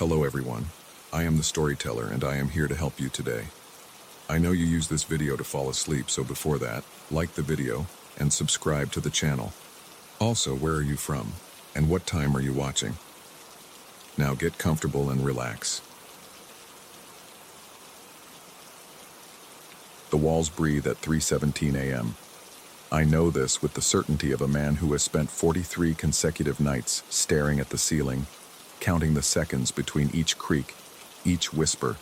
Hello everyone, I am the storyteller and I am here to help you today. I know you use this video to fall asleep, so before that, like the video and subscribe to the channel. Also, where are you from and what time are you watching? Now get comfortable and relax. The walls breathe at 3:17 a.m. I know this with the certainty of a man who has spent 43 consecutive nights staring at the ceiling, counting the seconds between each creak, each whisper,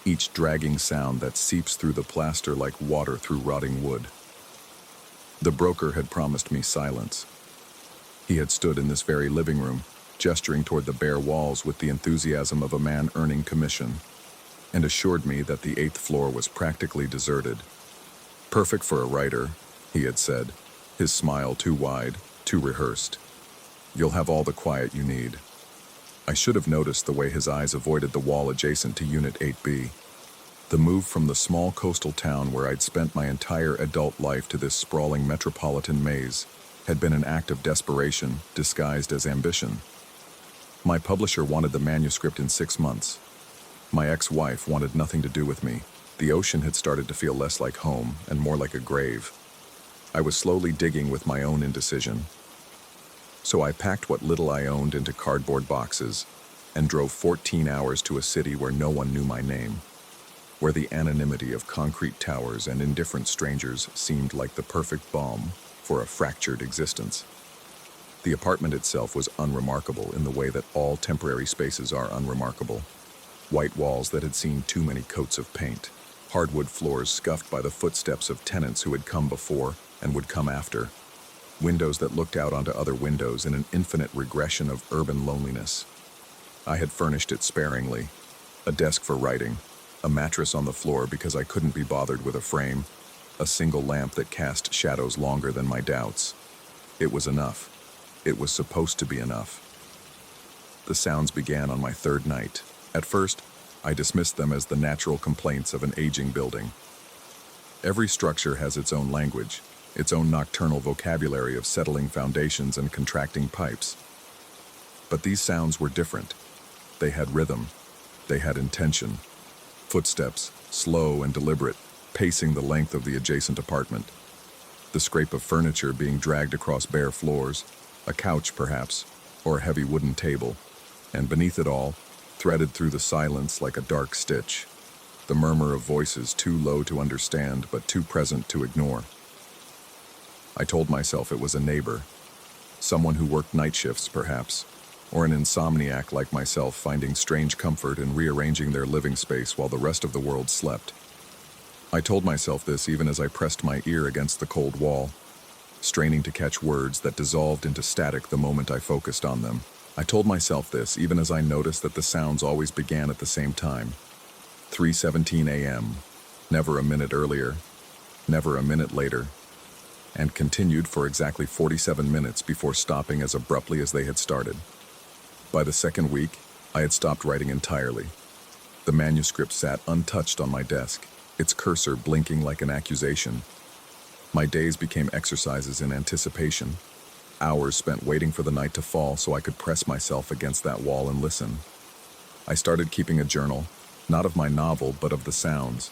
each dragging sound that seeps through the plaster like water through rotting wood. The broker had promised me silence. He had stood in this very living room, gesturing toward the bare walls with the enthusiasm of a man earning commission, and assured me that the 8th floor was practically deserted. Perfect for a writer, he had said, his smile too wide, too rehearsed. You'll have all the quiet you need. I should have noticed the way his eyes avoided the wall adjacent to Unit 8B. The move from the small coastal town where I'd spent my entire adult life to this sprawling metropolitan maze had been an act of desperation disguised as ambition. My publisher wanted the manuscript in 6 months. My ex-wife wanted nothing to do with me. The ocean had started to feel less like home and more like a grave. I was slowly digging with my own indecision. So I packed what little I owned into cardboard boxes and drove 14 hours to a city where no one knew my name, where the anonymity of concrete towers and indifferent strangers seemed like the perfect balm for a fractured existence. The apartment itself was unremarkable in the way that all temporary spaces are unremarkable. White walls that had seen too many coats of paint, hardwood floors scuffed by the footsteps of tenants who had come before and would come after, windows that looked out onto other windows in an infinite regression of urban loneliness. I had furnished it sparingly, a desk for writing, a mattress on the floor because I couldn't be bothered with a frame, a single lamp that cast shadows longer than my doubts. It was enough. It was supposed to be enough. The sounds began on my 3rd night. At first, I dismissed them as the natural complaints of an aging building. Every structure has its own language, its own nocturnal vocabulary of settling foundations and contracting pipes. But these sounds were different. They had rhythm. They had intention. Footsteps, slow and deliberate, pacing the length of the adjacent apartment. The scrape of furniture being dragged across bare floors, a couch perhaps, or a heavy wooden table, and beneath it all, threaded through the silence like a dark stitch, the murmur of voices too low to understand but too present to ignore. I told myself it was a neighbor, someone who worked night shifts perhaps, or an insomniac like myself finding strange comfort in rearranging their living space while the rest of the world slept. I told myself this even as I pressed my ear against the cold wall, straining to catch words that dissolved into static the moment I focused on them. I told myself this even as I noticed that the sounds always began at the same time. 3:17 a.m., never a minute earlier, never a minute later, and continued for exactly 47 minutes before stopping as abruptly as they had started. By the 2nd week, I had stopped writing entirely. The manuscript sat untouched on my desk, its cursor blinking like an accusation. My days became exercises in anticipation, hours spent waiting for the night to fall so I could press myself against that wall and listen. I started keeping a journal, not of my novel, but of the sounds.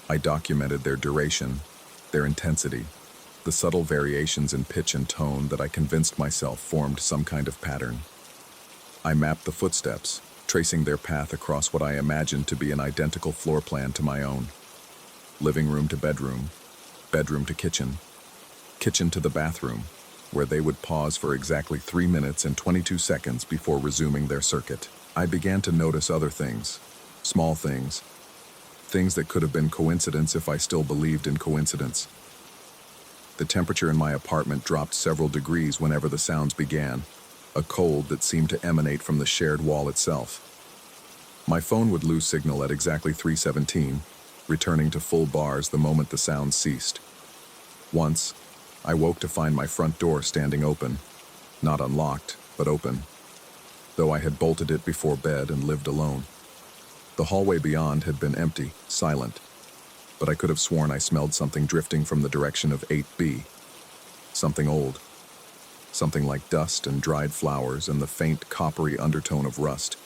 I documented their duration, their intensity, the subtle variations in pitch and tone that I convinced myself formed some kind of pattern. I mapped the footsteps, tracing their path across what I imagined to be an identical floor plan to my own. Living room to bedroom, bedroom to kitchen, kitchen to the bathroom, where they would pause for exactly 3 minutes and 22 seconds before resuming their circuit. I began to notice other things, small things, things that could have been coincidence if I still believed in coincidence. The temperature in my apartment dropped several degrees whenever the sounds began, a cold that seemed to emanate from the shared wall itself. My phone would lose signal at exactly 3:17, returning to full bars the moment the sounds ceased. Once, I woke to find my front door standing open, not unlocked, but open, though I had bolted it before bed and lived alone. The hallway beyond had been empty, silent, but I could have sworn I smelled something drifting from the direction of 8B. Something old. Something like dust and dried flowers and the faint, coppery undertone of rust.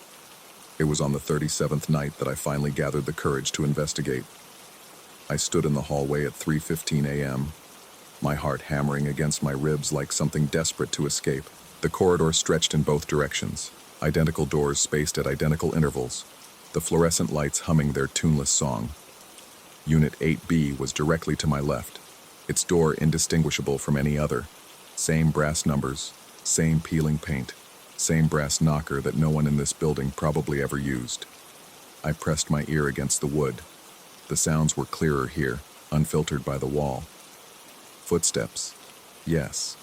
It was on the 37th night that I finally gathered the courage to investigate. I stood in the hallway at 3:15 a.m., my heart hammering against my ribs like something desperate to escape. The corridor stretched in both directions, identical doors spaced at identical intervals, the fluorescent lights humming their tuneless song. Unit 8B was directly to my left, its door indistinguishable from any other. Same brass numbers, same peeling paint, same brass knocker that no one in this building probably ever used. I pressed my ear against the wood. The sounds were clearer here, unfiltered by the wall. Footsteps, yes,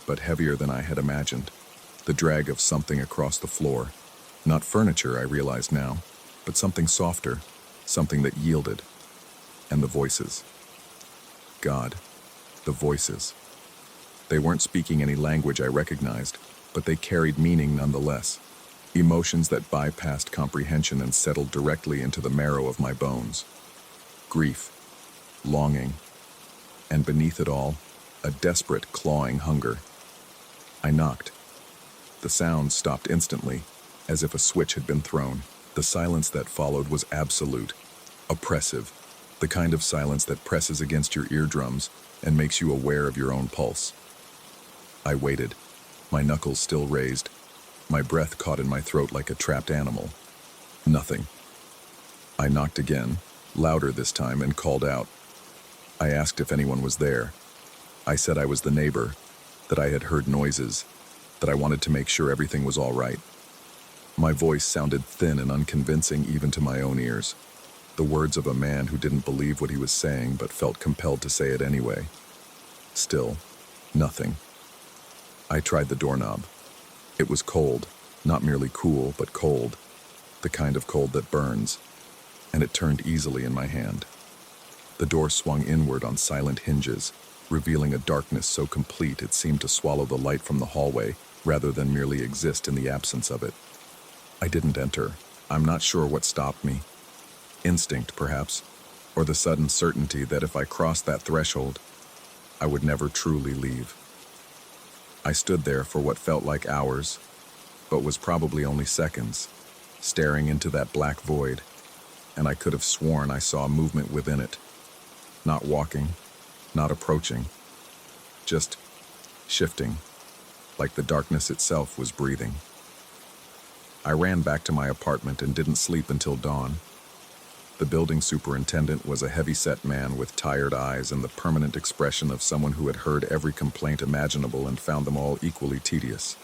but heavier than I had imagined. The drag of something across the floor. Not furniture, I realized now, but something softer, something that yielded. And the voices. God, the voices. They weren't speaking any language I recognized, but they carried meaning nonetheless. Emotions that bypassed comprehension and settled directly into the marrow of my bones. Grief, longing, and beneath it all, a desperate, clawing hunger. I knocked. The sound stopped instantly, as if a switch had been thrown. The silence that followed was absolute, oppressive, the kind of silence that presses against your eardrums and makes you aware of your own pulse. I waited, my knuckles still raised, my breath caught in my throat like a trapped animal. Nothing. I knocked again, louder this time, and called out. I asked if anyone was there. I said I was the neighbor, that I had heard noises, that I wanted to make sure everything was all right. My voice sounded thin and unconvincing even to my own ears. The words of a man who didn't believe what he was saying but felt compelled to say it anyway. Still, nothing. I tried the doorknob. It was cold, not merely cool, but cold, the kind of cold that burns, and it turned easily in my hand. The door swung inward on silent hinges, revealing a darkness so complete it seemed to swallow the light from the hallway rather than merely exist in the absence of it. I didn't enter. I'm not sure what stopped me. Instinct, perhaps, or the sudden certainty that if I crossed that threshold, I would never truly leave. I stood there for what felt like hours, but was probably only seconds, staring into that black void, and I could have sworn I saw movement within it. Not walking, not approaching, just shifting, like the darkness itself was breathing. I ran back to my apartment and didn't sleep until dawn. The building superintendent was a heavy-set man with tired eyes and the permanent expression of someone who had heard every complaint imaginable and found them all equally tedious.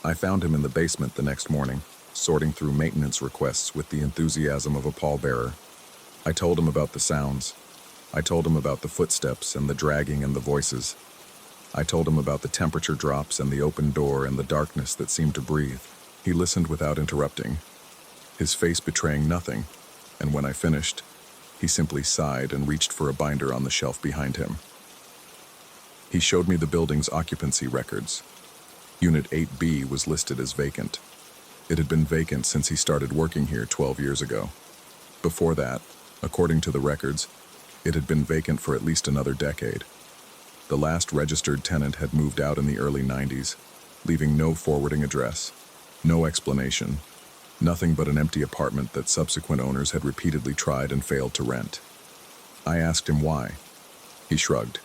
I found him in the basement the next morning, sorting through maintenance requests with the enthusiasm of a pallbearer. I told him about the sounds. I told him about the footsteps and the dragging and the voices. I told him about the temperature drops and the open door and the darkness that seemed to breathe. He listened without interrupting, his face betraying nothing, and when I finished, he simply sighed and reached for a binder on the shelf behind him. He showed me the building's occupancy records. Unit 8B was listed as vacant. It had been vacant since he started working here 12 years ago. Before that, according to the records, it had been vacant for at least another decade. The last registered tenant had moved out in the early 90s, leaving no forwarding address, no explanation, nothing but an empty apartment that subsequent owners had repeatedly tried and failed to rent. I asked him why. He shrugged.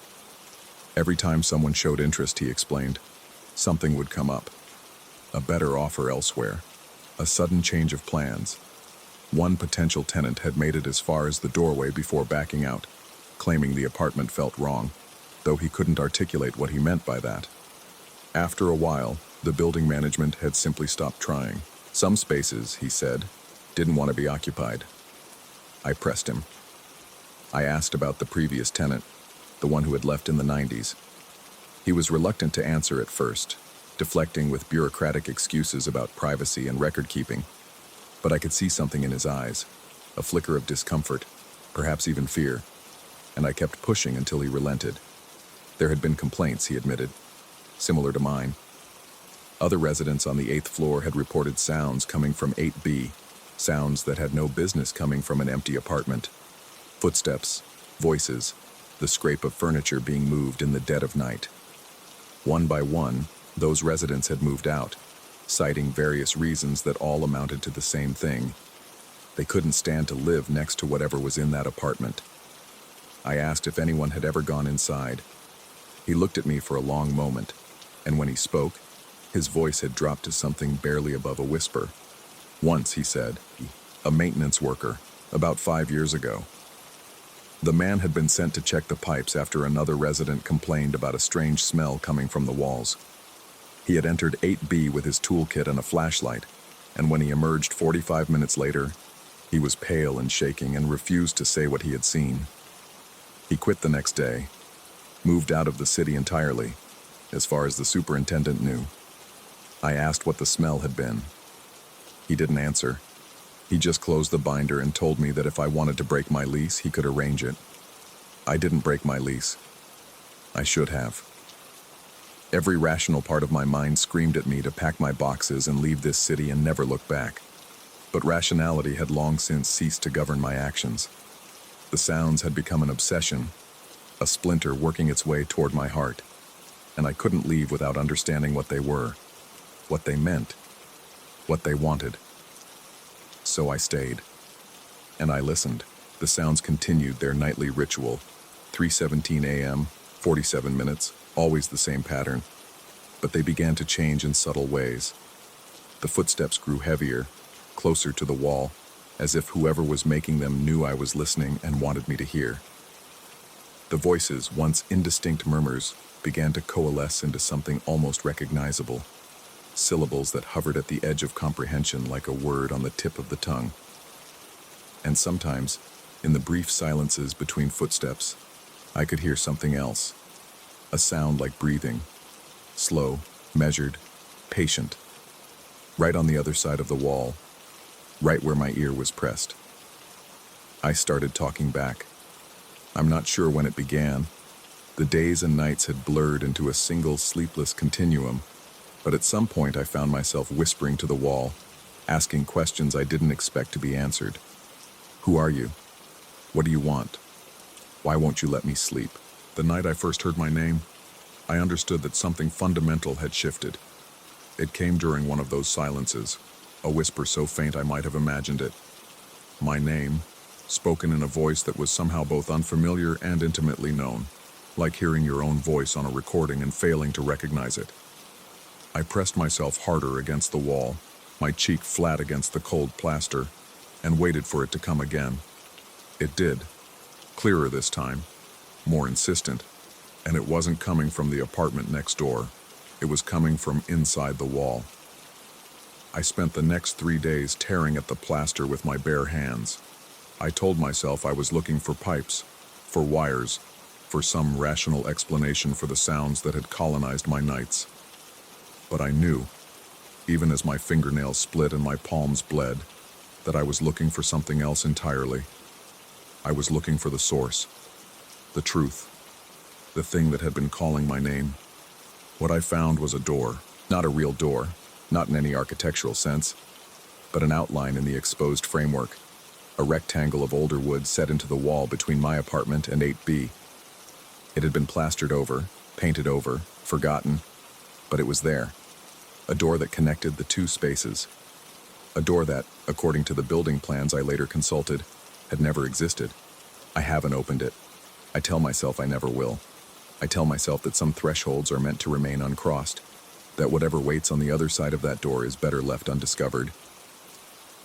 Every time someone showed interest, he explained, something would come up. A better offer elsewhere. A sudden change of plans. One potential tenant had made it as far as the doorway before backing out, claiming the apartment felt wrong, though he couldn't articulate what he meant by that. After a while, the building management had simply stopped trying. Some spaces, he said, didn't want to be occupied. I pressed him. I asked about the previous tenant, the one who had left in the 90s. He was reluctant to answer at first, deflecting with bureaucratic excuses about privacy and record-keeping. But I could see something in his eyes, a flicker of discomfort, perhaps even fear, and I kept pushing until he relented. There had been complaints, he admitted, similar to mine. Other residents on the 8th floor had reported sounds coming from 8B, sounds that had no business coming from an empty apartment. Footsteps, voices, the scrape of furniture being moved in the dead of night. One by one, those residents had moved out, citing various reasons that all amounted to the same thing. They couldn't stand to live next to whatever was in that apartment. I asked if anyone had ever gone inside. He looked at me for a long moment, and when he spoke, his voice had dropped to something barely above a whisper. Once, he said, a maintenance worker, about 5 years ago. The man had been sent to check the pipes after another resident complained about a strange smell coming from the walls. He had entered 8B with his toolkit and a flashlight, and when he emerged 45 minutes later, he was pale and shaking and refused to say what he had seen. He quit the next day, moved out of the city entirely, as far as the superintendent knew. I asked what the smell had been. He didn't answer. He just closed the binder and told me that if I wanted to break my lease, he could arrange it. I didn't break my lease. I should have. Every rational part of my mind screamed at me to pack my boxes and leave this city and never look back. But rationality had long since ceased to govern my actions. The sounds had become an obsession, a splinter working its way toward my heart, and I couldn't leave without understanding what they were, what they meant, what they wanted. So I stayed, and I listened. The sounds continued their nightly ritual. 3:17 a.m., 47 minutes, always the same pattern. But they began to change in subtle ways. The footsteps grew heavier, closer to the wall, as if whoever was making them knew I was listening and wanted me to hear. The voices, once indistinct murmurs, began to coalesce into something almost recognizable. Syllables that hovered at the edge of comprehension like a word on the tip of the tongue. And sometimes, in the brief silences between footsteps, I could hear something else. A sound like breathing. Slow, measured, patient. Right on the other side of the wall, right where my ear was pressed. I started talking back. I'm not sure when it began. The days and nights had blurred into a single sleepless continuum. But at some point I found myself whispering to the wall, asking questions I didn't expect to be answered. Who are you? What do you want? Why won't you let me sleep? The night I first heard my name, I understood that something fundamental had shifted. It came during one of those silences, a whisper so faint I might have imagined it. My name, spoken in a voice that was somehow both unfamiliar and intimately known, like hearing your own voice on a recording and failing to recognize it. I pressed myself harder against the wall, my cheek flat against the cold plaster, and waited for it to come again. It did. Clearer this time, more insistent, and it wasn't coming from the apartment next door. It was coming from inside the wall. I spent the next 3 days tearing at the plaster with my bare hands. I told myself I was looking for pipes, for wires, for some rational explanation for the sounds that had colonized my nights. But I knew, even as my fingernails split and my palms bled, that I was looking for something else entirely. I was looking for the source, the truth, the thing that had been calling my name. What I found was a door, not a real door, not in any architectural sense, but an outline in the exposed framework, a rectangle of older wood set into the wall between my apartment and 8B. It had been plastered over, painted over, forgotten, but it was there. A door that connected the two spaces. A door that, according to the building plans I later consulted, had never existed. I haven't opened it. I tell myself I never will. I tell myself that some thresholds are meant to remain uncrossed, that whatever waits on the other side of that door is better left undiscovered.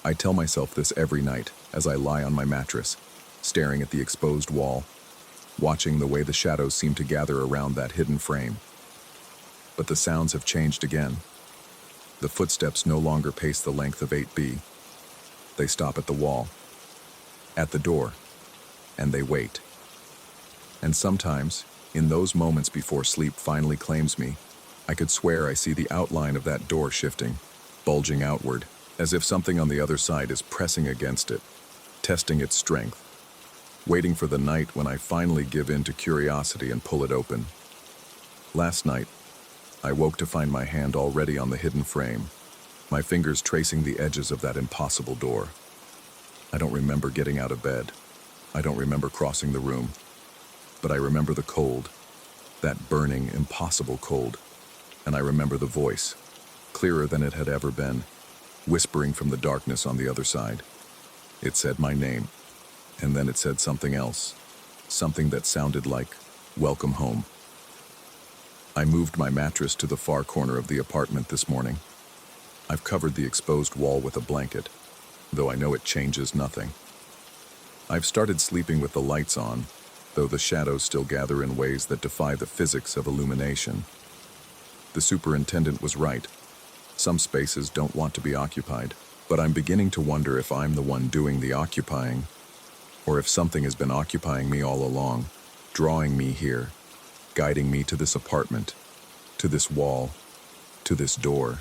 I tell myself this every night as I lie on my mattress, staring at the exposed wall, watching the way the shadows seem to gather around that hidden frame. But the sounds have changed again. The footsteps no longer pace the length of 8B. They stop at the wall, at the door, and they wait. And sometimes, in those moments before sleep finally claims me, I could swear I see the outline of that door shifting, bulging outward, as if something on the other side is pressing against it, testing its strength, waiting for the night when I finally give in to curiosity and pull it open. Last night, I woke to find my hand already on the hidden frame, my fingers tracing the edges of that impossible door. I don't remember getting out of bed. I don't remember crossing the room. But I remember the cold, that burning, impossible cold. And I remember the voice, clearer than it had ever been, whispering from the darkness on the other side. It said my name, and then it said something else, something that sounded like, "Welcome home." I moved my mattress to the far corner of the apartment this morning. I've covered the exposed wall with a blanket, though I know it changes nothing. I've started sleeping with the lights on, though the shadows still gather in ways that defy the physics of illumination. The superintendent was right. Some spaces don't want to be occupied, but I'm beginning to wonder if I'm the one doing the occupying, or if something has been occupying me all along, drawing me here, guiding me to this apartment, to this wall, to this door.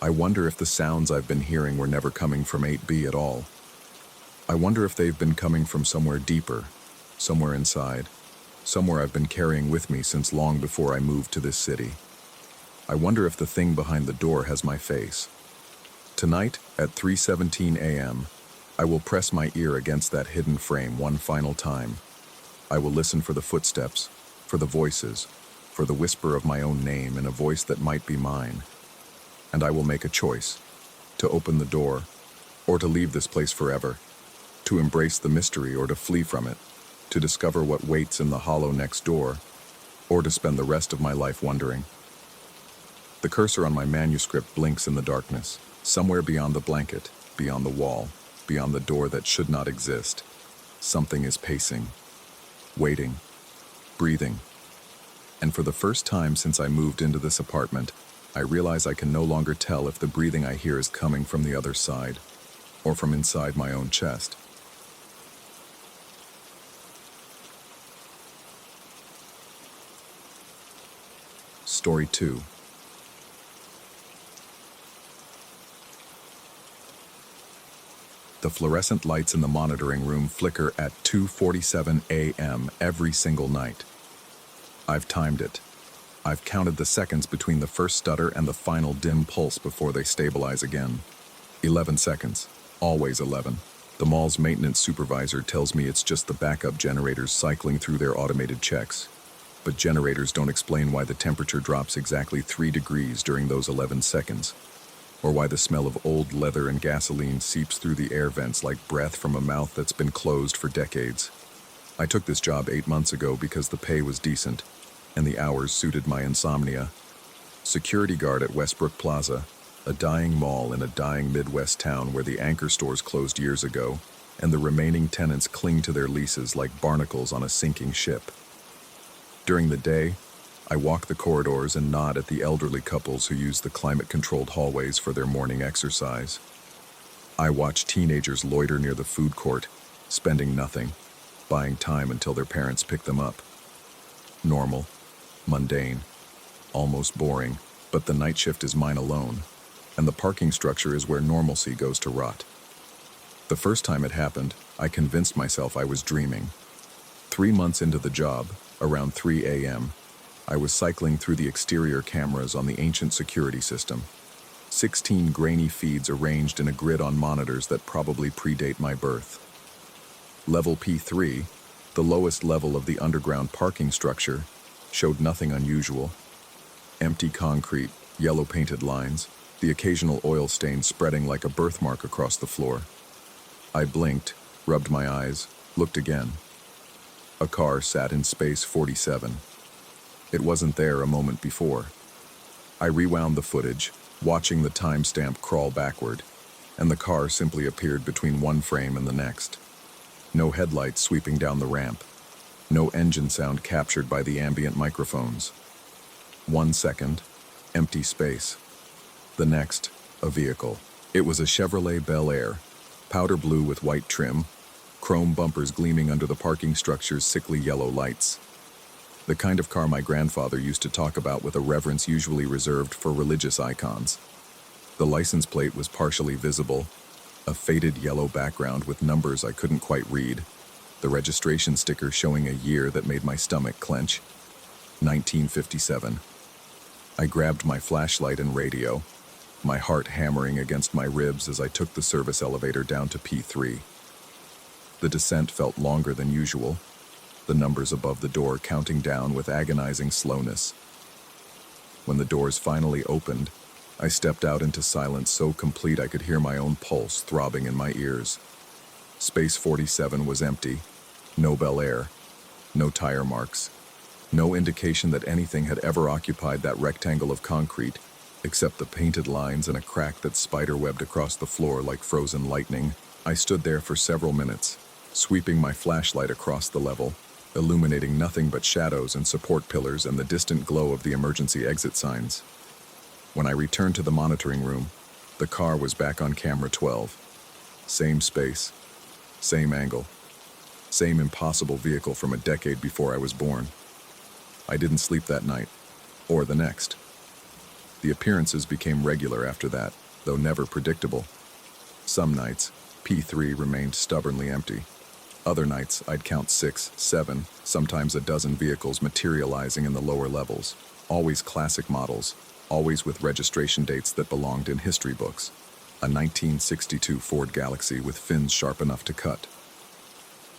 I wonder if the sounds I've been hearing were never coming from 8B at all. I wonder if they've been coming from somewhere deeper, somewhere inside, somewhere I've been carrying with me since long before I moved to this city. I wonder if the thing behind the door has my face. Tonight, at 3:17 a.m., I will press my ear against that hidden frame one final time. I will listen for the footsteps, for the voices, for the whisper of my own name in a voice that might be mine. And I will make a choice, to open the door, or to leave this place forever, to embrace the mystery or to flee from it, to discover what waits in the hollow next door, or to spend the rest of my life wondering. The cursor on my manuscript blinks in the darkness, somewhere beyond the blanket, beyond the wall, beyond the door that should not exist. Something is pacing, waiting, breathing. And for the first time since I moved into this apartment, I realize I can no longer tell if the breathing I hear is coming from the other side, or from inside my own chest. Story 2. The fluorescent lights in the monitoring room flicker at 2:47 a.m. every single night. I've timed it. I've counted the seconds between the first stutter and the final dim pulse before they stabilize again. 11 seconds. Always 11. The mall's maintenance supervisor tells me it's just the backup generators cycling through their automated checks. But generators don't explain why the temperature drops exactly 3 degrees during those 11 seconds, or why the smell of old leather and gasoline seeps through the air vents like breath from a mouth that's been closed for decades. I took this job 8 months ago because the pay was decent, and the hours suited my insomnia. Security guard at Westbrook Plaza, a dying mall in a dying Midwest town where the anchor stores closed years ago, and the remaining tenants cling to their leases like barnacles on a sinking ship. During the day, I walk the corridors and nod at the elderly couples who use the climate-controlled hallways for their morning exercise. I watch teenagers loiter near the food court, spending nothing, buying time until their parents pick them up. Normal, mundane, almost boring, but the night shift is mine alone, and the parking structure is where normalcy goes to rot. The first time it happened, I convinced myself I was dreaming. 3 months into the job, around 3 a.m., I was cycling through the exterior cameras on the ancient security system. 16 grainy feeds arranged in a grid on monitors that probably predate my birth. Level P3, the lowest level of the underground parking structure, showed nothing unusual. Empty concrete, yellow-painted lines, the occasional oil stain spreading like a birthmark across the floor. I blinked, rubbed my eyes, looked again. A car sat in space 47. It wasn't there a moment before. I rewound the footage, watching the timestamp crawl backward, and the car simply appeared between one frame and the next. No headlights sweeping down the ramp. No engine sound captured by the ambient microphones. 1 second, empty space. The next, a vehicle. It was a Chevrolet Bel Air, powder blue with white trim, chrome bumpers gleaming under the parking structure's sickly yellow lights. The kind of car my grandfather used to talk about with a reverence usually reserved for religious icons. The license plate was partially visible, a faded yellow background with numbers I couldn't quite read, the registration sticker showing a year that made my stomach clench. 1957. I grabbed my flashlight and radio, my heart hammering against my ribs as I took the service elevator down to P3. The descent felt longer than usual, the numbers above the door counting down with agonizing slowness. When the doors finally opened, I stepped out into silence so complete I could hear my own pulse throbbing in my ears. Space 47 was empty. No Bel Air. No tire marks. No indication that anything had ever occupied that rectangle of concrete, except the painted lines and a crack that spiderwebbed across the floor like frozen lightning. I stood there for several minutes, sweeping my flashlight across the level, illuminating nothing but shadows and support pillars and the distant glow of the emergency exit signs. When I returned to the monitoring room, the car was back on camera 12. Same space, same angle, same impossible vehicle from a decade before I was born. I didn't sleep that night, or the next. The appearances became regular after that, though never predictable. Some nights, P3 remained stubbornly empty. Other nights, I'd count 6, 7, sometimes a dozen vehicles materializing in the lower levels. Always classic models, always with registration dates that belonged in history books. A 1962 Ford Galaxy with fins sharp enough to cut.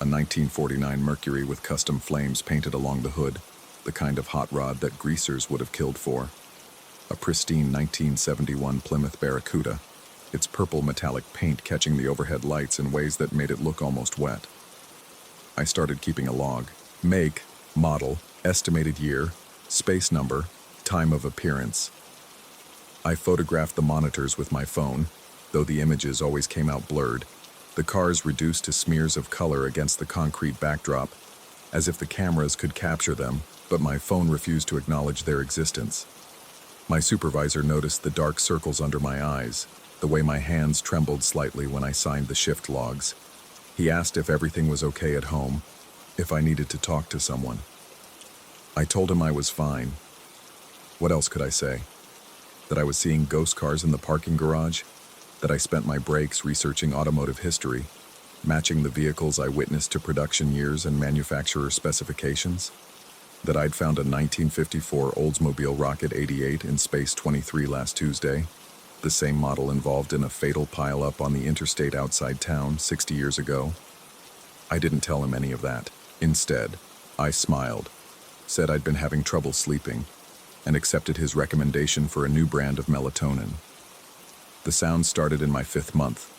A 1949 Mercury with custom flames painted along the hood, the kind of hot rod that greasers would have killed for. A pristine 1971 Plymouth Barracuda, its purple metallic paint catching the overhead lights in ways that made it look almost wet. I started keeping a log. Make, model, estimated year, space number, time of appearance. I photographed the monitors with my phone, though the images always came out blurred, the cars reduced to smears of color against the concrete backdrop, as if the cameras could capture them, but my phone refused to acknowledge their existence. My supervisor noticed the dark circles under my eyes, the way my hands trembled slightly when I signed the shift logs. He asked if everything was okay at home, if I needed to talk to someone. I told him I was fine. What else could I say? That I was seeing ghost cars in the parking garage? That I spent my breaks researching automotive history, matching the vehicles I witnessed to production years and manufacturer specifications? That I'd found a 1954 Oldsmobile Rocket 88 in Space 23 last Tuesday, the same model involved in a fatal pileup on the interstate outside town 60 years ago? I didn't tell him any of that. Instead, I smiled, said I'd been having trouble sleeping, and accepted his recommendation for a new brand of melatonin. The sound started in my 5th month.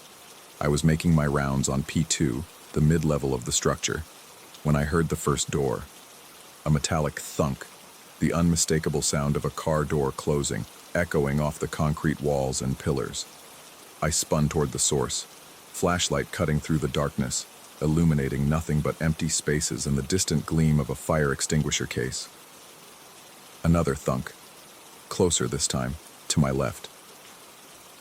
I was making my rounds on P2, the mid-level of the structure, when I heard the first door. A metallic thunk, the unmistakable sound of a car door closing, echoing off the concrete walls and pillars. I spun toward the source, flashlight cutting through the darkness, illuminating nothing but empty spaces and the distant gleam of a fire extinguisher case. Another thunk, closer this time, to my left.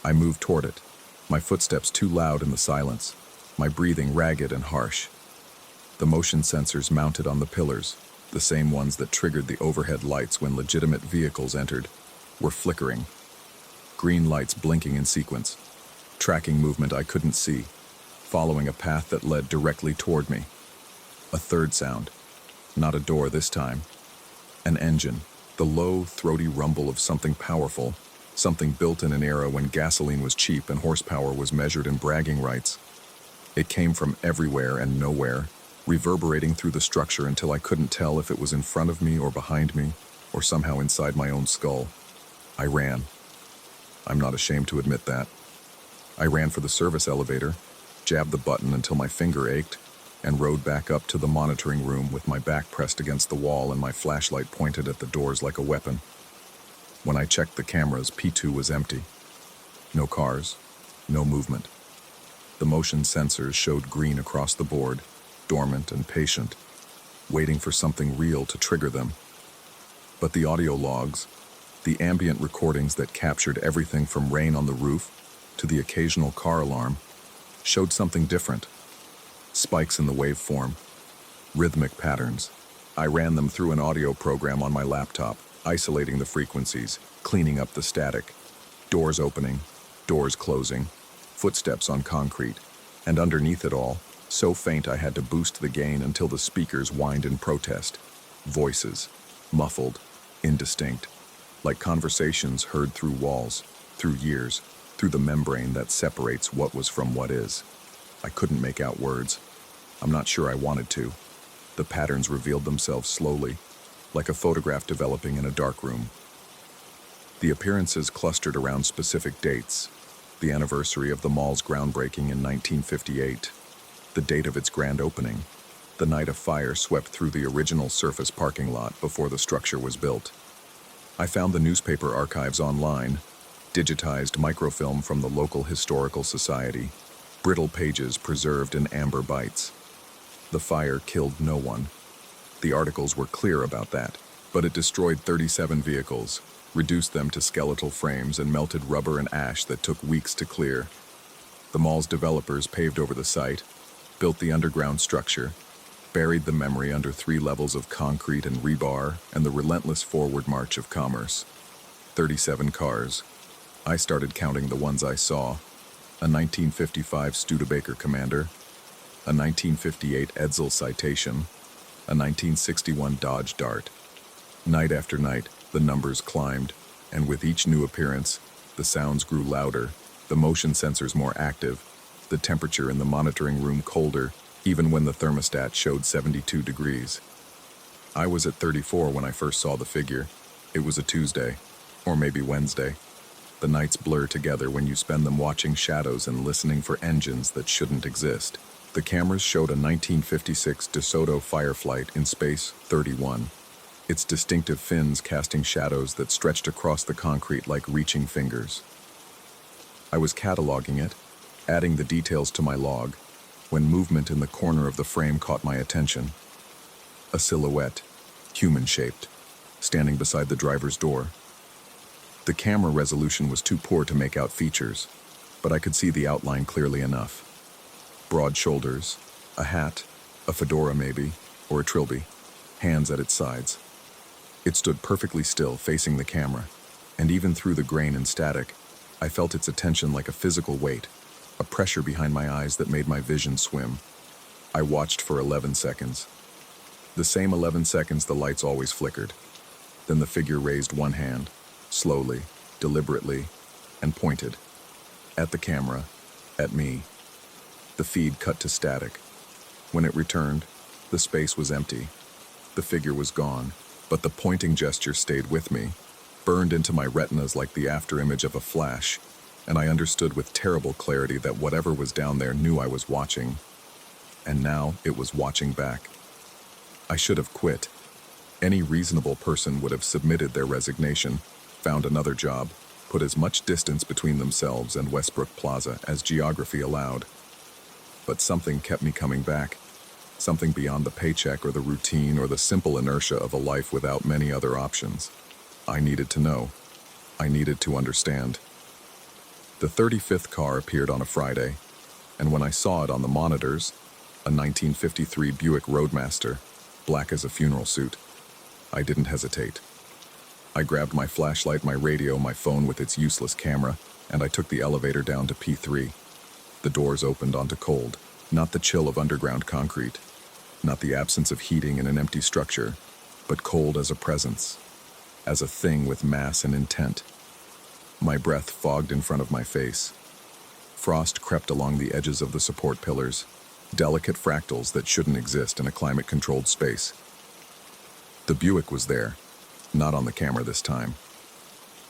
I moved toward it, my footsteps too loud in the silence, my breathing ragged and harsh. The motion sensors mounted on the pillars, the same ones that triggered the overhead lights when legitimate vehicles entered, were flickering. Green lights blinking in sequence, tracking movement I couldn't see, following a path that led directly toward me. A third sound, not a door this time. An engine, the low, throaty rumble of something powerful, something built in an era when gasoline was cheap and horsepower was measured in bragging rights. It came from everywhere and nowhere, reverberating through the structure until I couldn't tell if it was in front of me or behind me, or somehow inside my own skull. I ran. I'm not ashamed to admit that. I ran for the service elevator, jabbed the button until my finger ached, and rode back up to the monitoring room with my back pressed against the wall and my flashlight pointed at the doors like a weapon. When I checked the cameras, P2 was empty. No cars, no movement. The motion sensors showed green across the board, dormant and patient, waiting for something real to trigger them. But the audio logs, the ambient recordings that captured everything from rain on the roof to the occasional car alarm, showed something different. Spikes in the waveform, rhythmic patterns. I ran them through an audio program on my laptop, isolating the frequencies, cleaning up the static. Doors opening, doors closing, footsteps on concrete, and underneath it all, so faint I had to boost the gain until the speakers whined in protest. Voices, muffled, indistinct, like conversations heard through walls, through years, through the membrane that separates what was from what is. I couldn't make out words. I'm not sure I wanted to. The patterns revealed themselves slowly, like a photograph developing in a dark room. The appearances clustered around specific dates: the anniversary of the mall's groundbreaking in 1958, the date of its grand opening, the night a fire swept through the original surface parking lot before the structure was built. I found the newspaper archives online, digitized microfilm from the local historical society, brittle pages preserved in amber bites. The fire killed no one. The articles were clear about that, but it destroyed 37 vehicles, reduced them to skeletal frames, and melted rubber and ash that took weeks to clear. The mall's developers paved over the site, built the underground structure, buried the memory under 3 levels of concrete and rebar, and the relentless forward march of commerce. 37 cars. I started counting the ones I saw. A 1955 Studebaker Commander, a 1958 Edsel Citation, a 1961 Dodge Dart. Night after night, the numbers climbed, and with each new appearance, the sounds grew louder, the motion sensors more active, the temperature in the monitoring room colder, even when the thermostat showed 72 degrees. I was at 34 when I first saw the figure. It was a Tuesday, or maybe Wednesday. The nights blur together when you spend them watching shadows and listening for engines that shouldn't exist. The cameras showed a 1956 DeSoto Fireflight in Space 31, its distinctive fins casting shadows that stretched across the concrete like reaching fingers. I was cataloging it, adding the details to my log, when movement in the corner of the frame caught my attention. A silhouette, human-shaped, standing beside the driver's door. The camera resolution was too poor to make out features, but I could see the outline clearly enough. Broad shoulders, a hat, a fedora maybe, or a trilby, hands at its sides. It stood perfectly still, facing the camera, and even through the grain and static, I felt its attention like a physical weight, a pressure behind my eyes that made my vision swim. I watched for 11 seconds. The same 11 seconds the lights always flickered. Then the figure raised one hand, slowly, deliberately, and pointed. At the camera, at me. The feed cut to static. When it returned, the space was empty. The figure was gone, but the pointing gesture stayed with me, burned into my retinas like the afterimage of a flash, and I understood with terrible clarity that whatever was down there knew I was watching. And now it was watching back. I should have quit. Any reasonable person would have submitted their resignation, found another job, put as much distance between themselves and Westbrook Plaza as geography allowed. But something kept me coming back, something beyond the paycheck or the routine or the simple inertia of a life without many other options. I needed to know. I needed to understand. The 35th car appeared on a Friday, and when I saw it on the monitors, a 1953 Buick Roadmaster, black as a funeral suit, I didn't hesitate. I grabbed my flashlight, my radio, my phone with its useless camera, and I took the elevator down to P3. The doors opened onto cold, not the chill of underground concrete, not the absence of heating in an empty structure, but cold as a presence, as a thing with mass and intent. My breath fogged in front of my face. Frost crept along the edges of the support pillars, delicate fractals that shouldn't exist in a climate-controlled space. The Buick was there, not on the camera this time.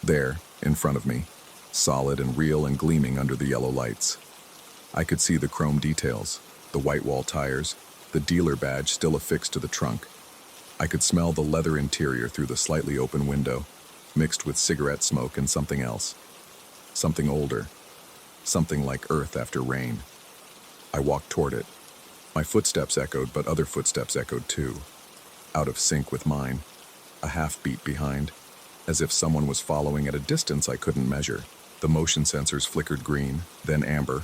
There, in front of me, solid and real and gleaming under the yellow lights. I could see the chrome details, the white wall tires, the dealer badge still affixed to the trunk. I could smell the leather interior through the slightly open window, mixed with cigarette smoke and something else. Something older. Something like earth after rain. I walked toward it. My footsteps echoed, but other footsteps echoed too. Out of sync with mine. A half beat behind. As if someone was following at a distance I couldn't measure. The motion sensors flickered green, then amber,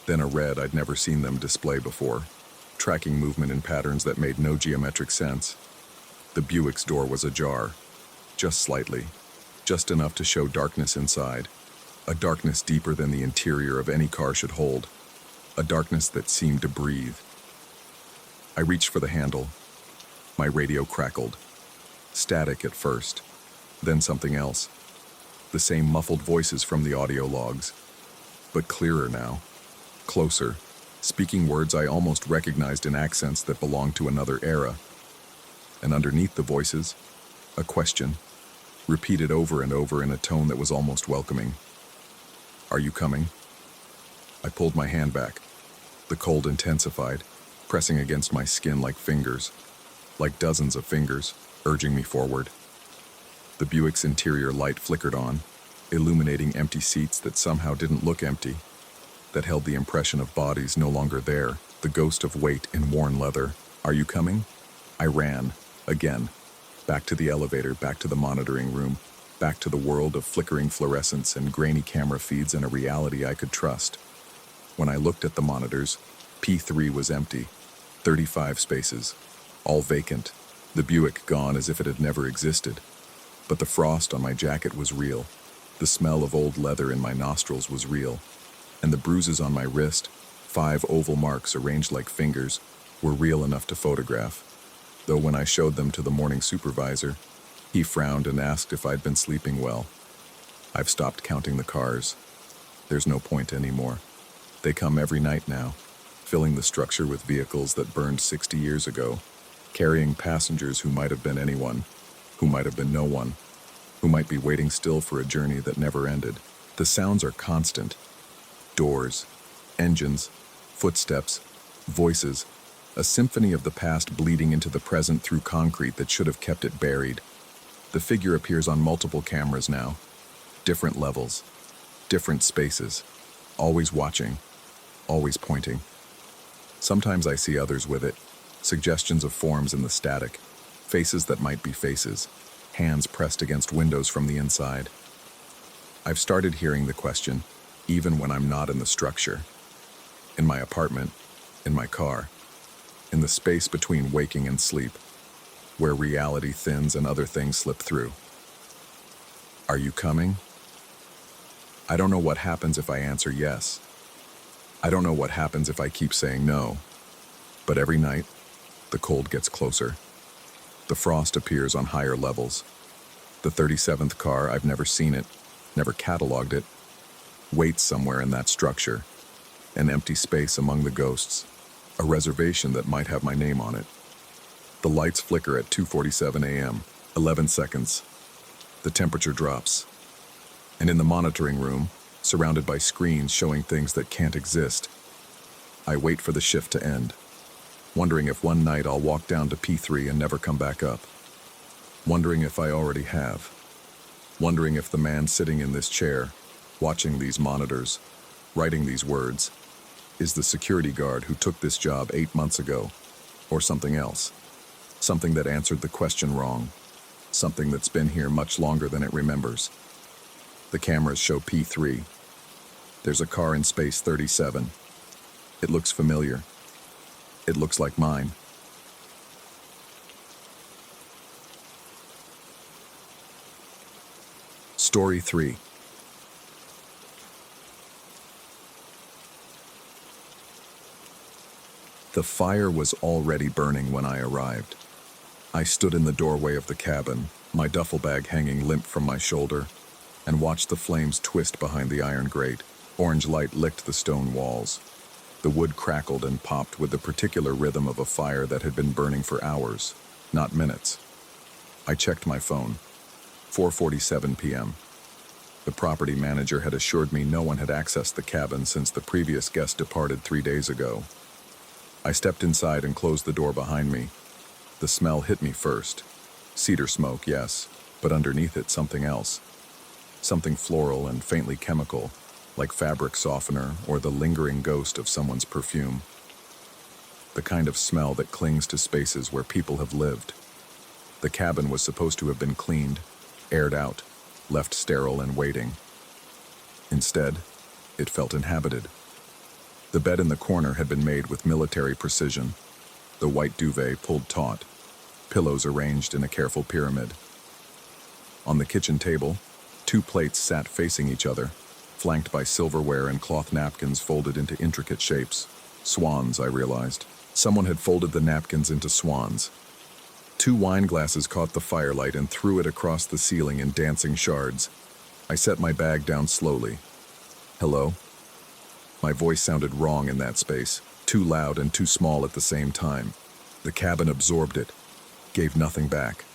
then a red I'd never seen them display before, tracking movement in patterns that made no geometric sense. The Buick's door was ajar, just slightly, just enough to show darkness inside, a darkness deeper than the interior of any car should hold, a darkness that seemed to breathe. I reached for the handle. My radio crackled. Static at first, then something else. The same muffled voices from the audio logs, but clearer now, closer, speaking words I almost recognized in accents that belonged to another era. And underneath the voices, a question. repeated over and over in a tone that was almost welcoming. "Are you coming?" I pulled my hand back. The cold intensified, pressing against my skin like fingers, like dozens of fingers, urging me forward. The Buick's interior light flickered on, illuminating empty seats that somehow didn't look empty, that held the impression of bodies no longer there, the ghost of weight in worn leather. "Are you coming?" I ran, again, back to the elevator, back to the monitoring room, back to the world of flickering fluorescence and grainy camera feeds and a reality I could trust. When I looked at the monitors, P3 was empty, 35 spaces, all vacant, the Buick gone as if it had never existed. But the frost on my jacket was real, the smell of old leather in my nostrils was real, and the bruises on my wrist, 5 oval marks arranged like fingers, were real enough to photograph. Though when I showed them to the morning supervisor, he frowned and asked if I'd been sleeping well. I've stopped counting the cars. There's no point anymore. They come every night now, filling the structure with vehicles that burned 60 years ago, carrying passengers who might have been anyone, who might have been no one, who might be waiting still for a journey that never ended. The sounds are constant. Doors, engines, footsteps, voices, a symphony of the past bleeding into the present through concrete that should have kept it buried. The figure appears on multiple cameras now, different levels, different spaces, always watching, always pointing. Sometimes I see others with it, suggestions of forms in the static, faces that might be faces, hands pressed against windows from the inside. I've started hearing the question, even when I'm not in the structure. In my apartment, in my car, in the space between waking and sleep, where reality thins and other things slip through. Are you coming? I don't know what happens if I answer yes. I don't know what happens if I keep saying no. But every night, the cold gets closer. The frost appears on higher levels. The 37th car, I've never seen it, never cataloged it, waits somewhere in that structure, an empty space among the ghosts, a reservation that might have my name on it. The lights flicker at 2:47 a.m., 11 seconds. The temperature drops. And in the monitoring room, surrounded by screens showing things that can't exist, I wait for the shift to end, wondering if one night I'll walk down to P3 and never come back up. Wondering if I already have. Wondering if the man sitting in this chair, watching these monitors, writing these words, is the security guard who took this job 8 months ago, or something else. Something that answered the question wrong. Something that's been here much longer than it remembers. The cameras show P3. There's a car in space 37. It looks familiar. It looks like mine. Story 3. The fire was already burning when I arrived. I stood in the doorway of the cabin, my duffel bag hanging limp from my shoulder, and watched the flames twist behind the iron grate. Orange light licked the stone walls. The wood crackled and popped with the particular rhythm of a fire that had been burning for hours, not minutes. I checked my phone. 4:47 p.m. The property manager had assured me no one had accessed the cabin since the previous guest departed 3 days ago. I stepped inside and closed the door behind me. The smell hit me first. Cedar smoke, yes, but underneath it something else. Something floral and faintly chemical, like fabric softener or the lingering ghost of someone's perfume. The kind of smell that clings to spaces where people have lived. The cabin was supposed to have been cleaned, aired out, left sterile and waiting. Instead, it felt inhabited. The bed in the corner had been made with military precision, the white duvet pulled taut, pillows arranged in a careful pyramid. On the kitchen table, 2 plates sat facing each other, flanked by silverware and cloth napkins folded into intricate shapes. Swans, I realized. Someone had folded the napkins into swans. 2 wine glasses caught the firelight and threw it across the ceiling in dancing shards. I set my bag down slowly. Hello? My voice sounded wrong in that space, too loud and too small at the same time. The cabin absorbed it, gave nothing back.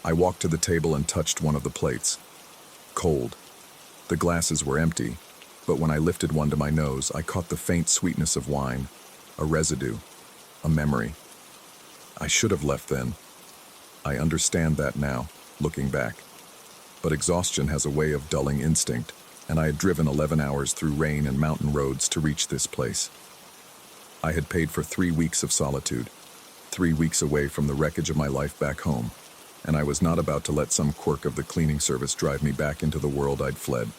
I walked to the table and touched one of the plates. Cold. The glasses were empty, but when I lifted one to my nose, I caught the faint sweetness of wine, a residue, a memory. I should have left then. I understand that now, looking back. But exhaustion has a way of dulling instinct, and I had driven 11 hours through rain and mountain roads to reach this place. I had paid for 3 weeks of solitude, 3 weeks away from the wreckage of my life back home, and I was not about to let some quirk of the cleaning service drive me back into the world I'd fled.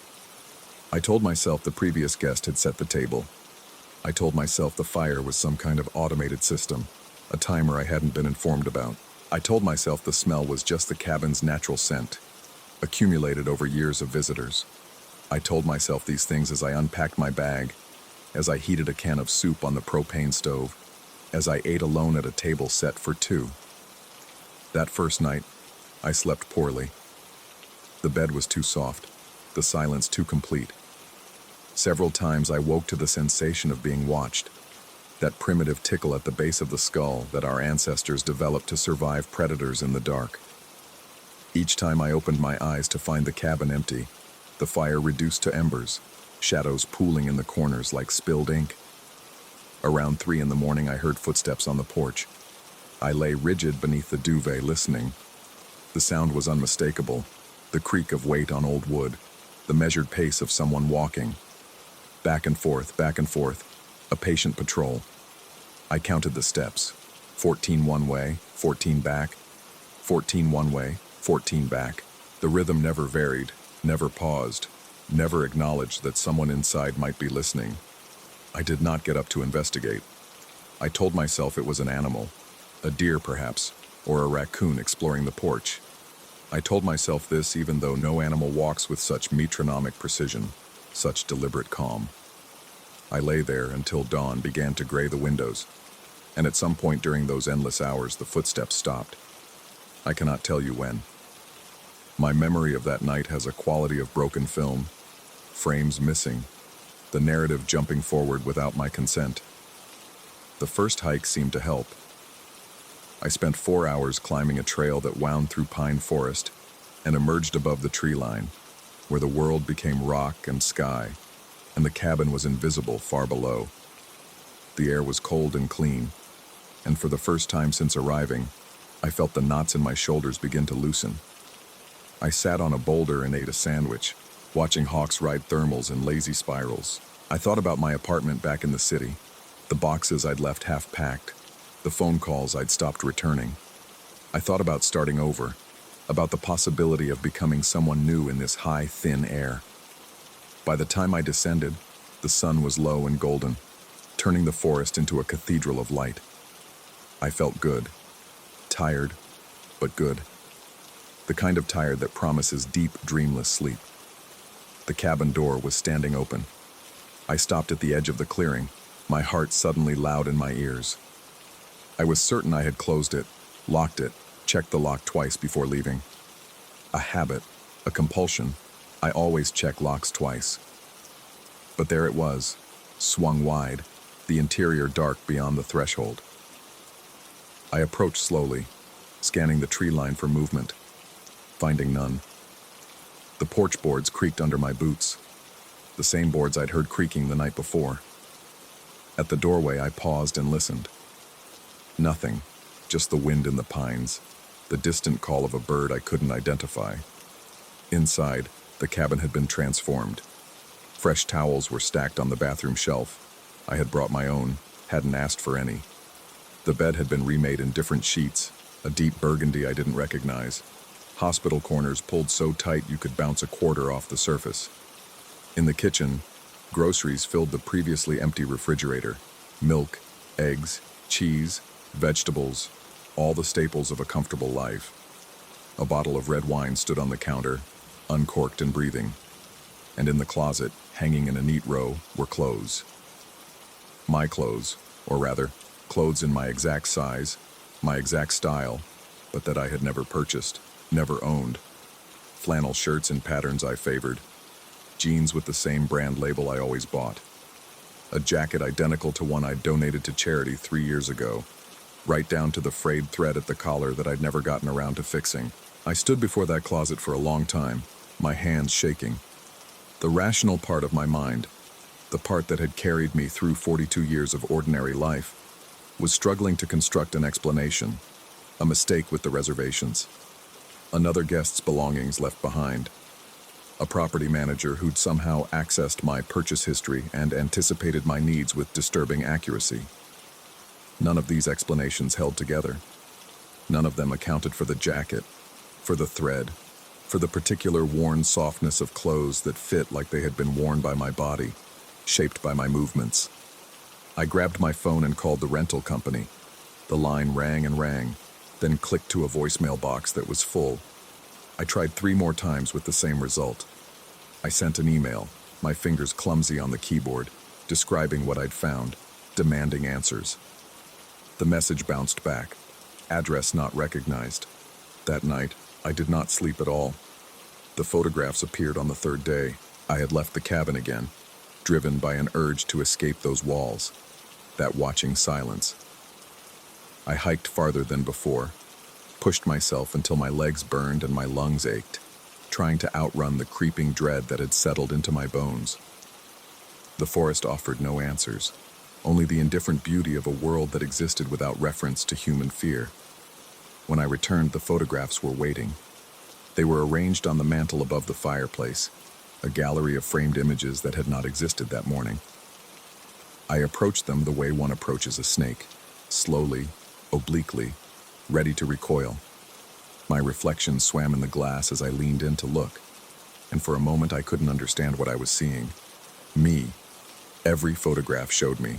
I told myself the previous guest had set the table. I told myself the fire was some kind of automated system, a timer I hadn't been informed about. I told myself the smell was just the cabin's natural scent, accumulated over years of visitors. I told myself these things as I unpacked my bag, as I heated a can of soup on the propane stove, as I ate alone at a table set for 2. That first night, I slept poorly. The bed was too soft, the silence too complete. Several times I woke to the sensation of being watched, that primitive tickle at the base of the skull that our ancestors developed to survive predators in the dark. Each time I opened my eyes to find the cabin empty, the fire reduced to embers, shadows pooling in the corners like spilled ink. Around 3 a.m, I heard footsteps on the porch. I lay rigid beneath the duvet, listening. The sound was unmistakable, the creak of weight on old wood, the measured pace of someone walking. Back and forth, a patient patrol. I counted the steps. 14 one way, 14 back, 14 one way, 14 back. The rhythm never varied, never paused, never acknowledged that someone inside might be listening. I did not get up to investigate. I told myself it was an animal, a deer perhaps, or a raccoon exploring the porch. I told myself this even though no animal walks with such metronomic precision, such deliberate calm. I lay there until dawn began to gray the windows, and at some point during those endless hours the footsteps stopped. I cannot tell you when. My memory of that night has a quality of broken film, frames missing, the narrative jumping forward without my consent. The first hike seemed to help. I spent 4 hours climbing a trail that wound through pine forest and emerged above the tree line, where the world became rock and sky, and the cabin was invisible far below. The air was cold and clean, and for the first time since arriving, I felt the knots in my shoulders begin to loosen. I sat on a boulder and ate a sandwich, watching hawks ride thermals in lazy spirals. I thought about my apartment back in the city, the boxes I'd left half-packed, the phone calls I'd stopped returning. I thought about starting over, about the possibility of becoming someone new in this high, thin air. By the time I descended, the sun was low and golden, turning the forest into a cathedral of light. I felt good, tired, but good. The kind of tired that promises deep, dreamless sleep. The cabin door was standing open. I stopped at the edge of the clearing, my heart suddenly loud in my ears. I was certain I had closed it, locked it, checked the lock twice before leaving. A habit, a compulsion. I always check locks twice. But there it was, swung wide, the interior dark beyond the threshold. I approached slowly, scanning the tree line for movement, finding none. The porch boards creaked under my boots, the same boards I'd heard creaking the night before. At the doorway, I paused and listened. Nothing, just the wind in the pines, the distant call of a bird I couldn't identify. Inside, the cabin had been transformed. Fresh towels were stacked on the bathroom shelf. I had brought my own, hadn't asked for any. The bed had been remade in different sheets, a deep burgundy I didn't recognize. Hospital corners pulled so tight you could bounce a quarter off the surface. In the kitchen, groceries filled the previously empty refrigerator. Milk, eggs, cheese, vegetables, all the staples of a comfortable life. A bottle of red wine stood on the counter, uncorked and breathing. And in the closet, hanging in a neat row, were clothes. My clothes, or rather, clothes in my exact size, my exact style, but that I had never purchased, never owned. Flannel shirts in patterns I favored. Jeans with the same brand label I always bought. A jacket identical to one I'd donated to charity 3 years ago, right down to the frayed thread at the collar that I'd never gotten around to fixing. I stood before that closet for a long time, my hands shaking. The rational part of my mind, the part that had carried me through 42 years of ordinary life, was struggling to construct an explanation, a mistake with the reservations. Another guest's belongings left behind. A property manager who'd somehow accessed my purchase history and anticipated my needs with disturbing accuracy. None of these explanations held together. None of them accounted for the jacket, for the thread, for the particular worn softness of clothes that fit like they had been worn by my body, shaped by my movements. I grabbed my phone and called the rental company. The line rang and rang, then clicked to a voicemail box that was full. I tried 3 more times with the same result. I sent an email, my fingers clumsy on the keyboard, describing what I'd found, demanding answers. The message bounced back. Address not recognized. That night, I did not sleep at all. The photographs appeared on the 3rd day. I had left the cabin again, driven by an urge to escape those walls, that watching silence. I hiked farther than before, pushed myself until my legs burned and my lungs ached, trying to outrun the creeping dread that had settled into my bones. The forest offered no answers, only the indifferent beauty of a world that existed without reference to human fear. When I returned, the photographs were waiting. They were arranged on the mantel above the fireplace, a gallery of framed images that had not existed that morning. I approached them the way one approaches a snake, slowly, obliquely, ready to recoil. My reflection swam in the glass as I leaned in to look, and for a moment I couldn't understand what I was seeing. Me. Every photograph showed me,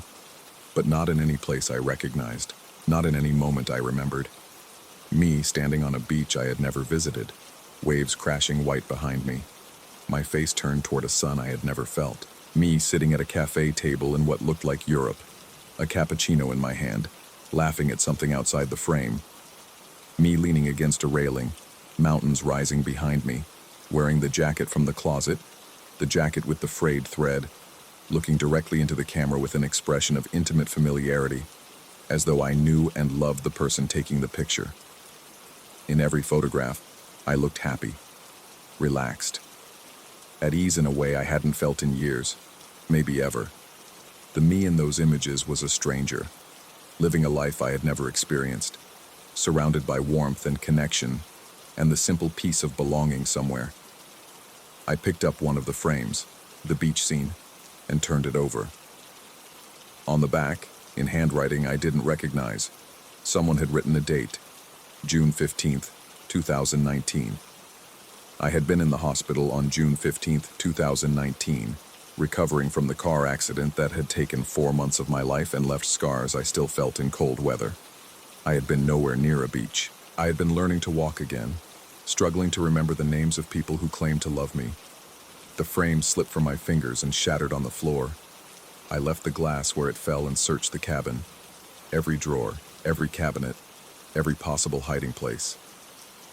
but not in any place I recognized, not in any moment I remembered. Me standing on a beach I had never visited, waves crashing white behind me, my face turned toward a sun I had never felt. Me sitting at a cafe table in what looked like Europe, a cappuccino in my hand, laughing at something outside the frame. Me leaning against a railing, mountains rising behind me, wearing the jacket from the closet, the jacket with the frayed thread, looking directly into the camera with an expression of intimate familiarity, as though I knew and loved the person taking the picture. In every photograph, I looked happy, relaxed, at ease in a way I hadn't felt in years, maybe ever. The me in those images was a stranger, living a life I had never experienced, surrounded by warmth and connection, and the simple peace of belonging somewhere. I picked up one of the frames, the beach scene, and turned it over. On the back, in handwriting I didn't recognize, someone had written a date, June 15th, 2019. I had been in the hospital on June 15th, 2019, recovering from the car accident that had taken 4 months of my life and left scars I still felt in cold weather. I had been nowhere near a beach. I had been learning to walk again, struggling to remember the names of people who claimed to love me. The frame slipped from my fingers and shattered on the floor. I left the glass where it fell and searched the cabin. Every drawer, every cabinet, every possible hiding place.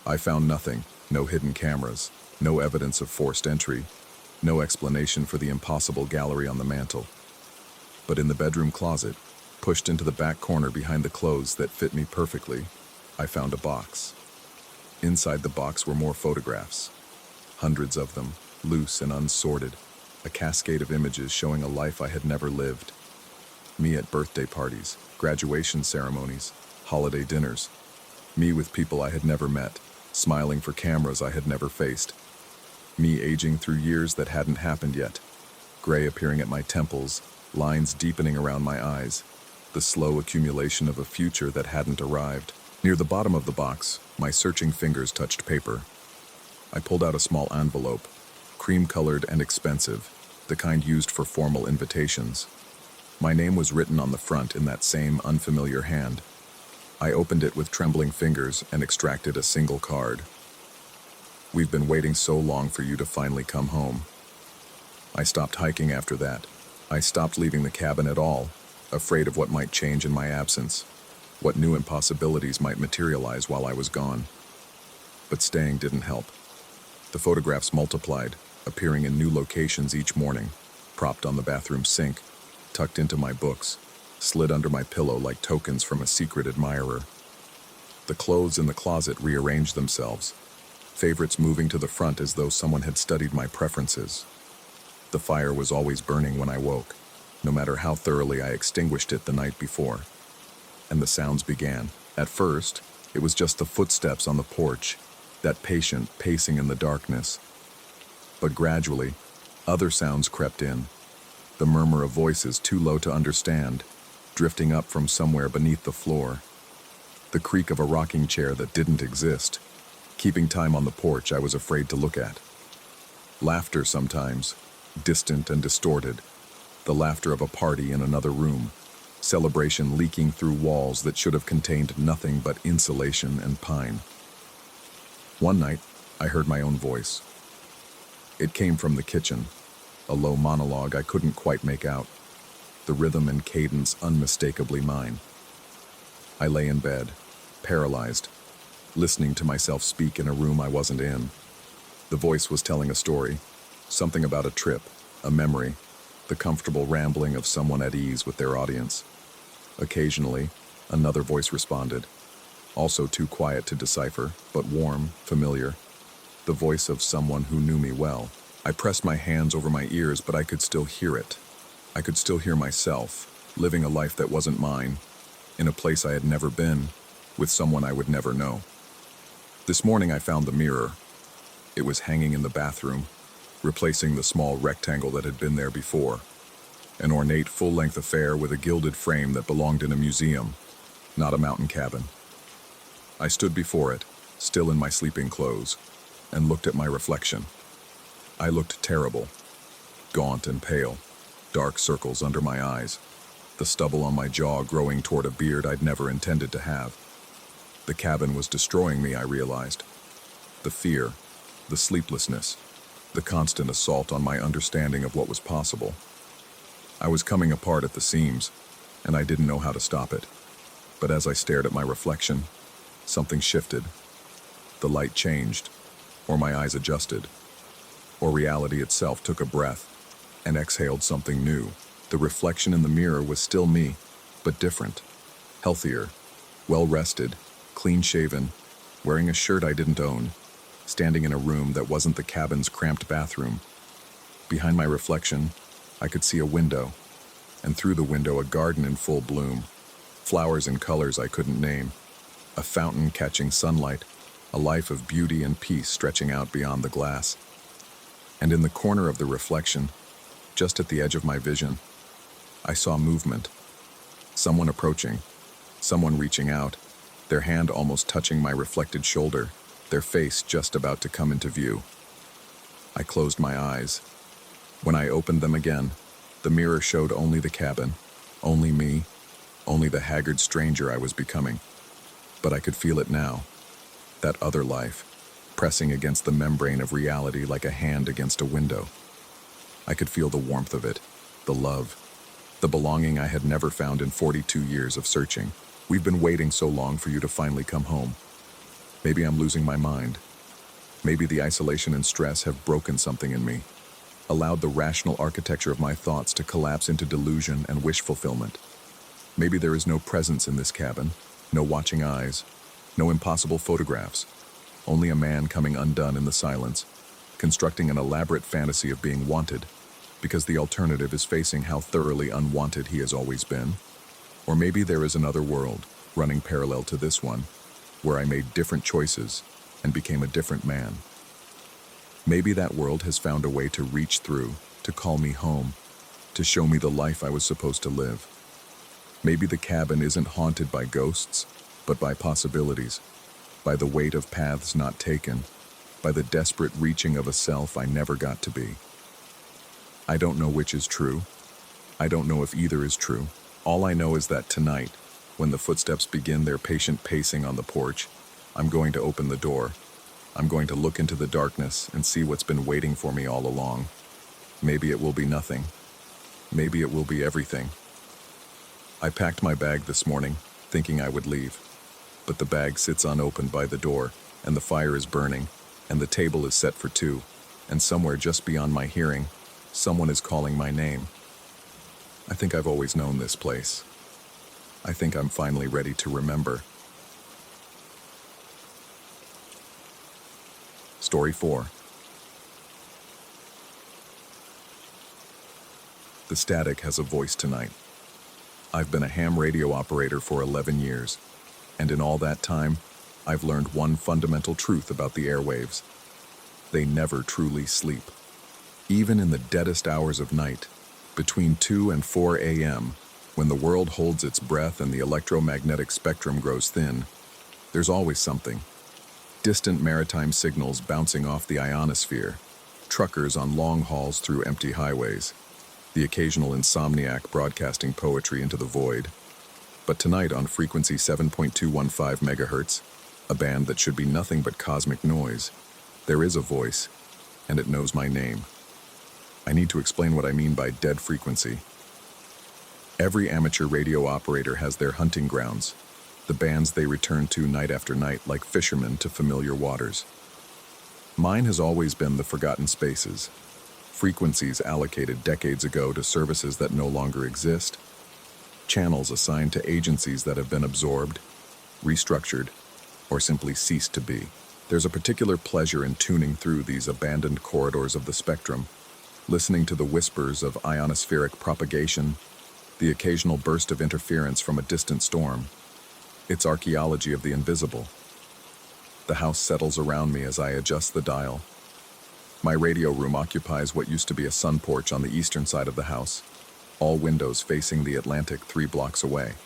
I found nothing, no hidden cameras, no evidence of forced entry, no explanation for the impossible gallery on the mantel. But in the bedroom closet, pushed into the back corner behind the clothes that fit me perfectly, I found a box. Inside the box were more photographs, hundreds of them, loose and unsorted, a cascade of images showing a life I had never lived. Me at birthday parties, graduation ceremonies, holiday dinners. Me with people I had never met, smiling for cameras I had never faced. Me aging through years that hadn't happened yet, gray appearing at my temples, lines deepening around my eyes, the slow accumulation of a future that hadn't arrived. Near the bottom of the box, my searching fingers touched paper. I pulled out a small envelope, cream-colored and expensive, the kind used for formal invitations. My name was written on the front in that same unfamiliar hand. I opened it with trembling fingers and extracted a single card. "We've been waiting so long for you to finally come home." I stopped hiking after that. I stopped leaving the cabin at all, afraid of what might change in my absence, what new impossibilities might materialize while I was gone. But staying didn't help. The photographs multiplied, appearing in new locations each morning, propped on the bathroom sink, tucked into my books, slid under my pillow like tokens from a secret admirer. The clothes in the closet rearranged themselves, favorites moving to the front as though someone had studied my preferences. The fire was always burning when I woke, no matter how thoroughly I extinguished it the night before. And the sounds began. At first, it was just the footsteps on the porch, that patient pacing in the darkness. But gradually, other sounds crept in. The murmur of voices too low to understand, drifting up from somewhere beneath the floor. The creak of a rocking chair that didn't exist, keeping time on the porch I was afraid to look at. Laughter sometimes, distant and distorted. The laughter of a party in another room. Celebration leaking through walls that should have contained nothing but insulation and pine. One night, I heard my own voice. It came from the kitchen, a low monologue I couldn't quite make out, the rhythm and cadence unmistakably mine. I lay in bed, paralyzed, listening to myself speak in a room I wasn't in. The voice was telling a story, something about a trip, a memory, the comfortable rambling of someone at ease with their audience. Occasionally, another voice responded, also too quiet to decipher, but warm, familiar, the voice of someone who knew me well. I pressed my hands over my ears, but I could still hear it. I could still hear myself, living a life that wasn't mine, in a place I had never been, with someone I would never know. This morning I found the mirror. It was hanging in the bathroom, replacing the small rectangle that had been there before. An ornate full-length affair with a gilded frame that belonged in a museum, not a mountain cabin. I stood before it, still in my sleeping clothes, and looked at my reflection. I looked terrible, gaunt and pale, dark circles under my eyes, the stubble on my jaw growing toward a beard I'd never intended to have. The cabin was destroying me, I realized. The fear, the sleeplessness, the constant assault on my understanding of what was possible. I was coming apart at the seams, and I didn't know how to stop it. But as I stared at my reflection, something shifted. The light changed, or my eyes adjusted, or reality itself took a breath and exhaled something new. The reflection in the mirror was still me, but different, healthier, well-rested, clean-shaven, wearing a shirt I didn't own, standing in a room that wasn't the cabin's cramped bathroom. Behind my reflection, I could see a window, and through the window a garden in full bloom, flowers in colors I couldn't name, a fountain catching sunlight, a life of beauty and peace stretching out beyond the glass. And in the corner of the reflection, just at the edge of my vision, I saw movement. Someone approaching, someone reaching out, their hand almost touching my reflected shoulder, their face just about to come into view. I closed my eyes. When I opened them again, the mirror showed only the cabin, only me, only the haggard stranger I was becoming. But I could feel it now, that other life, pressing against the membrane of reality like a hand against a window. I could feel the warmth of it, the love, the belonging I had never found in 42 years of searching. We've been waiting so long for you to finally come home. Maybe I'm losing my mind. Maybe the isolation and stress have broken something in me, allowed the rational architecture of my thoughts to collapse into delusion and wish fulfillment. Maybe there is no presence in this cabin, no watching eyes, no impossible photographs, only a man coming undone in the silence, constructing an elaborate fantasy of being wanted, because the alternative is facing how thoroughly unwanted he has always been. Or maybe there is another world, running parallel to this one, where I made different choices and became a different man. Maybe that world has found a way to reach through, to call me home, to show me the life I was supposed to live. Maybe the cabin isn't haunted by ghosts, but by possibilities, by the weight of paths not taken, by the desperate reaching of a self I never got to be. I don't know which is true. I don't know if either is true. All I know is that tonight, when the footsteps begin their patient pacing on the porch, I'm going to open the door. I'm going to look into the darkness and see what's been waiting for me all along. Maybe it will be nothing. Maybe it will be everything. I packed my bag this morning, thinking I would leave. But the bag sits unopened by the door, and the fire is burning, and the table is set for two, and somewhere just beyond my hearing, someone is calling my name. I think I've always known this place. I think I'm finally ready to remember. Story 4. The static has a voice tonight. I've been a ham radio operator for 11 years, and in all that time, I've learned one fundamental truth about the airwaves. They never truly sleep. Even in the deadest hours of night, between 2 and 4 a.m., when the world holds its breath and the electromagnetic spectrum grows thin, there's always something. Distant maritime signals bouncing off the ionosphere, truckers on long hauls through empty highways, the occasional insomniac broadcasting poetry into the void. But tonight on frequency 7.215 megahertz, a band that should be nothing but cosmic noise, there is a voice, and it knows my name. I need to explain what I mean by dead frequency. Every amateur radio operator has their hunting grounds, the bands they return to night after night like fishermen to familiar waters. Mine has always been the forgotten spaces, frequencies allocated decades ago to services that no longer exist, channels assigned to agencies that have been absorbed, restructured, or simply ceased to be. There's a particular pleasure in tuning through these abandoned corridors of the spectrum, listening to the whispers of ionospheric propagation, the occasional burst of interference from a distant storm. It's archaeology of the invisible. The house settles around me as I adjust the dial. My radio room occupies what used to be a sun porch on the eastern side of the house, all windows facing the Atlantic 3 blocks away.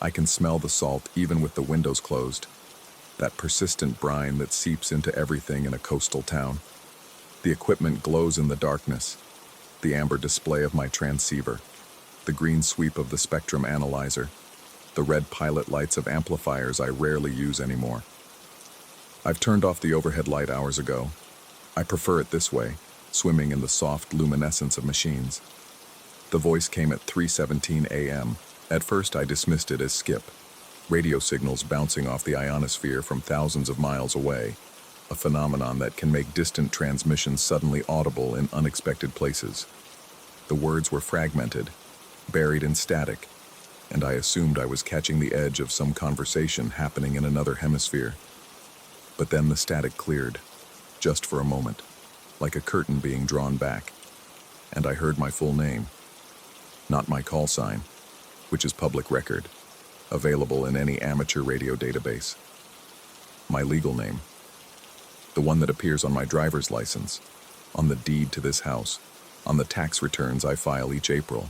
I can smell the salt even with the windows closed, that persistent brine that seeps into everything in a coastal town. The equipment glows in the darkness, the amber display of my transceiver, the green sweep of the spectrum analyzer, the red pilot lights of amplifiers I rarely use anymore. I've turned off the overhead light hours ago. I prefer it this way, swimming in the soft luminescence of machines. The voice came at 3:17 a.m. At first I dismissed it as skip, radio signals bouncing off the ionosphere from thousands of miles away, a phenomenon that can make distant transmissions suddenly audible in unexpected places. The words were fragmented, buried in static, and I assumed I was catching the edge of some conversation happening in another hemisphere. But then the static cleared, just for a moment, like a curtain being drawn back, and I heard my full name. Not my call sign, which is public record, available in any amateur radio database. My legal name, the one that appears on my driver's license, on the deed to this house, on the tax returns I file each April.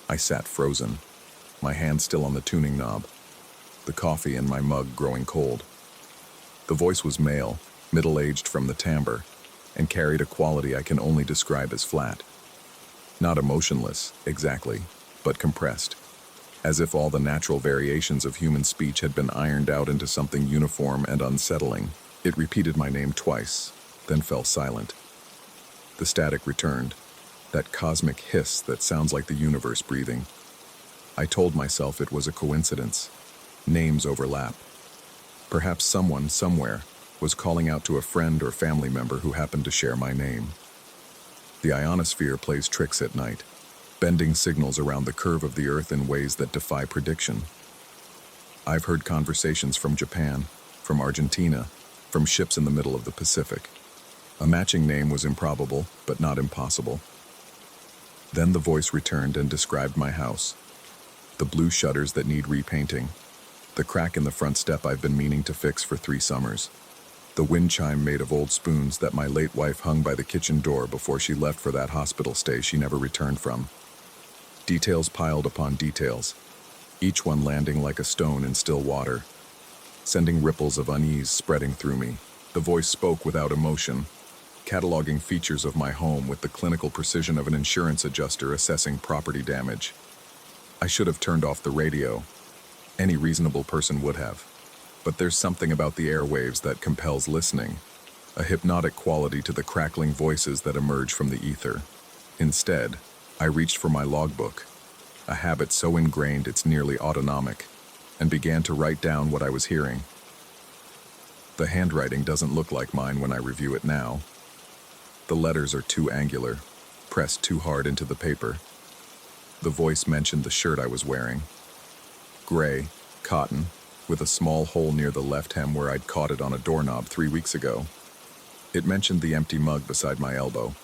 I sat frozen, my hand still on the tuning knob, the coffee in my mug growing cold. The voice was male, middle-aged from the timbre, and carried a quality I can only describe as flat. Not emotionless, exactly, but compressed, as if all the natural variations of human speech had been ironed out into something uniform and unsettling. It repeated my name twice, then fell silent. The static returned, that cosmic hiss that sounds like the universe breathing. I told myself it was a coincidence. Names overlap. Perhaps someone, somewhere, was calling out to a friend or family member who happened to share my name. The ionosphere plays tricks at night, bending signals around the curve of the Earth in ways that defy prediction. I've heard conversations from Japan, from Argentina, from ships in the middle of the Pacific. A matching name was improbable, but not impossible. Then the voice returned and described my house. The blue shutters that need repainting, the crack in the front step I've been meaning to fix for 3 summers, the wind chime made of old spoons that my late wife hung by the kitchen door before she left for that hospital stay she never returned from. Details piled upon details, each one landing like a stone in still water, sending ripples of unease spreading through me. The voice spoke without emotion, cataloging features of my home with the clinical precision of an insurance adjuster assessing property damage. I should have turned off the radio. Any reasonable person would have. But there's something about the airwaves that compels listening, a hypnotic quality to the crackling voices that emerge from the ether. Instead, I reached for my logbook, a habit so ingrained it's nearly autonomic, and began to write down what I was hearing. The handwriting doesn't look like mine when I review it now. The letters are too angular, pressed too hard into the paper. The voice mentioned the shirt I was wearing. Gray, cotton, with a small hole near the left hem where I'd caught it on a doorknob 3 weeks ago. It mentioned the empty mug beside my elbow,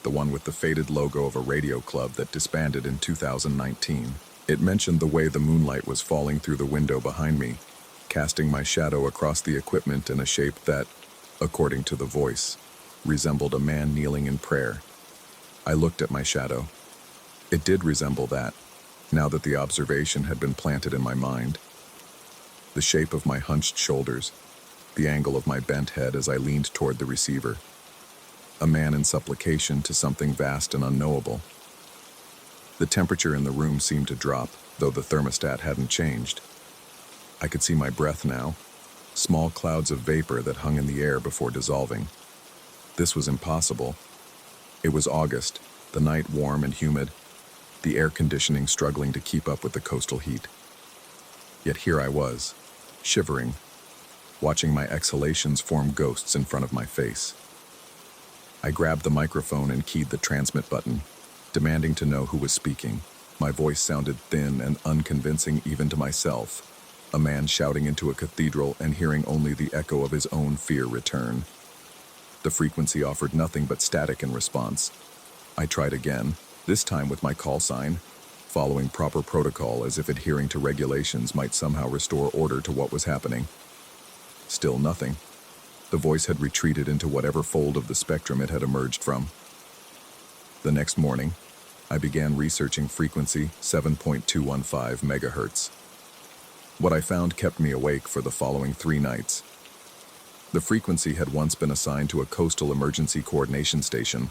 the one with the faded logo of a radio club that disbanded in 2019. It mentioned the way the moonlight was falling through the window behind me, casting my shadow across the equipment in a shape that, according to the voice, resembled a man kneeling in prayer. I looked at my shadow. It did resemble that, now that the observation had been planted in my mind. The shape of my hunched shoulders, the angle of my bent head as I leaned toward the receiver. A man in supplication to something vast and unknowable. The temperature in the room seemed to drop, though the thermostat hadn't changed. I could see my breath now, small clouds of vapor that hung in the air before dissolving. This was impossible. It was August, the night warm and humid, the air conditioning struggling to keep up with the coastal heat. Yet here I was, shivering, watching my exhalations form ghosts in front of my face. I grabbed the microphone and keyed the transmit button, demanding to know who was speaking. My voice sounded thin and unconvincing even to myself, a man shouting into a cathedral and hearing only the echo of his own fear return. The frequency offered nothing but static in response. I tried again, this time with my call sign, following proper protocol as if adhering to regulations might somehow restore order to what was happening. Still nothing. The voice had retreated into whatever fold of the spectrum it had emerged from. The next morning, I began researching frequency 7.215 megahertz. What I found kept me awake for the following 3 nights. The frequency had once been assigned to a coastal emergency coordination station,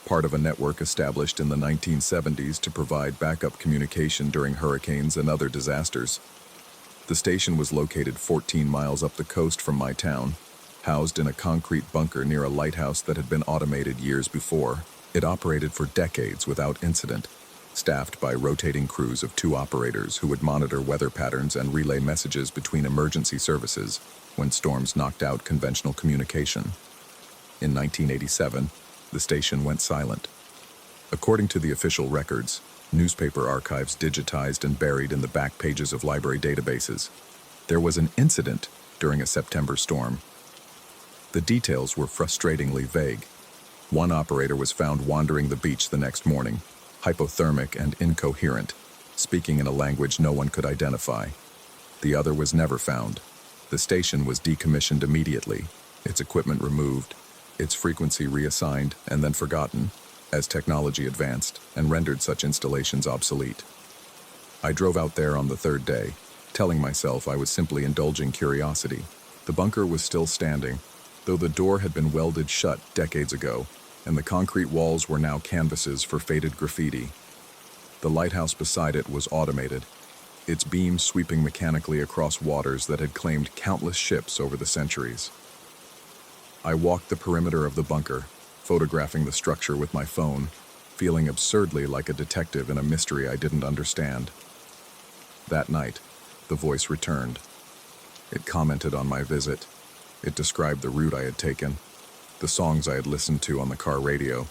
part of a network established in the 1970s to provide backup communication during hurricanes and other disasters. The station was located 14 miles up the coast from my town, housed in a concrete bunker near a lighthouse that had been automated years before. It operated for decades without incident, staffed by rotating crews of 2 operators who would monitor weather patterns and relay messages between emergency services when storms knocked out conventional communication. In 1987, the station went silent. According to the official records, newspaper archives digitized and buried in the back pages of library databases, there was an incident during a September storm. The details were frustratingly vague. One operator was found wandering the beach the next morning, hypothermic and incoherent, speaking in a language no one could identify. The other was never found. The station was decommissioned immediately, its equipment removed, its frequency reassigned and then forgotten, as technology advanced and rendered such installations obsolete. I drove out there on the 3rd day, telling myself I was simply indulging curiosity. The bunker was still standing, though the door had been welded shut decades ago, and the concrete walls were now canvases for faded graffiti. The lighthouse beside it was automated, its beams sweeping mechanically across waters that had claimed countless ships over the centuries. I walked the perimeter of the bunker, photographing the structure with my phone, feeling absurdly like a detective in a mystery I didn't understand. That night, the voice returned. It commented on my visit. It described the route I had taken, the songs I had listened to on the car radio,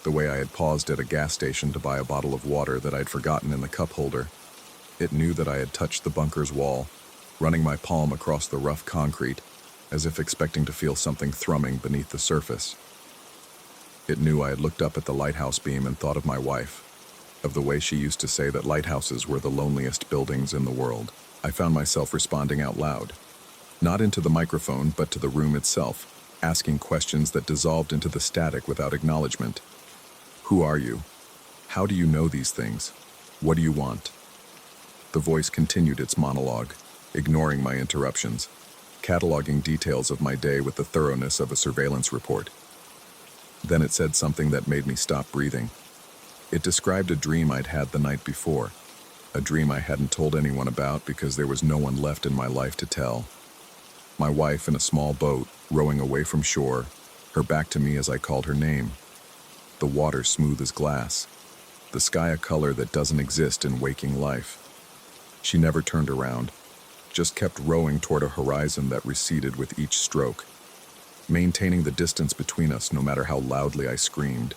the way I had paused at a gas station to buy a bottle of water that I'd forgotten in the cup holder. It knew that I had touched the bunker's wall, running my palm across the rough concrete, as if expecting to feel something thrumming beneath the surface. It knew I had looked up at the lighthouse beam and thought of my wife, of the way she used to say that lighthouses were the loneliest buildings in the world. I found myself responding out loud, not into the microphone, but to the room itself, asking questions that dissolved into the static without acknowledgement. Who are you? How do you know these things? What do you want? The voice continued its monologue, ignoring my interruptions, cataloging details of my day with the thoroughness of a surveillance report. Then it said something that made me stop breathing. It described a dream I'd had the night before, a dream I hadn't told anyone about because there was no one left in my life to tell. My wife in a small boat, rowing away from shore, her back to me as I called her name. The water smooth as glass, the sky a color that doesn't exist in waking life. She never turned around, just kept rowing toward a horizon that receded with each stroke, maintaining the distance between us no matter how loudly I screamed.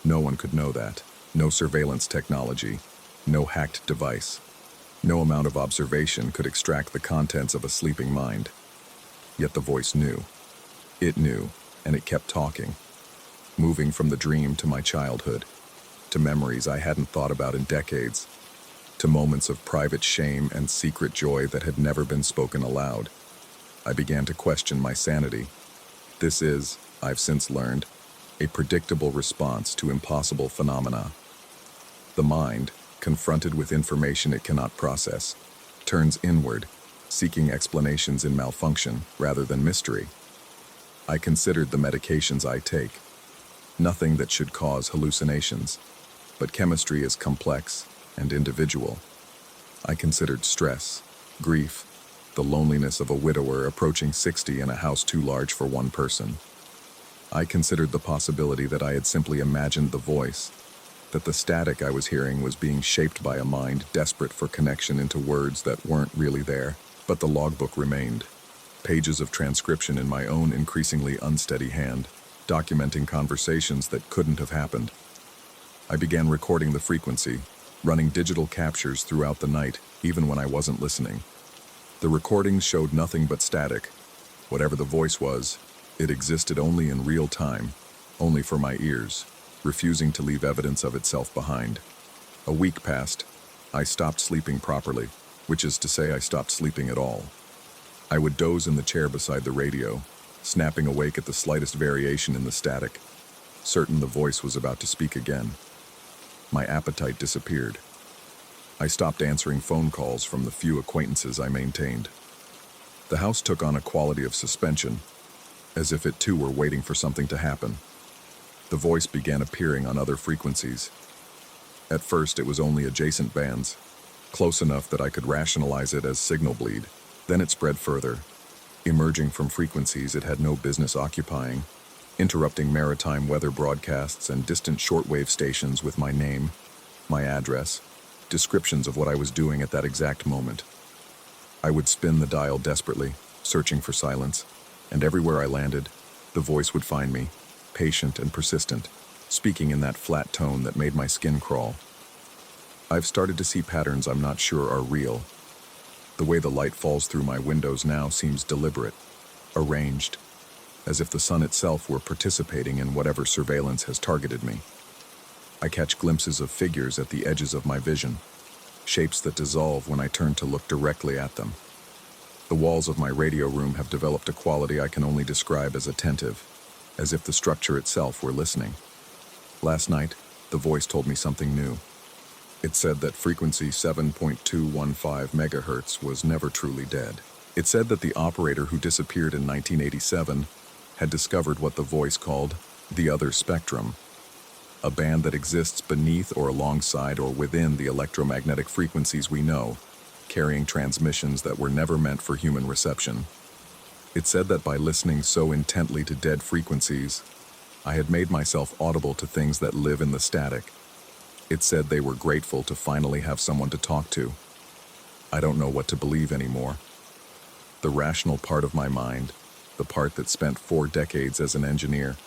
No one could know that. No surveillance technology, no hacked device. No amount of observation could extract the contents of a sleeping mind. Yet the voice knew. It knew, and it kept talking, moving from the dream to my childhood, to memories I hadn't thought about in decades, to moments of private shame and secret joy that had never been spoken aloud. I began to question my sanity. This is, I've since learned, a predictable response to impossible phenomena. The mind, confronted with information it cannot process, turns inward, seeking explanations in malfunction rather than mystery. I considered the medications I take. Nothing that should cause hallucinations, but chemistry is complex and individual. I considered stress, grief, the loneliness of a widower approaching 60 in a house too large for one person. I considered the possibility that I had simply imagined the voice, that the static I was hearing was being shaped by a mind desperate for connection into words that weren't really there. But the logbook remained, pages of transcription in my own increasingly unsteady hand, documenting conversations that couldn't have happened. I began recording the frequency, running digital captures throughout the night, even when I wasn't listening. The recordings showed nothing but static. Whatever the voice was, it existed only in real time, only for my ears, refusing to leave evidence of itself behind. A week passed. I stopped sleeping properly, which is to say I stopped sleeping at all. I would doze in the chair beside the radio, snapping awake at the slightest variation in the static, certain the voice was about to speak again. My appetite disappeared. I stopped answering phone calls from the few acquaintances I maintained. The house took on a quality of suspension, as if it too were waiting for something to happen. The voice began appearing on other frequencies. At first it was only adjacent bands, close enough that I could rationalize it as signal bleed. Then it spread further, emerging from frequencies it had no business occupying, interrupting maritime weather broadcasts and distant shortwave stations with my name, my address, descriptions of what I was doing at that exact moment. I would spin the dial desperately, searching for silence, and everywhere I landed, the voice would find me, patient and persistent, speaking in that flat tone that made my skin crawl. I've started to see patterns I'm not sure are real. The way the light falls through my windows now seems deliberate, arranged, as if the sun itself were participating in whatever surveillance has targeted me. I catch glimpses of figures at the edges of my vision, shapes that dissolve when I turn to look directly at them. The walls of my radio room have developed a quality I can only describe as attentive, as if the structure itself were listening. Last night, the voice told me something new. It said that frequency 7.215 megahertz was never truly dead. It said that the operator who disappeared in 1987 had discovered what the voice called the other spectrum, a band that exists beneath or alongside or within the electromagnetic frequencies we know, carrying transmissions that were never meant for human reception. It said that by listening so intently to dead frequencies, I had made myself audible to things that live in the static. It said they were grateful to finally have someone to talk to. I don't know what to believe anymore. The rational part of my mind, the part that spent 4 decades as an engineer,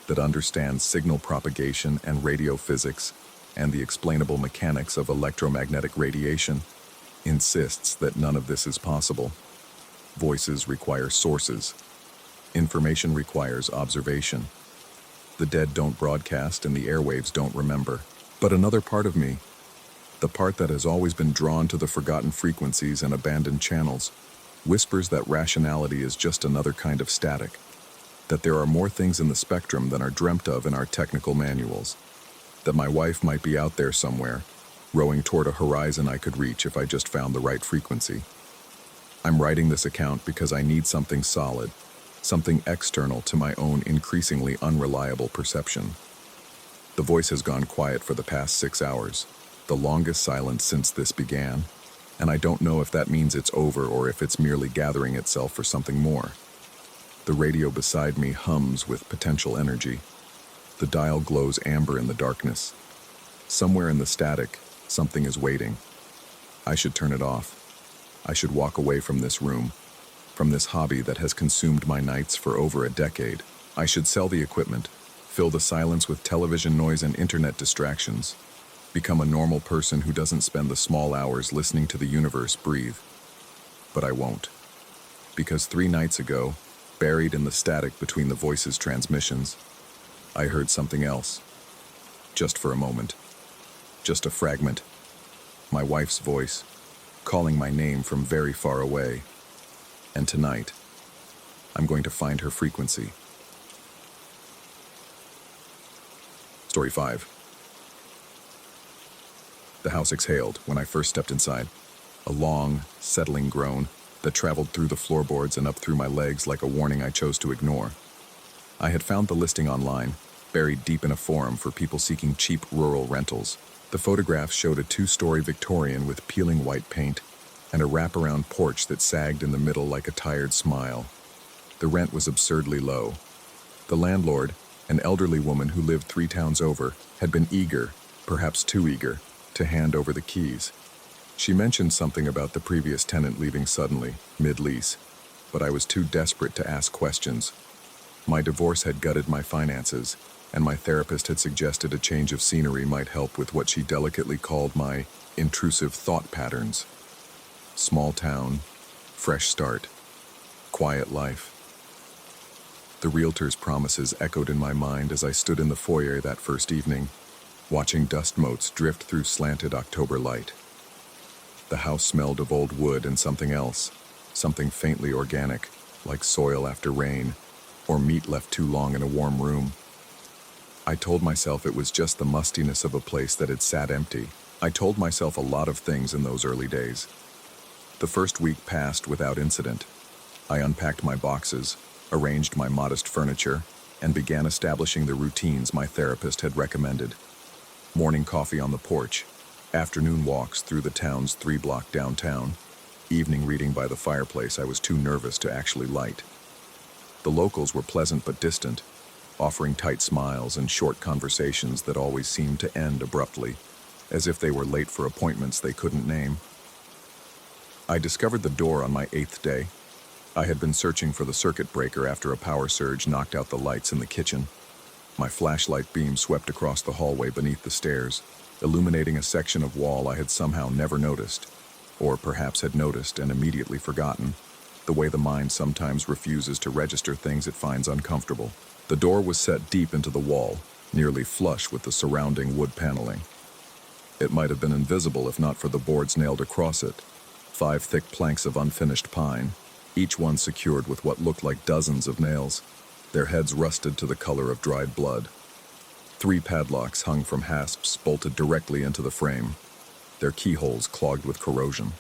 that understands signal propagation and radio physics and the explainable mechanics of electromagnetic radiation, insists that none of this is possible. Voices require sources. Information requires observation. The dead don't broadcast and the airwaves don't remember. But another part of me, the part that has always been drawn to the forgotten frequencies and abandoned channels, whispers that rationality is just another kind of static, that there are more things in the spectrum than are dreamt of in our technical manuals, that my wife might be out there somewhere, rowing toward a horizon I could reach if I just found the right frequency. I'm writing this account because I need something solid, something external to my own increasingly unreliable perception. The voice has gone quiet for the past 6 hours, the longest silence since this began, and I don't know if that means it's over or if it's merely gathering itself for something more. The radio beside me hums with potential energy. The dial glows amber in the darkness. Somewhere in the static, something is waiting. I should turn it off. I should walk away from this room, from this hobby that has consumed my nights for over a decade. I should sell the equipment, fill the silence with television noise and internet distractions, become a normal person who doesn't spend the small hours listening to the universe breathe. But I won't. Because 3 nights ago, Buried in the static between the voices' transmissions, I heard something else. Just for a moment. Just a fragment. My wife's voice, calling my name from very far away. And tonight, I'm going to find her frequency. Story 5. The house exhaled when I first stepped inside. A long, settling groan that traveled through the floorboards and up through my legs like a warning I chose to ignore. I had found the listing online, buried deep in a forum for people seeking cheap rural rentals. The photographs showed a 2-story Victorian with peeling white paint and a wraparound porch that sagged in the middle like a tired smile. The rent was absurdly low. The landlord, an elderly woman who lived 3 towns over, had been eager, perhaps too eager, to hand over the keys. She mentioned something about the previous tenant leaving suddenly, mid-lease, but I was too desperate to ask questions. My divorce had gutted my finances, and my therapist had suggested a change of scenery might help with what she delicately called my intrusive thought patterns. Small town, fresh start, quiet life. The realtor's promises echoed in my mind as I stood in the foyer that first evening, watching dust motes drift through slanted October light. The house smelled of old wood and something else, something faintly organic, like soil after rain, or meat left too long in a warm room. I told myself it was just the mustiness of a place that had sat empty. I told myself a lot of things in those early days. The first week passed without incident. I unpacked my boxes, arranged my modest furniture, and began establishing the routines my therapist had recommended. Morning coffee on the porch, afternoon walks through the town's 3-block downtown, evening reading by the fireplace I was too nervous to actually light. The locals were pleasant but distant, offering tight smiles and short conversations that always seemed to end abruptly, as if they were late for appointments they couldn't name. I discovered the door on my 8th day. I had been searching for the circuit breaker after a power surge knocked out the lights in the kitchen. My flashlight beam swept across the hallway beneath the stairs, illuminating a section of wall I had somehow never noticed, or perhaps had noticed and immediately forgotten, the way the mind sometimes refuses to register things it finds uncomfortable. The door was set deep into the wall, nearly flush with the surrounding wood paneling. It might have been invisible if not for the boards nailed across it, 5 thick planks of unfinished pine, each one secured with what looked like dozens of nails, their heads rusted to the color of dried blood. 3 padlocks hung from hasps bolted directly into the frame, their keyholes clogged with corrosion.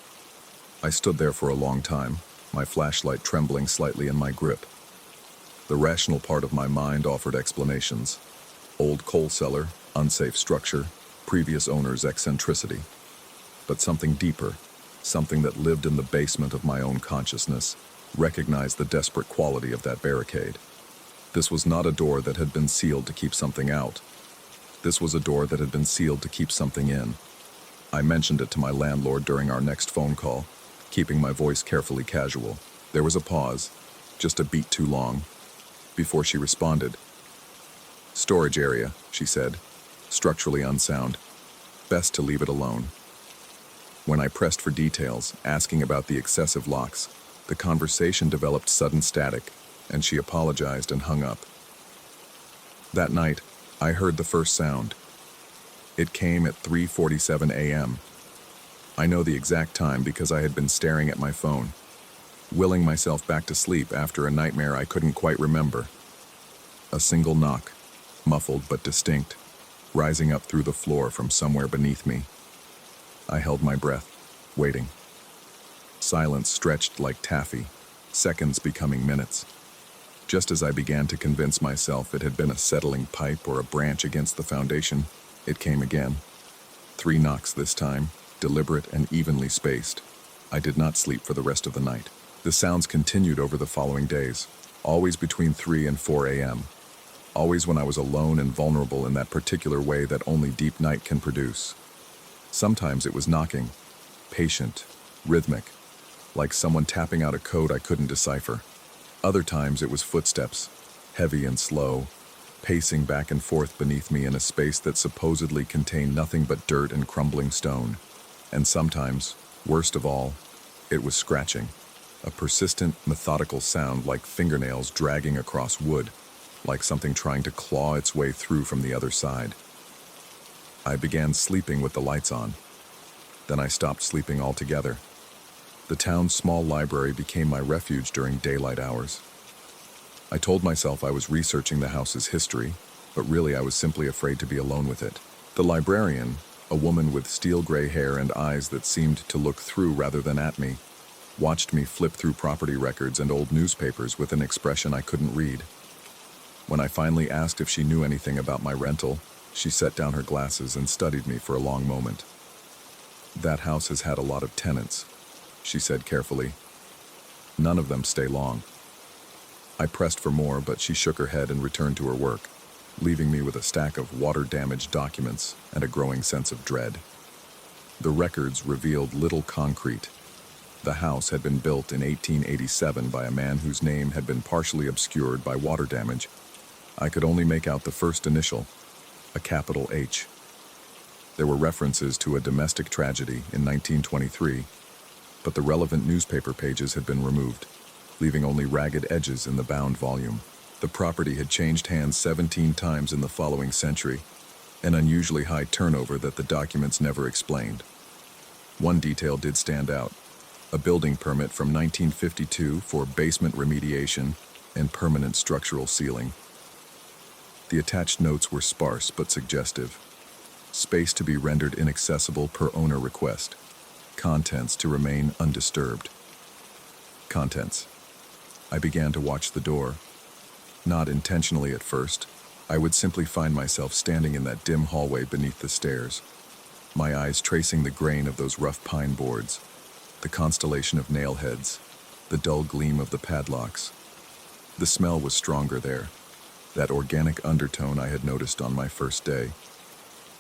I stood there for a long time, my flashlight trembling slightly in my grip. The rational part of my mind offered explanations. Old coal cellar, unsafe structure, previous owner's eccentricity. But something deeper, something that lived in the basement of my own consciousness, recognized the desperate quality of that barricade. This was not a door that had been sealed to keep something out. This was a door that had been sealed to keep something in. I mentioned it to my landlord during our next phone call, keeping my voice carefully casual. There was a pause, just a beat too long, before she responded. "Storage area," she said, structurally unsound. "Best to leave it alone." When I pressed for details, asking about the excessive locks, the conversation developed sudden static, and she apologized and hung up. That night, I heard the first sound. It came at 3:47 a.m. I know the exact time because I had been staring at my phone, willing myself back to sleep after a nightmare I couldn't quite remember. A single knock, muffled but distinct, rising up through the floor from somewhere beneath me. I held my breath, waiting. Silence stretched like taffy, seconds becoming minutes. Just as I began to convince myself it had been a settling pipe or a branch against the foundation, it came again. 3 knocks this time, deliberate and evenly spaced. I did not sleep for the rest of the night. The sounds continued over the following days, always between 3 and 4 a.m., always when I was alone and vulnerable in that particular way that only deep night can produce. Sometimes it was knocking, patient, rhythmic, like someone tapping out a code I couldn't decipher. Other times it was footsteps, heavy and slow, pacing back and forth beneath me in a space that supposedly contained nothing but dirt and crumbling stone. And sometimes, worst of all, it was scratching. a persistent, methodical sound like fingernails dragging across wood, like something trying to claw its way through from the other side. I began sleeping with the lights on. Then I stopped sleeping altogether. The town's small library became my refuge during daylight hours. I told myself I was researching the house's history, but really I was simply afraid to be alone with it. The librarian, a woman with steel-gray hair and eyes that seemed to look through rather than at me, watched me flip through property records and old newspapers with an expression I couldn't read. When I finally asked if she knew anything about my rental, she set down her glasses and studied me for a long moment. "That house has had a lot of tenants," she said carefully. "None of them stay long." I pressed for more, but she shook her head and returned to her work, leaving me with a stack of water-damaged documents and a growing sense of dread. The records revealed little concrete. The house had been built in 1887 by a man whose name had been partially obscured by water damage. I could only make out the first initial, a capital H. There were references to a domestic tragedy in 1923, but the relevant newspaper pages had been removed, leaving only ragged edges in the bound volume. The property had changed hands 17 times in the following century, an unusually high turnover that the documents never explained. One detail did stand out: a building permit from 1952 for basement remediation and permanent structural sealing. The attached notes were sparse but suggestive. Space to be rendered inaccessible per owner request. Contents to remain undisturbed. Contents. I began to watch the door. Not intentionally at first. I would simply find myself standing in that dim hallway beneath the stairs, my eyes tracing the grain of those rough pine boards, the constellation of nail heads, the dull gleam of the padlocks. The smell was stronger there, that organic undertone I had noticed on my first day.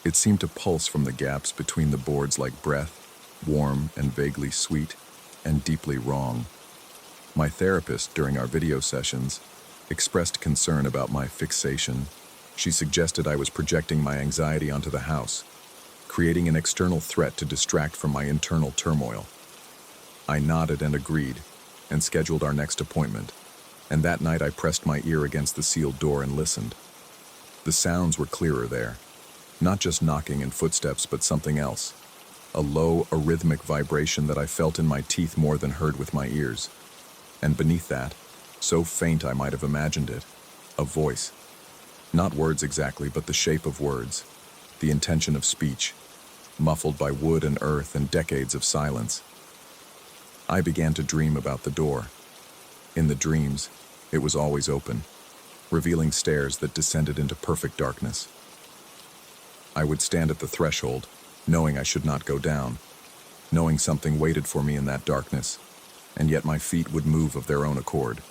It seemed to pulse from the gaps between the boards like breath, warm and vaguely sweet, and deeply wrong. My therapist, during our video sessions, expressed concern about my fixation. She suggested I was projecting my anxiety onto the house, creating an external threat to distract from my internal turmoil. I nodded and agreed, and scheduled our next appointment, and that night I pressed my ear against the sealed door and listened. The sounds were clearer there, not just knocking and footsteps, but something else, a low, arrhythmic vibration that I felt in my teeth more than heard with my ears. And beneath that, so faint I might have imagined it, a voice. Not words exactly, but the shape of words, the intention of speech, muffled by wood and earth and decades of silence. I began to dream about the door. In the dreams, it was always open, revealing stairs that descended into perfect darkness. I would stand at the threshold, knowing I should not go down, knowing something waited for me in that darkness, and yet my feet would move of their own accord,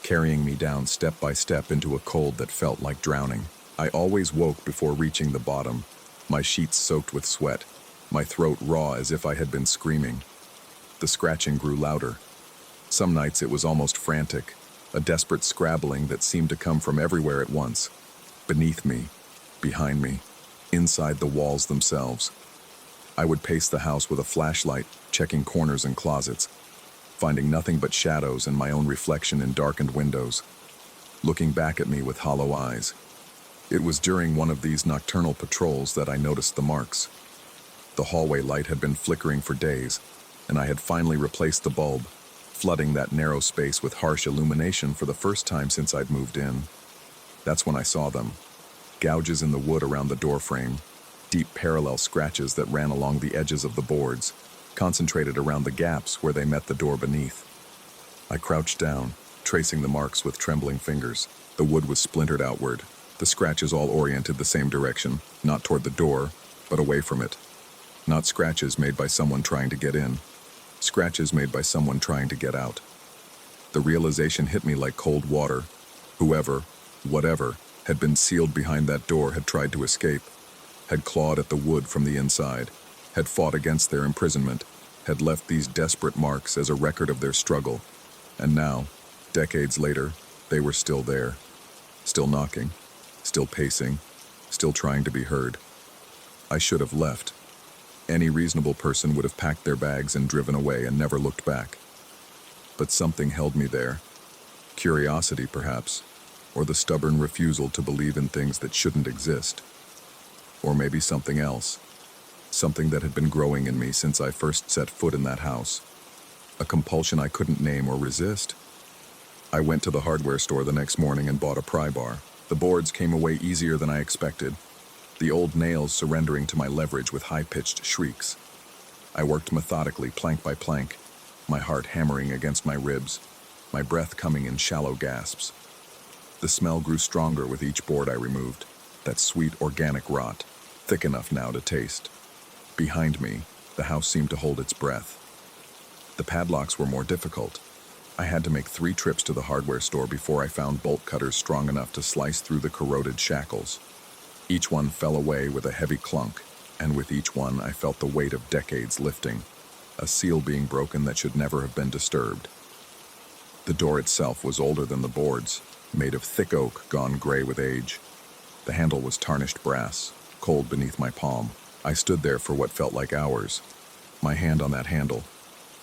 carrying me down step by step into a cold that felt like drowning. I always woke before reaching the bottom, my sheets soaked with sweat, my throat raw as if I had been screaming. The scratching grew louder. Some nights it was almost frantic, a desperate scrabbling that seemed to come from everywhere at once, beneath me, behind me, inside the walls themselves. I would pace the house with a flashlight, checking corners and closets, finding nothing but shadows and my own reflection in darkened windows, looking back at me with hollow eyes. It was during one of these nocturnal patrols that I noticed the marks. The hallway light had been flickering for days, and I had finally replaced the bulb, flooding that narrow space with harsh illumination for the first time since I'd moved in. That's when I saw them. Gouges in the wood around the doorframe, deep parallel scratches that ran along the edges of the boards, concentrated around the gaps where they met the door beneath. I crouched down, tracing the marks with trembling fingers. The wood was splintered outward, the scratches all oriented the same direction, not toward the door, but away from it. Not scratches made by someone trying to get in, scratches made by someone trying to get out. The realization hit me like cold water. Whoever, whatever, had been sealed behind that door had tried to escape, had clawed at the wood from the inside, had fought against their imprisonment, had left these desperate marks as a record of their struggle, and now, decades later, they were still there, still knocking, still pacing, still trying to be heard. I should have left. Any reasonable person would have packed their bags and driven away and never looked back. but something held me there. Curiosity, perhaps, or the stubborn refusal to believe in things that shouldn't exist. Or maybe something else, something that had been growing in me since I first set foot in that house. A compulsion I couldn't name or resist. I went to the hardware store the next morning and bought a pry bar. The boards came away easier than I expected, the old nails surrendering to my leverage with high-pitched shrieks. I worked methodically, plank by plank, my heart hammering against my ribs, my breath coming in shallow gasps. The smell grew stronger with each board I removed, that sweet organic rot, thick enough now to taste. Behind me, the house seemed to hold its breath. The padlocks were more difficult. I had to make 3 trips to the hardware store before I found bolt cutters strong enough to slice through the corroded shackles. Each one fell away with a heavy clunk, and with each one I felt the weight of decades lifting, a seal being broken that should never have been disturbed. The door itself was older than the boards, made of thick oak gone gray with age. The handle was tarnished brass, cold beneath my palm. I stood there for what felt like hours, my hand on that handle,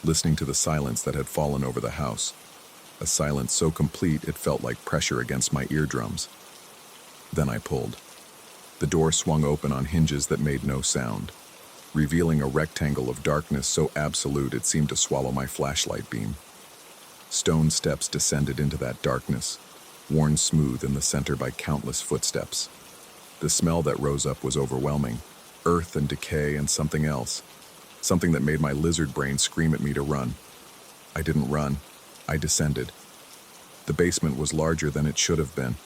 listening to the silence that had fallen over the house, a silence so complete it felt like pressure against my eardrums. Then I pulled. The door swung open on hinges that made no sound, revealing a rectangle of darkness so absolute it seemed to swallow my flashlight beam. Stone steps descended into that darkness, worn smooth in the center by countless footsteps. The smell that rose up was overwhelming, earth and decay and something else, something that made my lizard brain scream at me to run. I didn't run, I descended. The basement was larger than it should have been,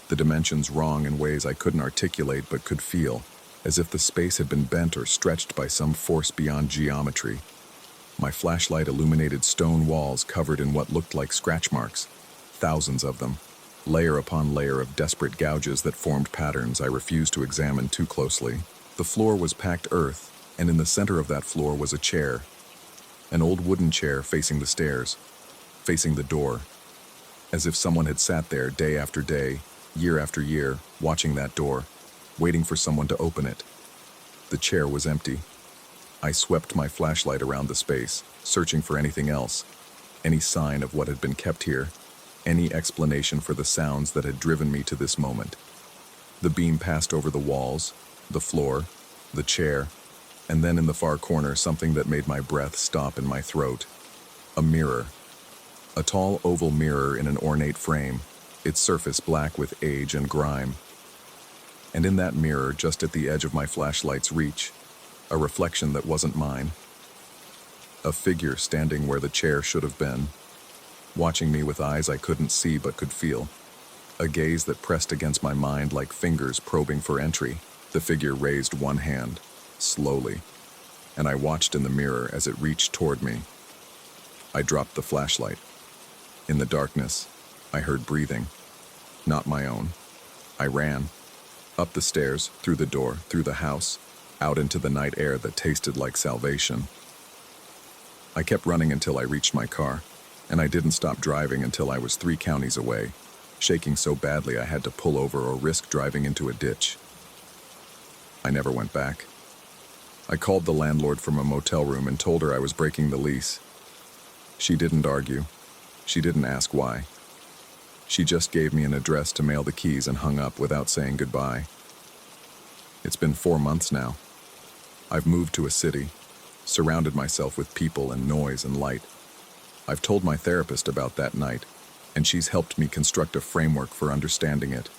the dimensions wrong in ways I couldn't articulate but could feel, as if the space had been bent or stretched by some force beyond geometry. My flashlight illuminated stone walls covered in what looked like scratch marks, thousands of them, layer upon layer of desperate gouges that formed patterns I refused to examine too closely. The floor was packed earth, and in the center of that floor was a chair, an old wooden chair facing the stairs, facing the door, as if someone had sat there day after day, year after year, watching that door, waiting for someone to open it. The chair was empty. I swept my flashlight around the space, searching for anything else, any sign of what had been kept here, any explanation for the sounds that had driven me to this moment. The beam passed over the walls, the floor, the chair, and then in the far corner something that made my breath stop in my throat. A mirror. A tall oval mirror in an ornate frame, its surface black with age and grime. And in that mirror, just at the edge of my flashlight's reach, a reflection that wasn't mine. A figure standing where the chair should have been, watching me with eyes I couldn't see but could feel. A gaze that pressed against my mind like fingers probing for entry. The figure raised one hand, slowly, and I watched in the mirror as it reached toward me. I dropped the flashlight. In the darkness, I heard breathing, not my own. I ran, up the stairs, through the door, through the house, out into the night air that tasted like salvation. I kept running until I reached my car, and I didn't stop driving until I was 3 counties away, shaking so badly I had to pull over or risk driving into a ditch. I never went back. I called the landlord from a motel room and told her I was breaking the lease. She didn't argue. She didn't ask why. She just gave me an address to mail the keys and hung up without saying goodbye. It's been 4 months now. I've moved to a city, surrounded myself with people and noise and light. I've told my therapist about that night, and she's helped me construct a framework for understanding it.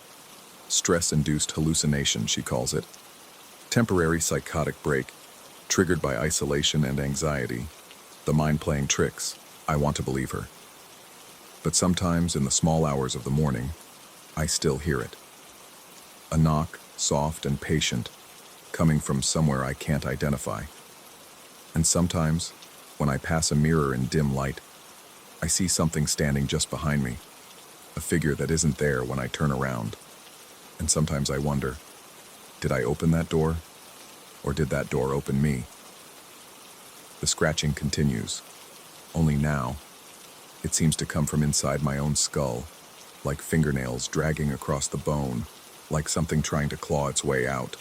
Stress-induced hallucination, she calls it. Temporary psychotic break, triggered by isolation and anxiety. The mind playing tricks. I want to believe her. But sometimes in the small hours of the morning, I still hear it. A knock, soft and patient, coming from somewhere I can't identify. And sometimes, when I pass a mirror in dim light, I see something standing just behind me, a figure that isn't there when I turn around. And sometimes I wonder, did I open that door, or did that door open me? The scratching continues, only now, it seems to come from inside my own skull, like fingernails dragging across the bone, like something trying to claw its way out.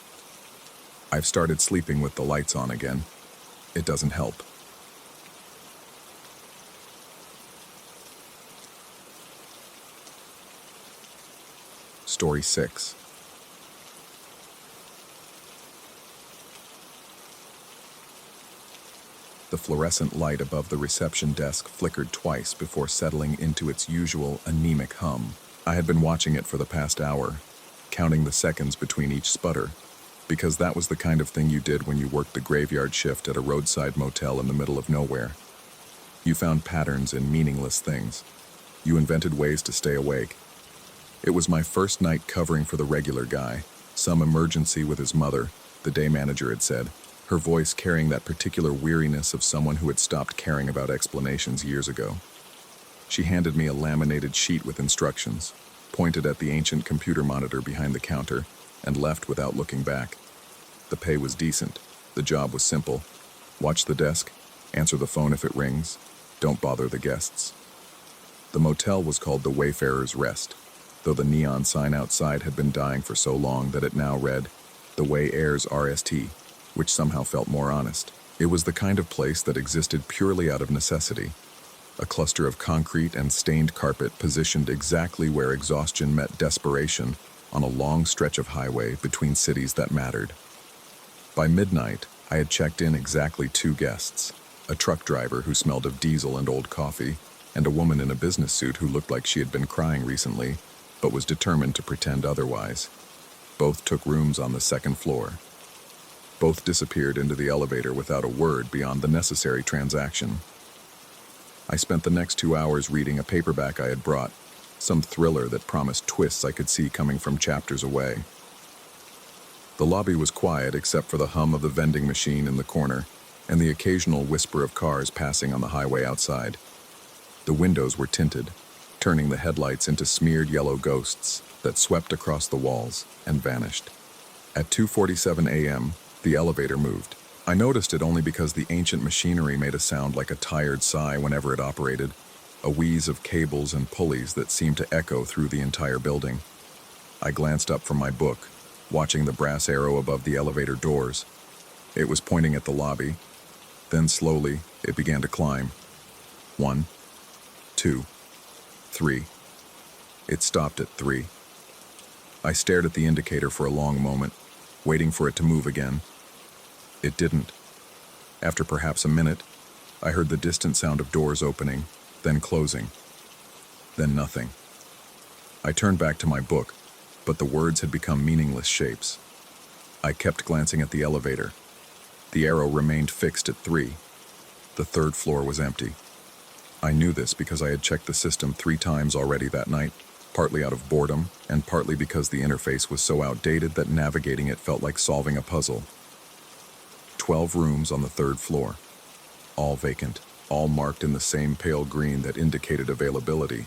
I've started sleeping with the lights on again. It doesn't help. Story 6. The fluorescent light above the reception desk flickered twice before settling into its usual anemic hum. I had been watching it for the past hour, counting the seconds between each sputter, because that was the kind of thing you did when you worked the graveyard shift at a roadside motel in the middle of nowhere. You found patterns in meaningless things. You invented ways to stay awake. It was my first night covering for the regular guy, some emergency with his mother, the day manager had said, her voice carrying that particular weariness of someone who had stopped caring about explanations years ago. She handed me a laminated sheet with instructions, pointed at the ancient computer monitor behind the counter, and left without looking back. The pay was decent. The job was simple. Watch the desk, answer the phone if it rings, don't bother the guests. The motel was called the Wayfarer's Rest, though the neon sign outside had been dying for so long that it now read, The Way Airs RST, which somehow felt more honest. It was the kind of place that existed purely out of necessity. A cluster of concrete and stained carpet positioned exactly where exhaustion met desperation on a long stretch of highway between cities that mattered. By midnight, I had checked in exactly 2 guests, a truck driver who smelled of diesel and old coffee, and a woman in a business suit who looked like she had been crying recently, but was determined to pretend otherwise. Both took rooms on the 2nd floor. Both disappeared into the elevator without a word beyond the necessary transaction. I spent the next 2 hours reading a paperback I had brought, some thriller that promised twists I could see coming from chapters away. The lobby was quiet except for the hum of the vending machine in the corner and the occasional whisper of cars passing on the highway outside. The windows were tinted, turning the headlights into smeared yellow ghosts that swept across the walls and vanished. At 2:47 a.m., the elevator moved. I noticed it only because the ancient machinery made a sound like a tired sigh whenever it operated, a wheeze of cables and pulleys that seemed to echo through the entire building. I glanced up from my book, watching the brass arrow above the elevator doors. It was pointing at the lobby. Then slowly, it began to climb. 1, 2, 3. It stopped at 3. I stared at the indicator for a long moment, waiting for it to move again. It didn't. After perhaps a minute, I heard the distant sound of doors opening, then closing. Then nothing. I turned back to my book, but the words had become meaningless shapes. I kept glancing at the elevator. The arrow remained fixed at 3. The 3rd floor was empty. I knew this because I had checked the system 3 times already that night, partly out of boredom and partly because the interface was so outdated that navigating it felt like solving a puzzle. 12 rooms on the 3rd floor, all vacant, all marked in the same pale green that indicated availability,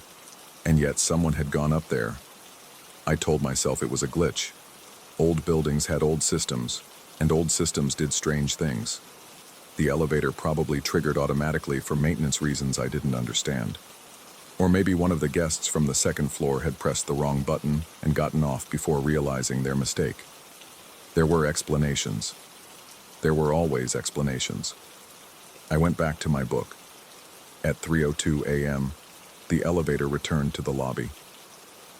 and yet someone had gone up there. I told myself it was a glitch. Old buildings had old systems, and old systems did strange things. The elevator probably triggered automatically for maintenance reasons I didn't understand. Or maybe one of the guests from the 2nd floor had pressed the wrong button and gotten off before realizing their mistake. There were explanations. There were always explanations. I went back to my book. At 3:02 a.m., the elevator returned to the lobby.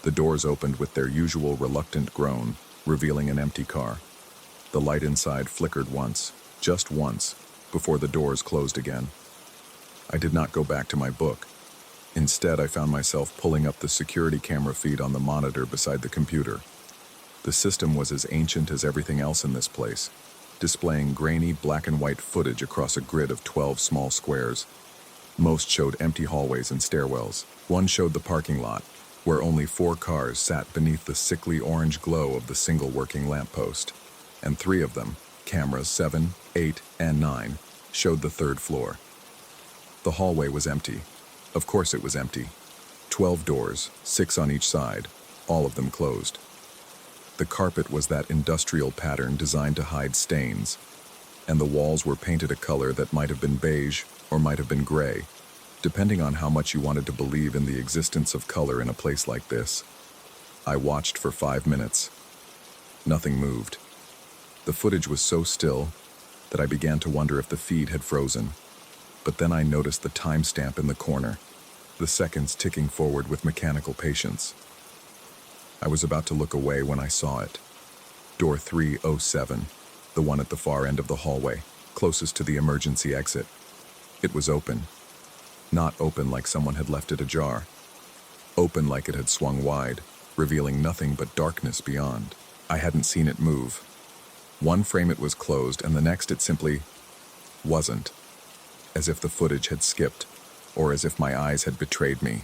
The doors opened with their usual reluctant groan, revealing an empty car. The light inside flickered once, just once, before the doors closed again. I did not go back to my book. Instead, I found myself pulling up the security camera feed on the monitor beside the computer. The system was as ancient as everything else in this place, displaying grainy black and white footage across a grid of 12 small squares. Most showed empty hallways and stairwells. One showed the parking lot, where only 4 cars sat beneath the sickly orange glow of the single working lamppost. And 3 of them, cameras 7, 8, and 9, showed the 3rd floor. The hallway was empty. Of course it was empty. 12 doors, 6 on each side, all of them closed. The carpet was that industrial pattern designed to hide stains, and the walls were painted a color that might have been beige or might have been gray, depending on how much you wanted to believe in the existence of color in a place like this. I watched for 5 minutes. Nothing moved. The footage was so still that I began to wonder if the feed had frozen. But then I noticed the timestamp in the corner, the seconds ticking forward with mechanical patience. I was about to look away when I saw it. Door 307, the one at the far end of the hallway, closest to the emergency exit. It was open. Not open like someone had left it ajar. Open like it had swung wide, revealing nothing but darkness beyond. I hadn't seen it move. One frame it was closed, and the next it simply wasn't. As if the footage had skipped, or as if my eyes had betrayed me.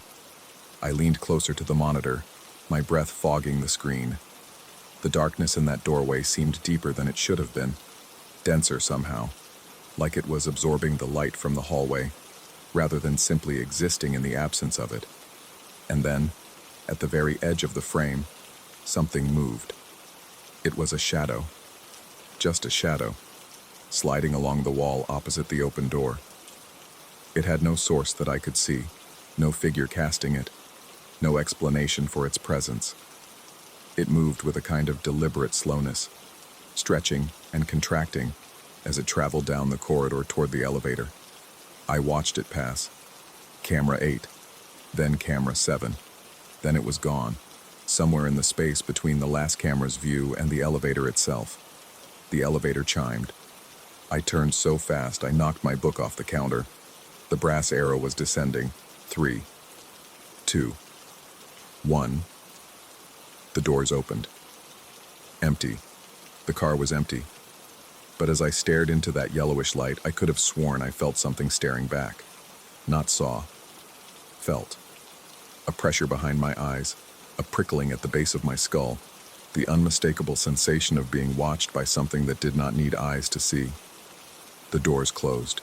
I leaned closer to the monitor, my breath fogging the screen. The darkness in that doorway seemed deeper than it should have been, denser somehow, like it was absorbing the light from the hallway, rather than simply existing in the absence of it. And then, at the very edge of the frame, something moved. It was a shadow. Just a shadow, sliding along the wall opposite the open door. It had no source that I could see, no figure casting it, no explanation for its presence. It moved with a kind of deliberate slowness, stretching and contracting as it traveled down the corridor toward the elevator. I watched it pass. Camera 8, then camera 7. Then it was gone, somewhere in the space between the last camera's view and the elevator itself. The elevator chimed. I turned so fast I knocked my book off the counter. The brass arrow was descending. 3, 2, 1. The doors opened. Empty. The car was empty. But as I stared into that yellowish light, I could have sworn I felt something staring back. Not saw. Felt. A pressure behind my eyes, a prickling at the base of my skull, the unmistakable sensation of being watched by something that did not need eyes to see. The doors closed.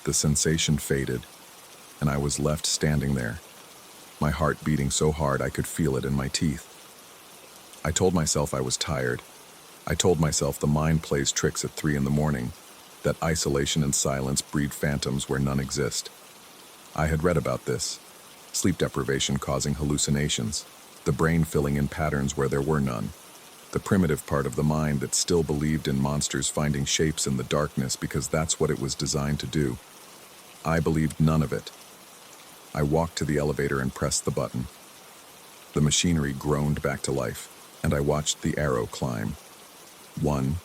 The sensation faded, and I was left standing there, my heart beating so hard I could feel it in my teeth. I told myself I was tired. I told myself the mind plays tricks at 3 a.m, that isolation and silence breed phantoms where none exist. I had read about this. Sleep deprivation causing hallucinations, the brain filling in patterns where there were none, the primitive part of the mind that still believed in monsters finding shapes in the darkness because that's what it was designed to do. I believed none of it. I walked to the elevator and pressed the button. The machinery groaned back to life, and I watched the arrow climb. 1,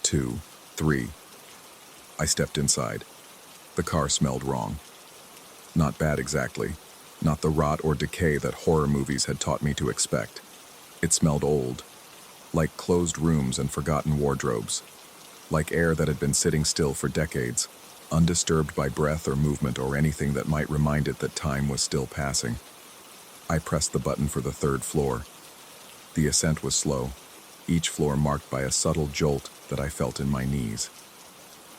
2, 3. I stepped inside. The car smelled wrong. Not bad exactly. Not the rot or decay that horror movies had taught me to expect. It smelled old, like closed rooms and forgotten wardrobes, like air that had been sitting still for decades, undisturbed by breath or movement or anything that might remind it that time was still passing. I pressed the button for the 3rd floor. The ascent was slow, each floor marked by a subtle jolt that I felt in my knees.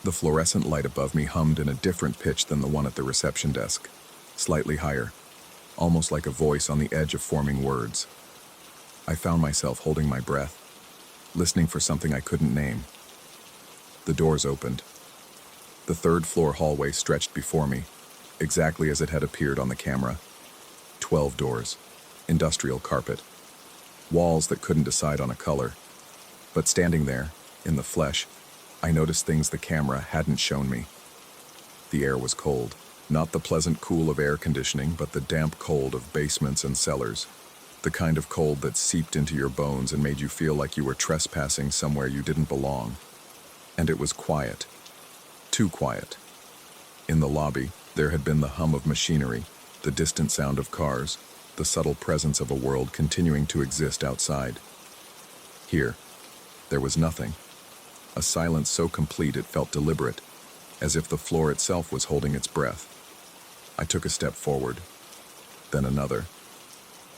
The fluorescent light above me hummed in a different pitch than the one at the reception desk, slightly higher, almost like a voice on the edge of forming words. I found myself holding my breath, listening for something I couldn't name. The doors opened. The 3rd floor hallway stretched before me, exactly as it had appeared on the camera. 12 doors, industrial carpet, walls that couldn't decide on a color. But standing there, in the flesh, I noticed things the camera hadn't shown me. The air was cold, not the pleasant cool of air conditioning, but the damp cold of basements and cellars. The kind of cold that seeped into your bones and made you feel like you were trespassing somewhere you didn't belong. And it was quiet. Too quiet. In the lobby, there had been the hum of machinery, the distant sound of cars, the subtle presence of a world continuing to exist outside. Here, there was nothing. A silence so complete it felt deliberate, as if the floor itself was holding its breath. I took a step forward, then another.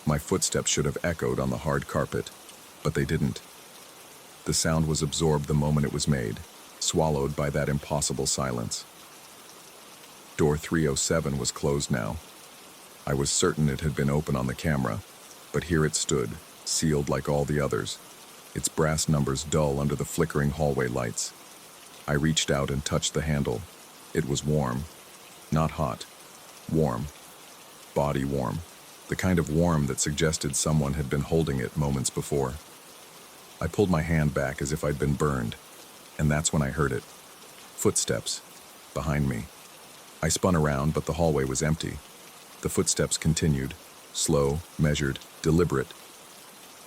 My footsteps should have echoed on the hard carpet, but they didn't. The sound was absorbed the moment it was made, swallowed by that impossible silence. Door 307 was closed now. I was certain it had been open on the camera, but here it stood, sealed like all the others, its brass numbers dull under the flickering hallway lights. I reached out and touched the handle. It was warm. Not hot. Warm. Body warm. The kind of warm that suggested someone had been holding it moments before. I pulled my hand back as if I'd been burned, and that's when I heard it. Footsteps. Behind me. I spun around, but the hallway was empty. The footsteps continued, slow, measured, deliberate.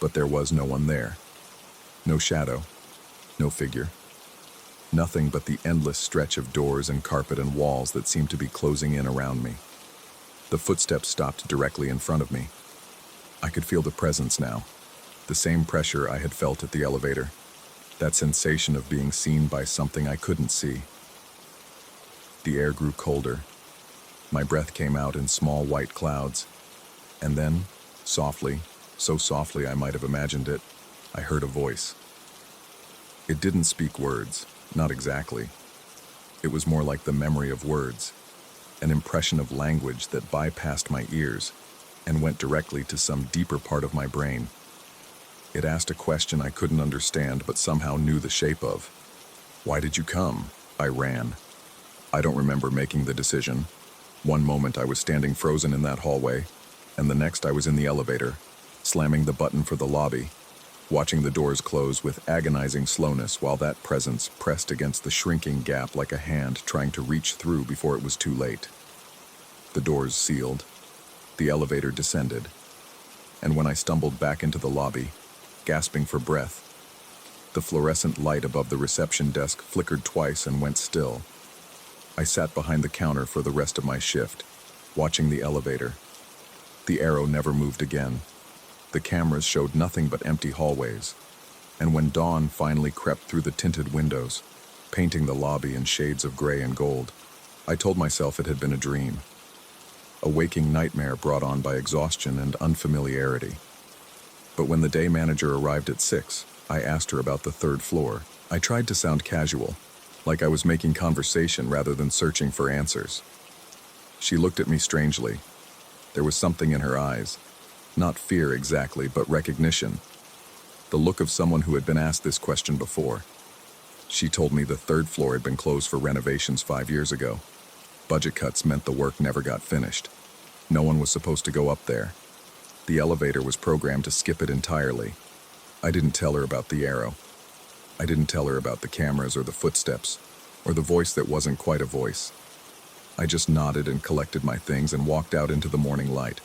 But there was no one there. No shadow, no figure. Nothing but the endless stretch of doors and carpet and walls that seemed to be closing in around me. The footsteps stopped directly in front of me. I could feel the presence now, the same pressure I had felt at the elevator, that sensation of being seen by something I couldn't see. The air grew colder. My breath came out in small white clouds, and then, softly, so softly I might have imagined it, I heard a voice. It didn't speak words, not exactly. It was more like the memory of words, an impression of language that bypassed my ears and went directly to some deeper part of my brain. It asked a question I couldn't understand but somehow knew the shape of. "Why did you come?" I ran. I don't remember making the decision. One moment I was standing frozen in that hallway, and the next I was in the elevator, slamming the button for the lobby, watching the doors close with agonizing slowness while that presence pressed against the shrinking gap like a hand trying to reach through before it was too late. The doors sealed. The elevator descended. And when I stumbled back into the lobby, gasping for breath, the fluorescent light above the reception desk flickered twice and went still. I sat behind the counter for the rest of my shift, watching the elevator. The arrow never moved again. The cameras showed nothing but empty hallways, and when dawn finally crept through the tinted windows, painting the lobby in shades of gray and gold, I told myself it had been a dream. A waking nightmare brought on by exhaustion and unfamiliarity. But when the day manager arrived at 6, I asked her about the third floor. I tried to sound casual, like I was making conversation rather than searching for answers. She looked at me strangely. There was something in her eyes. Not fear exactly, but recognition. The look of someone who had been asked this question before. She told me the third floor had been closed for renovations 5 years ago. Budget cuts meant the work never got finished. No one was supposed to go up there. The elevator was programmed to skip it entirely. I didn't tell her about the arrow. I didn't tell her about the cameras or the footsteps, or the voice that wasn't quite a voice. I just nodded and collected my things and walked out into the morning light.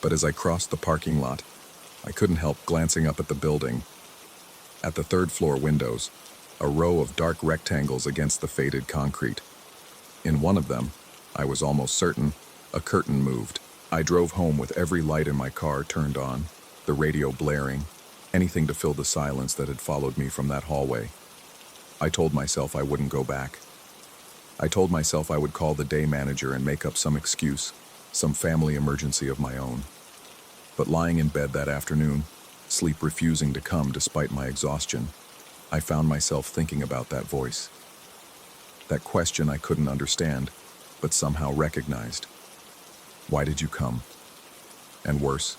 But as I crossed the parking lot, I couldn't help glancing up at the building. At the third floor windows, a row of dark rectangles against the faded concrete. In one of them, I was almost certain, a curtain moved. I drove home with every light in my car turned on, the radio blaring, anything to fill the silence that had followed me from that hallway. I told myself I wouldn't go back. I told myself I would call the day manager and make up some excuse, some family emergency of my own. But lying in bed that afternoon, sleep refusing to come despite my exhaustion, I found myself thinking about that voice. That question I couldn't understand, but somehow recognized. Why did you come? And worse,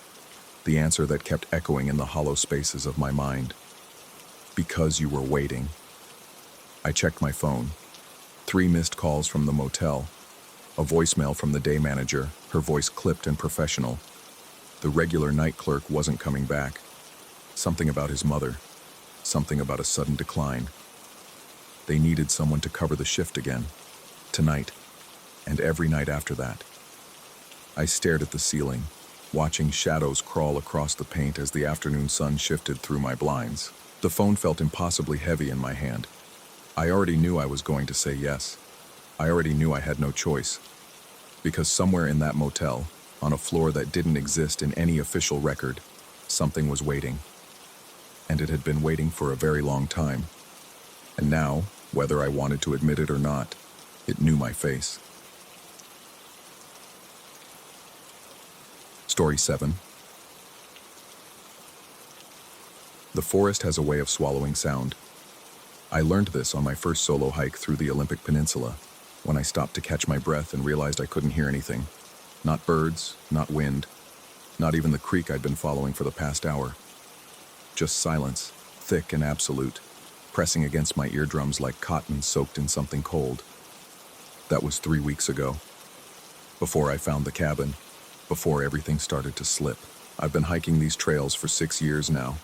the answer that kept echoing in the hollow spaces of my mind. Because you were waiting. I checked my phone. 3 missed calls from the motel. A voicemail from the day manager, her voice clipped and professional. The regular night clerk wasn't coming back. Something about his mother. Something about a sudden decline. They needed someone to cover the shift again. Tonight. And every night after that. I stared at the ceiling, watching shadows crawl across the paint as the afternoon sun shifted through my blinds. The phone felt impossibly heavy in my hand. I already knew I was going to say yes. I already knew I had no choice. Because somewhere in that motel, on a floor that didn't exist in any official record, something was waiting. And it had been waiting for a very long time. And now, whether I wanted to admit it or not, it knew my face. Story 7. The forest has a way of swallowing sound. I learned this on my first solo hike through the Olympic Peninsula, when I stopped to catch my breath and realized I couldn't hear anything. Not birds, not wind, not even the creek I'd been following for the past hour. Just silence, thick and absolute, pressing against my eardrums like cotton soaked in something cold. That was 3 weeks ago. Before I found the cabin, before everything started to slip. I've been hiking these trails for 6 years now.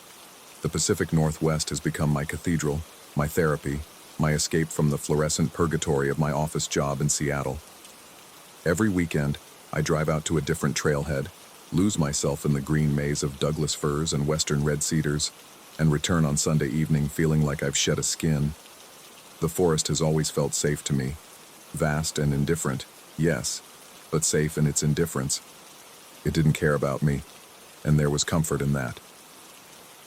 The Pacific Northwest has become my cathedral, my therapy, my escape from the fluorescent purgatory of my office job in Seattle. Every weekend, I drive out to a different trailhead, lose myself in the green maze of Douglas firs and western red cedars, and return on Sunday evening feeling like I've shed a skin. The forest has always felt safe to me. Vast and indifferent, yes, but safe in its indifference. It didn't care about me, and there was comfort in that.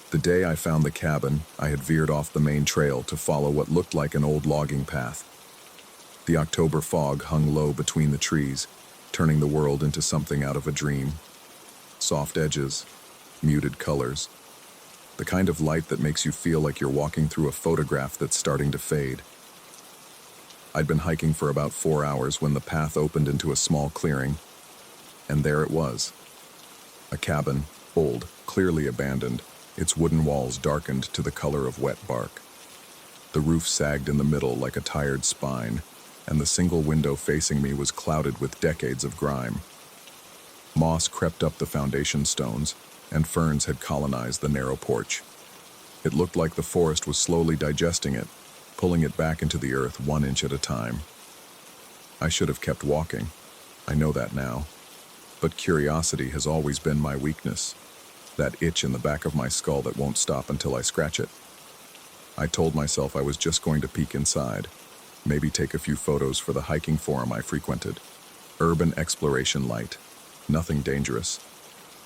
The day I found the cabin, I had veered off the main trail to follow what looked like an old logging path. The October fog hung low between the trees, turning the world into something out of a dream. Soft edges, muted colors. The kind of light that makes you feel like you're walking through a photograph that's starting to fade. I'd been hiking for about 4 hours when the path opened into a small clearing, and there it was. A cabin, old, clearly abandoned, its wooden walls darkened to the color of wet bark. The roof sagged in the middle like a tired spine, and the single window facing me was clouded with decades of grime. Moss crept up the foundation stones, and ferns had colonized the narrow porch. It looked like the forest was slowly digesting it, pulling it back into the earth 1 inch at a time. I should have kept walking. I know that now. But curiosity has always been my weakness, that itch in the back of my skull that won't stop until I scratch it. I told myself I was just going to peek inside, maybe take a few photos for the hiking forum I frequented. Urban exploration light. Nothing dangerous.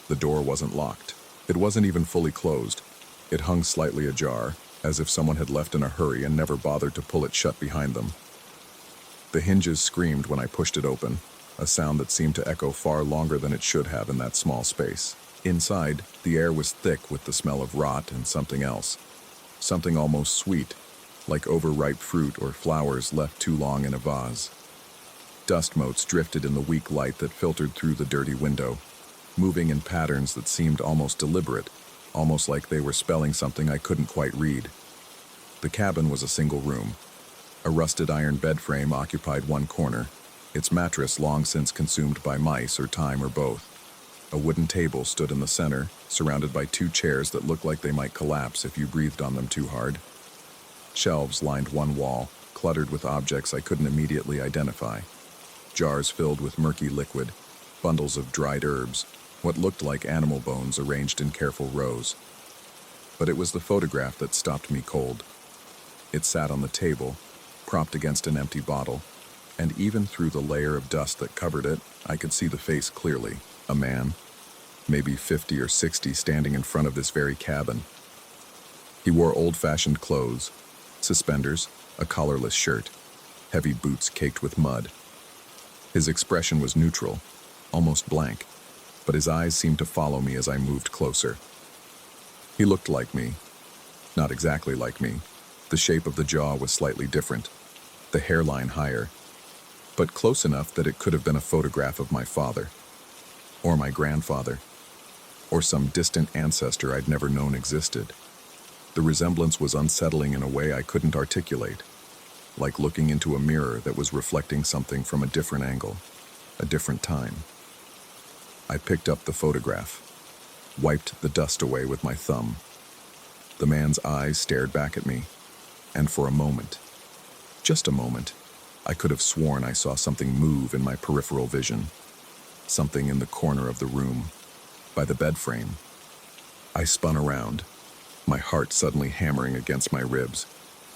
The door wasn't locked. It wasn't even fully closed. It hung slightly ajar, as if someone had left in a hurry and never bothered to pull it shut behind them. The hinges screamed when I pushed it open, a sound that seemed to echo far longer than it should have in that small space. Inside, the air was thick with the smell of rot and something else. Something almost sweet, like overripe fruit or flowers left too long in a vase. Dust motes drifted in the weak light that filtered through the dirty window, moving in patterns that seemed almost deliberate, almost like they were spelling something I couldn't quite read. The cabin was a single room. A rusted iron bed frame occupied one corner, its mattress long since consumed by mice or time or both. A wooden table stood in the center, surrounded by 2 chairs that looked like they might collapse if you breathed on them too hard. Shelves lined one wall, cluttered with objects I couldn't immediately identify. Jars filled with murky liquid, bundles of dried herbs, what looked like animal bones arranged in careful rows. But it was the photograph that stopped me cold. It sat on the table, propped against an empty bottle, and even through the layer of dust that covered it, I could see the face clearly. A man, maybe 50 or 60, standing in front of this very cabin. He wore old-fashioned clothes, suspenders, a collarless shirt, heavy boots caked with mud. His expression was neutral, almost blank, but his eyes seemed to follow me as I moved closer. He looked like me. Not exactly like me. The shape of the jaw was slightly different, the hairline higher, but close enough that it could have been a photograph of my father, or my grandfather, or some distant ancestor I'd never known existed. The resemblance was unsettling in a way I couldn't articulate, like looking into a mirror that was reflecting something from a different angle, a different time. I picked up the photograph, wiped the dust away with my thumb. The man's eyes stared back at me, and for a moment, just a moment, I could have sworn I saw something move in my peripheral vision. Something in the corner of the room, by the bed frame. I spun around, my heart suddenly hammering against my ribs,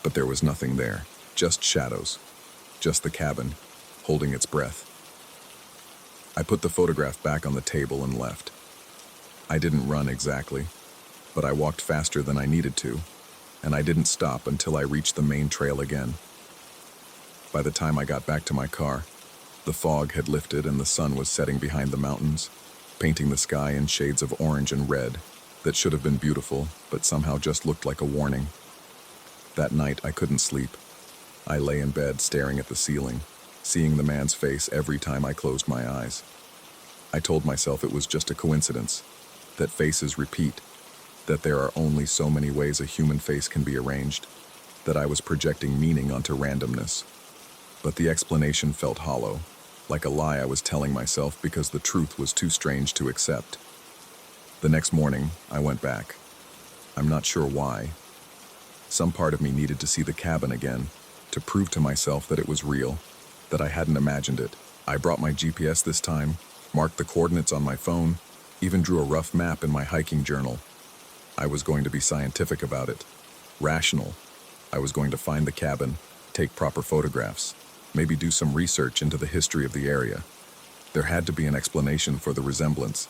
but there was nothing there, just shadows, just the cabin, holding its breath. I put the photograph back on the table and left. I didn't run exactly, but I walked faster than I needed to, and I didn't stop until I reached the main trail again. By the time I got back to my car, the fog had lifted and the sun was setting behind the mountains, painting the sky in shades of orange and red that should have been beautiful, but somehow just looked like a warning. That night, I couldn't sleep. I lay in bed staring at the ceiling, seeing the man's face every time I closed my eyes. I told myself it was just a coincidence, that faces repeat, that there are only so many ways a human face can be arranged, that I was projecting meaning onto randomness. But the explanation felt hollow, like a lie I was telling myself because the truth was too strange to accept. The next morning, I went back. I'm not sure why. Some part of me needed to see the cabin again, to prove to myself that it was real, that I hadn't imagined it. I brought my GPS this time, marked the coordinates on my phone, Even drew a rough map in my hiking journal. I was going to be scientific about it, rational. I was going to find the cabin, take proper photographs, maybe do some research into the history of the area. There had to be an explanation for the resemblance.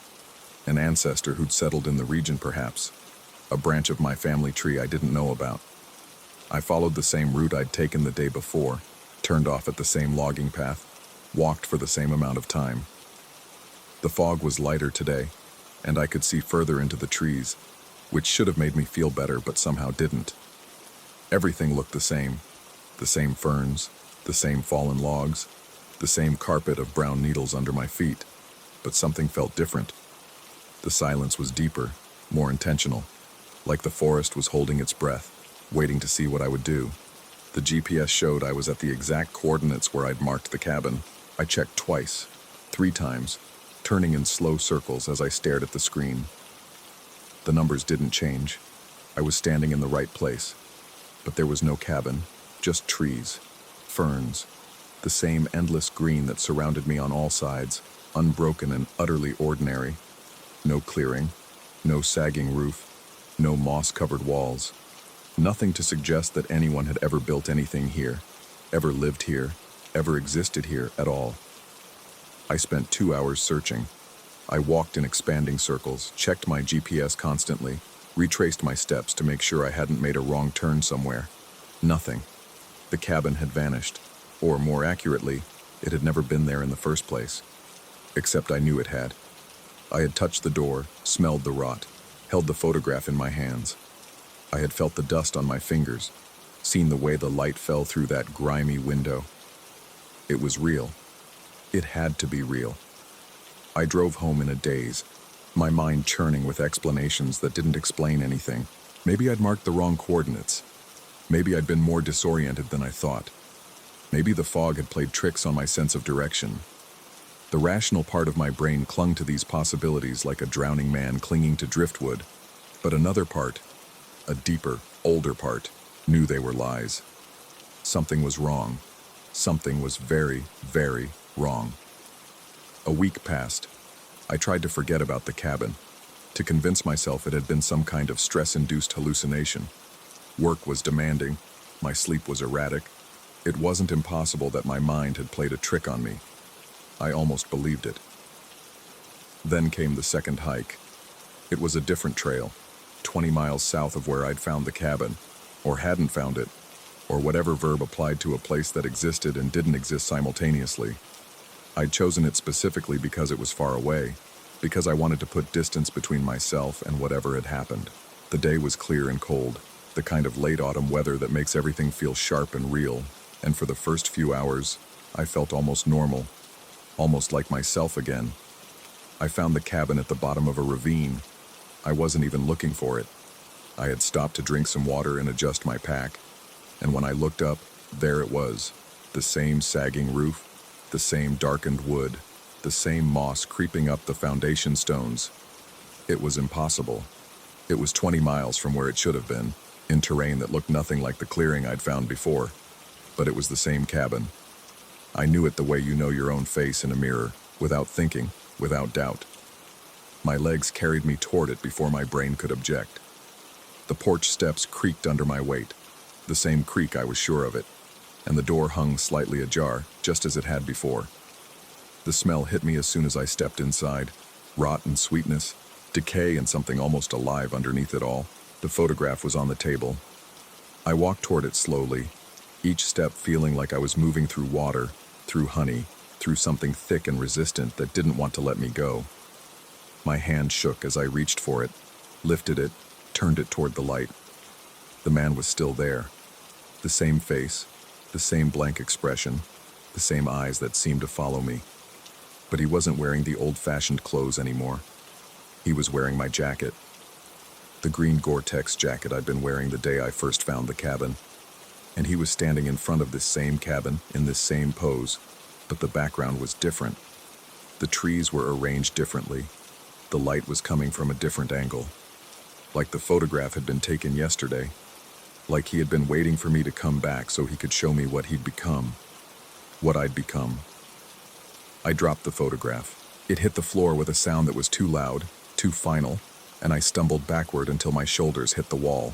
An ancestor who'd settled in the region, perhaps. A branch of my family tree I didn't know about. I followed the same route I'd taken the day before, turned off at the same logging path, walked for the same amount of time. The fog was lighter today, and I could see further into the trees, which should have made me feel better but somehow didn't. Everything looked the same ferns, the same fallen logs, the same carpet of brown needles under my feet, but something felt different. The silence was deeper, more intentional, like the forest was holding its breath, waiting to see what I would do. The GPS showed I was at the exact coordinates where I'd marked the cabin. I checked twice, 3 times, turning in slow circles as I stared at the screen. The numbers didn't change. I was standing in the right place. But there was no cabin, just trees, ferns, the same endless green that surrounded me on all sides, unbroken and utterly ordinary. No clearing, no sagging roof, no moss-covered walls. Nothing to suggest that anyone had ever built anything here, ever lived here, ever existed here at all. I spent 2 hours searching. I walked in expanding circles, checked my GPS constantly, retraced my steps to make sure I hadn't made a wrong turn somewhere. Nothing. The cabin had vanished, or more accurately, it had never been there in the first place. Except I knew it had. I had touched the door, smelled the rot, held the photograph in my hands. I had felt the dust on my fingers, seen the way the light fell through that grimy window. It was real. It had to be real. I drove home in a daze, my mind churning with explanations that didn't explain anything. Maybe I'd marked the wrong coordinates. Maybe I'd been more disoriented than I thought. Maybe the fog had played tricks on my sense of direction. The rational part of my brain clung to these possibilities like a drowning man clinging to driftwood, but another part, a deeper, older part, knew they were lies. Something was wrong. Something was very, very wrong. A week passed. I tried to forget about the cabin, to convince myself it had been some kind of stress-induced hallucination. Work was demanding, my sleep was erratic. It wasn't impossible that my mind had played a trick on me. I almost believed it. Then came the second hike. It was a different trail, 20 miles south of where I'd found the cabin, or hadn't found it, or whatever verb applied to a place that existed and didn't exist simultaneously. I'd chosen it specifically because it was far away, because I wanted to put distance between myself and whatever had happened. The day was clear and cold, the kind of late autumn weather that makes everything feel sharp and real, and for the first few hours, I felt almost normal, almost like myself again. I found the cabin at the bottom of a ravine. I wasn't even looking for it. I had stopped to drink some water and adjust my pack, and when I looked up, there it was, the same sagging roof, the same darkened wood, the same moss creeping up the foundation stones. It was impossible. It was 20 miles from where it should have been, in terrain that looked nothing like the clearing I'd found before. But it was the same cabin. I knew it the way you know your own face in a mirror, without thinking, without doubt. My legs carried me toward it before my brain could object. The porch steps creaked under my weight, the same creak, I was sure of it, and the door hung slightly ajar, just as it had before. The smell hit me as soon as I stepped inside, rot and sweetness, decay and something almost alive underneath it all. The photograph was on the table. I walked toward it slowly, each step feeling like I was moving through water, through honey, through something thick and resistant that didn't want to let me go. My hand shook as I reached for it, lifted it, turned it toward the light. The man was still there. The same face, the same blank expression, the same eyes that seemed to follow me. But he wasn't wearing the old-fashioned clothes anymore. He was wearing my jacket. The green Gore-Tex jacket I'd been wearing the day I first found the cabin. And he was standing in front of this same cabin, in this same pose, but the background was different. The trees were arranged differently. The light was coming from a different angle. Like the photograph had been taken yesterday. Like he had been waiting for me to come back so he could show me what he'd become. What I'd become. I dropped the photograph. It hit the floor with a sound that was too loud, too final, and I stumbled backward until my shoulders hit the wall.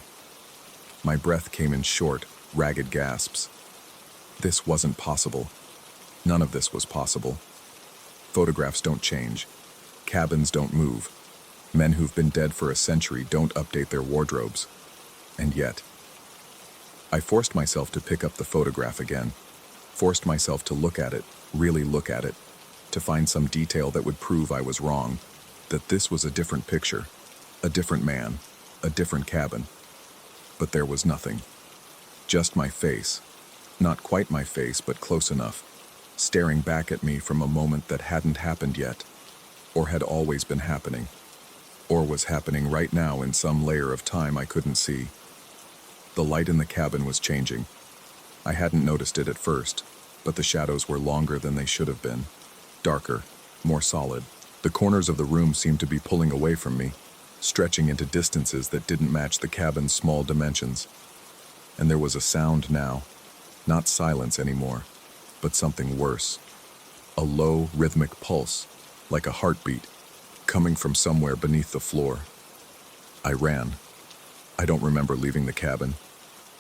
My breath came in short, ragged gasps. This wasn't possible. None of this was possible. Photographs don't change. Cabins don't move. Men who've been dead for a century don't update their wardrobes. And yet, I forced myself to pick up the photograph again, forced myself to look at it, really look at it, to find some detail that would prove I was wrong, that this was a different picture, a different man, a different cabin. But there was nothing. Just my face. Not quite my face, but close enough, staring back at me from a moment that hadn't happened yet, or had always been happening, or was happening right now in some layer of time I couldn't see. The light in the cabin was changing. I hadn't noticed it at first, but the shadows were longer than they should have been, darker, more solid. The corners of the room seemed to be pulling away from me, stretching into distances that didn't match the cabin's small dimensions. And there was a sound now, not silence anymore, but something worse. A low, rhythmic pulse, like a heartbeat, coming from somewhere beneath the floor. I ran. I don't remember leaving the cabin,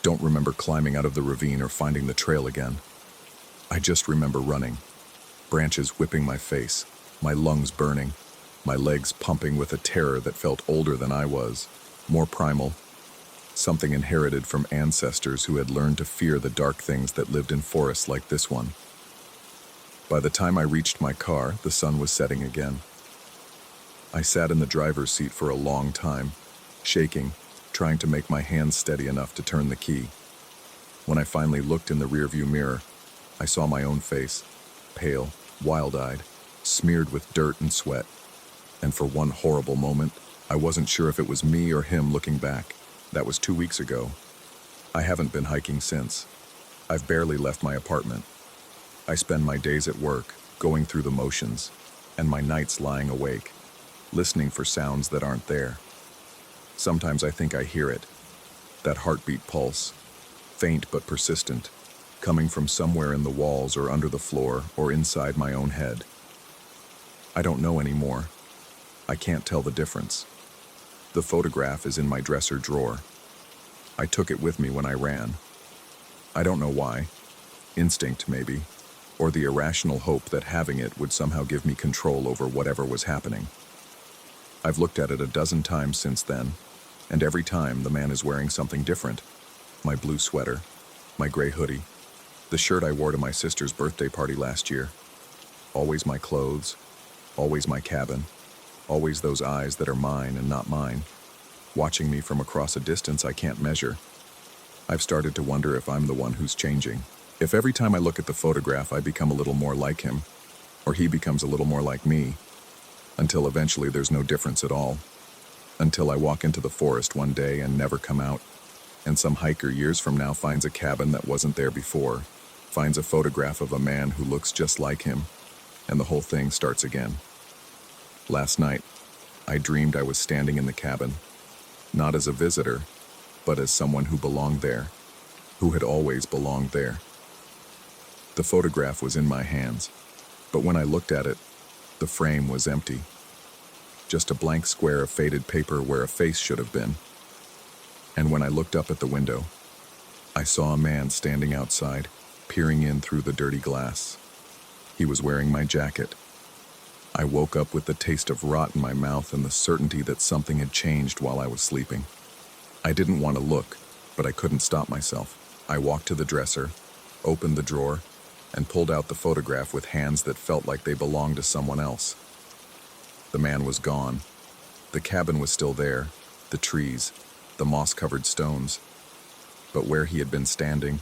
don't remember climbing out of the ravine or finding the trail again. I just remember running, branches whipping my face, my lungs burning, my legs pumping with a terror that felt older than I was, more primal, something inherited from ancestors who had learned to fear the dark things that lived in forests like this one. By the time I reached my car, the sun was setting again. I sat in the driver's seat for a long time, shaking, trying to make my hands steady enough to turn the key. When I finally looked in the rearview mirror, I saw my own face, pale, wild-eyed, smeared with dirt and sweat. And for one horrible moment, I wasn't sure if it was me or him looking back. That was 2 weeks ago. I haven't been hiking since. I've barely left my apartment. I spend my days at work, going through the motions, and my nights lying awake, listening for sounds that aren't there. Sometimes I think I hear it, that heartbeat pulse, faint but persistent, coming from somewhere in the walls or under the floor or inside my own head. I don't know anymore. I can't tell the difference. The photograph is in my dresser drawer. I took it with me when I ran. I don't know why. Instinct, maybe, or the irrational hope that having it would somehow give me control over whatever was happening. I've looked at it a dozen times since then, and every time the man is wearing something different. My blue sweater, my gray hoodie, the shirt I wore to my sister's birthday party last year. Always my clothes, always my cabin, always those eyes that are mine and not mine, watching me from across a distance I can't measure. I've started to wonder if I'm the one who's changing. If every time I look at the photograph I become a little more like him, or he becomes a little more like me, until eventually there's no difference at all. Until I walk into the forest one day and never come out, and some hiker years from now finds a cabin that wasn't there before, finds a photograph of a man who looks just like him, and the whole thing starts again. Last night, I dreamed I was standing in the cabin, not as a visitor, but as someone who belonged there, who had always belonged there. The photograph was in my hands, but when I looked at it, the frame was empty. Just a blank square of faded paper where a face should have been. And when I looked up at the window, I saw a man standing outside, peering in through the dirty glass. He was wearing my jacket. I woke up with the taste of rot in my mouth and the certainty that something had changed while I was sleeping. I didn't want to look, but I couldn't stop myself. I walked to the dresser, opened the drawer, and pulled out the photograph with hands that felt like they belonged to someone else. The man was gone. The cabin was still there, the trees, the moss-covered stones. But where he had been standing,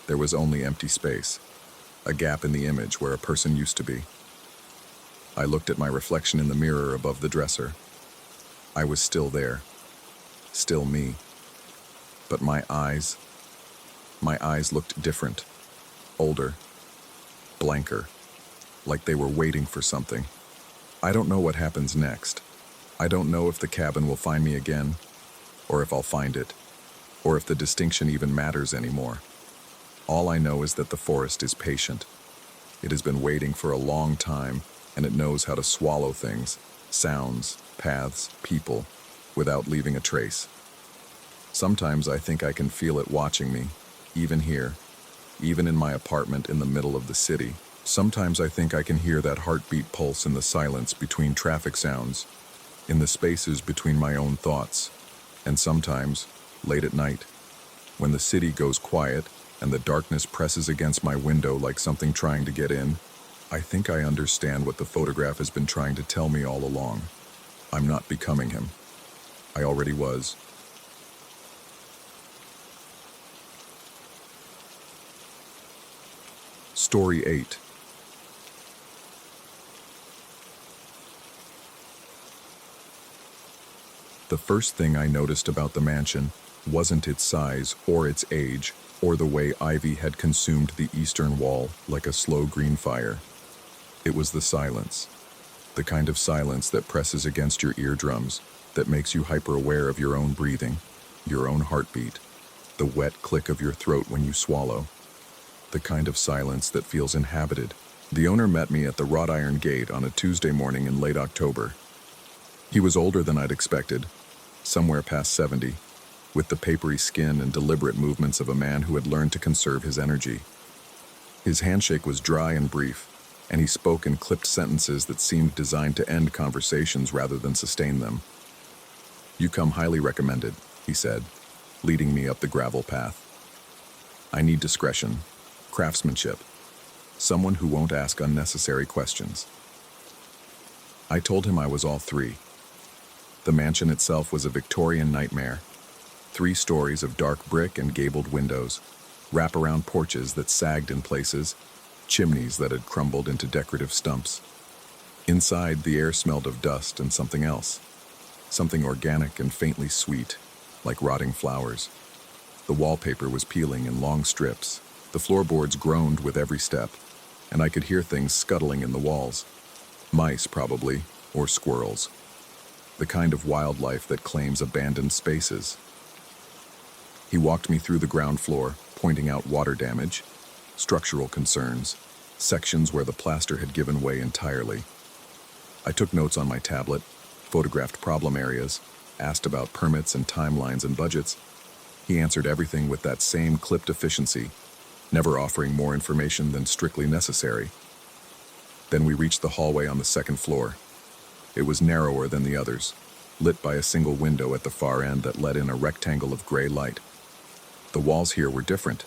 there was only empty space, a gap in the image where a person used to be. I looked at my reflection in the mirror above the dresser. I was still there, still me. But my eyes looked different, older, blanker, like they were waiting for something. I don't know what happens next. I don't know if the cabin will find me again, or if I'll find it, or if the distinction even matters anymore. All I know is that the forest is patient. It has been waiting for a long time, and it knows how to swallow things, sounds, paths, people, without leaving a trace. Sometimes I think I can feel it watching me, even here, even in my apartment in the middle of the city. Sometimes I think I can hear that heartbeat pulse in the silence between traffic sounds, in the spaces between my own thoughts. And sometimes, late at night, when the city goes quiet and the darkness presses against my window like something trying to get in, I think I understand what the photograph has been trying to tell me all along. I'm not becoming him. I already was. Story 8. The first thing I noticed about the mansion wasn't its size or its age or the way ivy had consumed the eastern wall like a slow green fire. It was the silence. The kind of silence that presses against your eardrums, that makes you hyper-aware of your own breathing, your own heartbeat, the wet click of your throat when you swallow. The kind of silence that feels inhabited. The owner met me at the wrought iron gate on a Tuesday morning in late October. He was older than I'd expected, somewhere past 70, with the papery skin and deliberate movements of a man who had learned to conserve his energy. His handshake was dry and brief, and he spoke in clipped sentences that seemed designed to end conversations rather than sustain them. "You come highly recommended," he said, leading me up the gravel path. "I need discretion, craftsmanship, someone who won't ask unnecessary questions." I told him I was all three. The mansion itself was a Victorian nightmare. 3 stories of dark brick and gabled windows, wraparound porches that sagged in places, chimneys that had crumbled into decorative stumps. Inside, the air smelled of dust and something else, something organic and faintly sweet, like rotting flowers. The wallpaper was peeling in long strips. The floorboards groaned with every step, and I could hear things scuttling in the walls. Mice, probably, or squirrels. The kind of wildlife that claims abandoned spaces. He walked me through the ground floor, pointing out water damage, structural concerns, sections where the plaster had given way entirely. I took notes on my tablet, photographed problem areas, asked about permits and timelines and budgets. He answered everything with that same clipped efficiency, never offering more information than strictly necessary. Then we reached the hallway on the second floor. It was narrower than the others, lit by a single window at the far end that let in a rectangle of gray light. The walls here were different,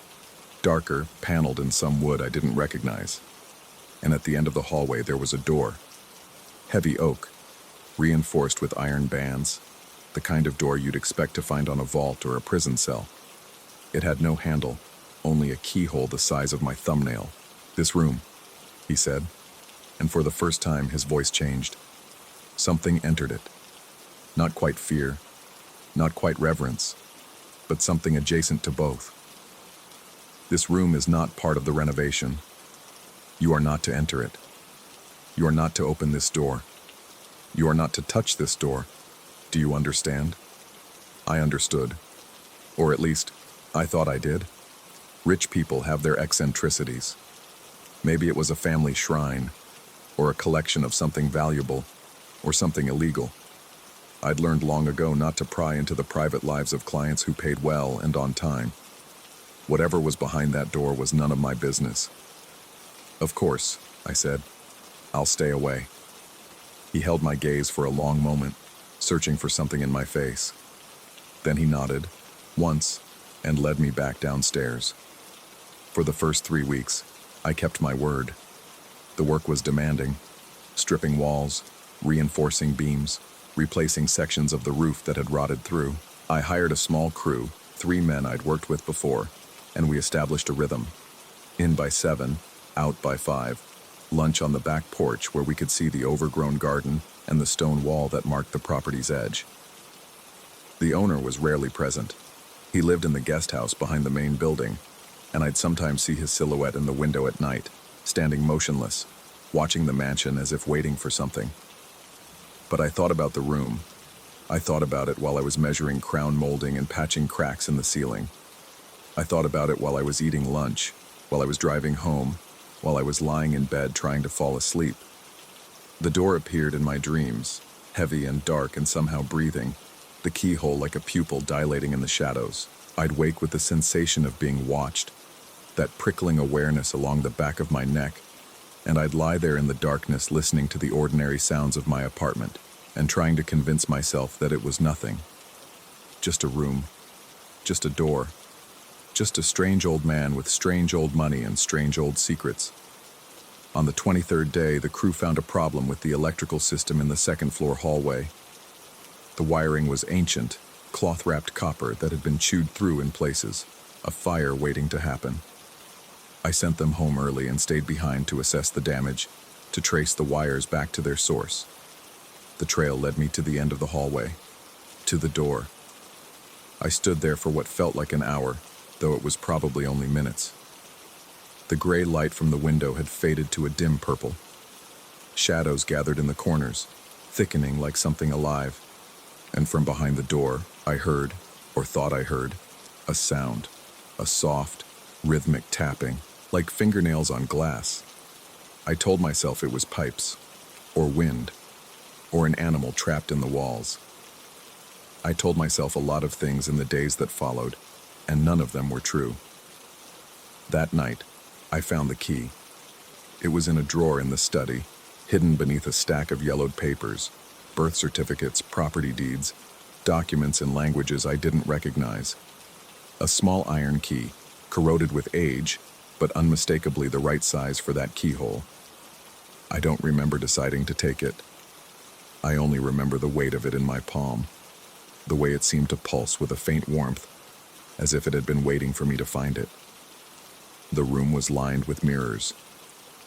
darker, paneled in some wood I didn't recognize. And at the end of the hallway there was a door. Heavy oak, reinforced with iron bands, the kind of door you'd expect to find on a vault or a prison cell. It had no handle, only a keyhole the size of my thumbnail. "This room," he said, and for the first time his voice changed. Something entered it. Not quite fear, not quite reverence, but something adjacent to both. "This room is not part of the renovation. You are not to enter it. You are not to open this door. You are not to touch this door. Do you understand?" I understood. Or at least, I thought I did. Rich people have their eccentricities. Maybe it was a family shrine, or a collection of something valuable, or something illegal. I'd learned long ago not to pry into the private lives of clients who paid well and on time. Whatever was behind that door was none of my business. "Of course," I said. "I'll stay away." He held my gaze for a long moment, searching for something in my face. Then he nodded, once, and led me back downstairs. For the first 3 weeks, I kept my word. The work was demanding, stripping walls, reinforcing beams, replacing sections of the roof that had rotted through. I hired a small crew, 3 men I'd worked with before, and we established a rhythm. In by 7, out by 5, lunch on the back porch where we could see the overgrown garden and the stone wall that marked the property's edge. The owner was rarely present. He lived in the guest house behind the main building, and I'd sometimes see his silhouette in the window at night, standing motionless, watching the mansion as if waiting for something. But I thought about the room. I thought about it while I was measuring crown molding and patching cracks in the ceiling. I thought about it while I was eating lunch, while I was driving home, while I was lying in bed trying to fall asleep. The door appeared in my dreams, heavy and dark and somehow breathing, the keyhole like a pupil dilating in the shadows. I'd wake with the sensation of being watched, that prickling awareness along the back of my neck, and I'd lie there in the darkness listening to the ordinary sounds of my apartment and trying to convince myself that it was nothing. Just a room, just a door, just a strange old man with strange old money and strange old secrets. On the 23rd day, the crew found a problem with the electrical system in the second-floor hallway. The wiring was ancient, cloth-wrapped copper that had been chewed through in places, a fire waiting to happen. I sent them home early and stayed behind to assess the damage, to trace the wires back to their source. The trail led me to the end of the hallway, to the door. I stood there for what felt like an hour, though it was probably only minutes. The gray light from the window had faded to a dim purple. Shadows gathered in the corners, thickening like something alive. And from behind the door, I heard, or thought I heard, a sound, a soft, rhythmic tapping, like fingernails on glass. I told myself it was pipes, or wind, or an animal trapped in the walls. I told myself a lot of things in the days that followed, and none of them were true. That night, I found the key. It was in a drawer in the study, hidden beneath a stack of yellowed papers, birth certificates, property deeds, documents in languages I didn't recognize. A small iron key, corroded with age, but unmistakably the right size for that keyhole. I don't remember deciding to take it. I only remember the weight of it in my palm, the way it seemed to pulse with a faint warmth, as if it had been waiting for me to find it. The room was lined with mirrors,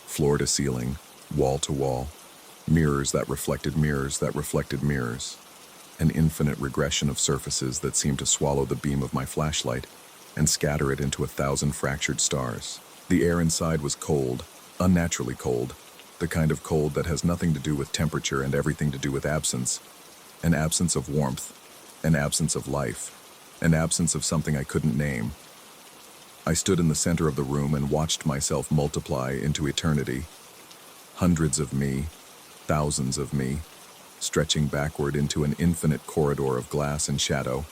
floor to ceiling, wall to wall, mirrors that reflected mirrors that reflected mirrors, an infinite regression of surfaces that seemed to swallow the beam of my flashlight and scatter it into 1,000 fractured stars. The air inside was cold, unnaturally cold, the kind of cold that has nothing to do with temperature and everything to do with absence, an absence of warmth, an absence of life, an absence of something I couldn't name. I stood in the center of the room and watched myself multiply into eternity. Hundreds of me, thousands of me, stretching backward into an infinite corridor of glass and shadow.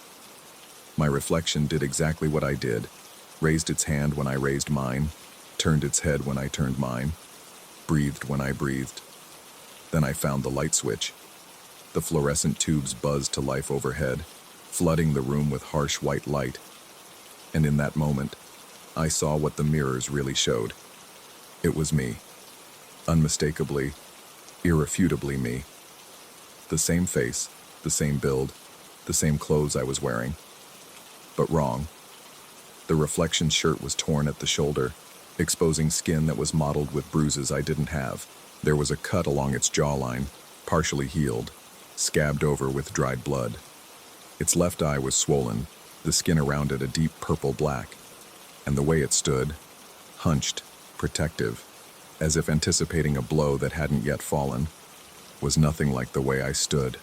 My reflection did exactly what I did, raised its hand when I raised mine, turned its head when I turned mine, breathed when I breathed. Then I found the light switch. The fluorescent tubes buzzed to life overhead, flooding the room with harsh white light. And in that moment, I saw what the mirrors really showed. It was me. Unmistakably, irrefutably me. The same face, the same build, the same clothes I was wearing. But wrong. The reflection shirt was torn at the shoulder, exposing skin that was mottled with bruises I didn't have. There was a cut along its jawline, partially healed, scabbed over with dried blood. Its left eye was swollen, the skin around it a deep purple black, and the way it stood, hunched, protective, as if anticipating a blow that hadn't yet fallen, was nothing like the way I stood.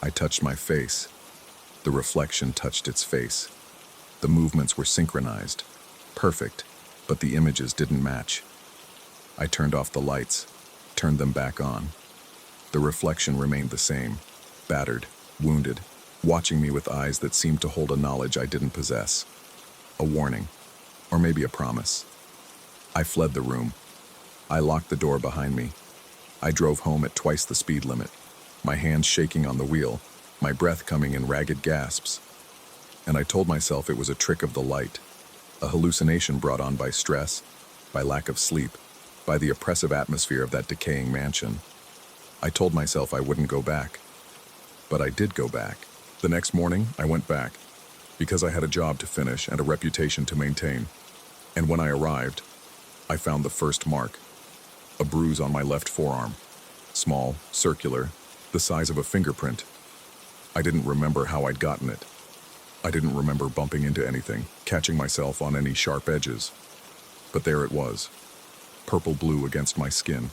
I touched my face. The reflection touched its face. The movements were synchronized, perfect, but the images didn't match. I turned off the lights, turned them back on. The reflection remained the same, battered, wounded, watching me with eyes that seemed to hold a knowledge I didn't possess. A warning, or maybe a promise. I fled the room. I locked the door behind me. I drove home at twice the speed limit, my hands shaking on the wheel, my breath coming in ragged gasps. And I told myself it was a trick of the light, a hallucination brought on by stress, by lack of sleep, by the oppressive atmosphere of that decaying mansion. I told myself I wouldn't go back. But I did go back. The next morning, I went back, because I had a job to finish and a reputation to maintain. And when I arrived, I found the first mark, a bruise on my left forearm, small, circular, the size of a fingerprint. I didn't remember how I'd gotten it. I didn't remember bumping into anything, catching myself on any sharp edges. But there it was, purple-blue against my skin,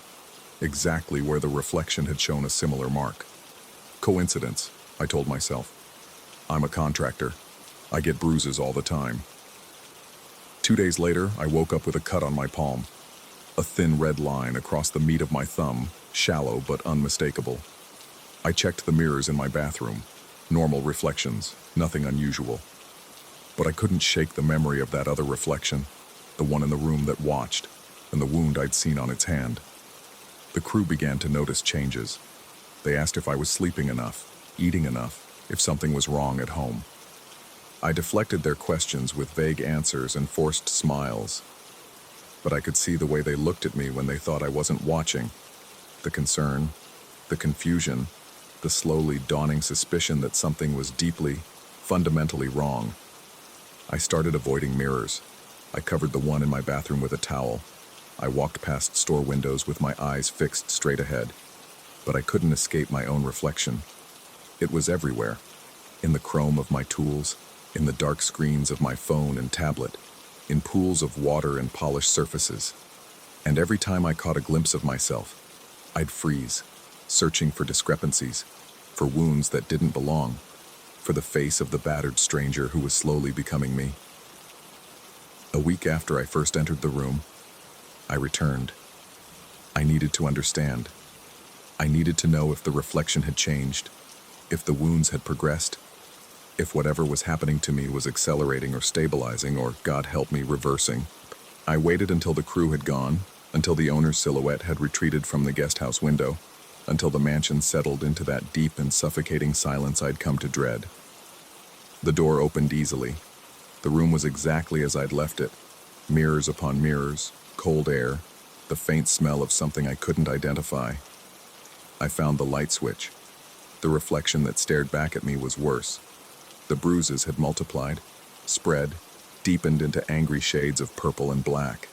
exactly where the reflection had shown a similar mark. Coincidence, I told myself. I'm a contractor. I get bruises all the time. 2 days later, I woke up with a cut on my palm. A thin red line across the meat of my thumb, shallow but unmistakable. I checked the mirrors in my bathroom. Normal reflections, nothing unusual. But I couldn't shake the memory of that other reflection, the one in the room that watched, and the wound I'd seen on its hand. The crew began to notice changes. They asked if I was sleeping enough, eating enough, if something was wrong at home. I deflected their questions with vague answers and forced smiles. But I could see the way they looked at me when they thought I wasn't watching. The concern, the confusion, the slowly dawning suspicion that something was deeply, fundamentally wrong. I started avoiding mirrors. I covered the one in my bathroom with a towel. I walked past store windows with my eyes fixed straight ahead. But I couldn't escape my own reflection. It was everywhere. In the chrome of my tools, in the dark screens of my phone and tablet, in pools of water and polished surfaces. And every time I caught a glimpse of myself, I'd freeze, searching for discrepancies, for wounds that didn't belong, for the face of the battered stranger who was slowly becoming me. A week after I first entered the room, I returned. I needed to understand. I needed to know if the reflection had changed, if the wounds had progressed, if whatever was happening to me was accelerating or stabilizing or, God help me, reversing. I waited until the crew had gone, until the owner's silhouette had retreated from the guest house window, until the mansion settled into that deep and suffocating silence I'd come to dread. The door opened easily. The room was exactly as I'd left it. Mirrors upon mirrors, cold air, the faint smell of something I couldn't identify. I found the light switch. The reflection that stared back at me was worse. The bruises had multiplied, spread, deepened into angry shades of purple and black.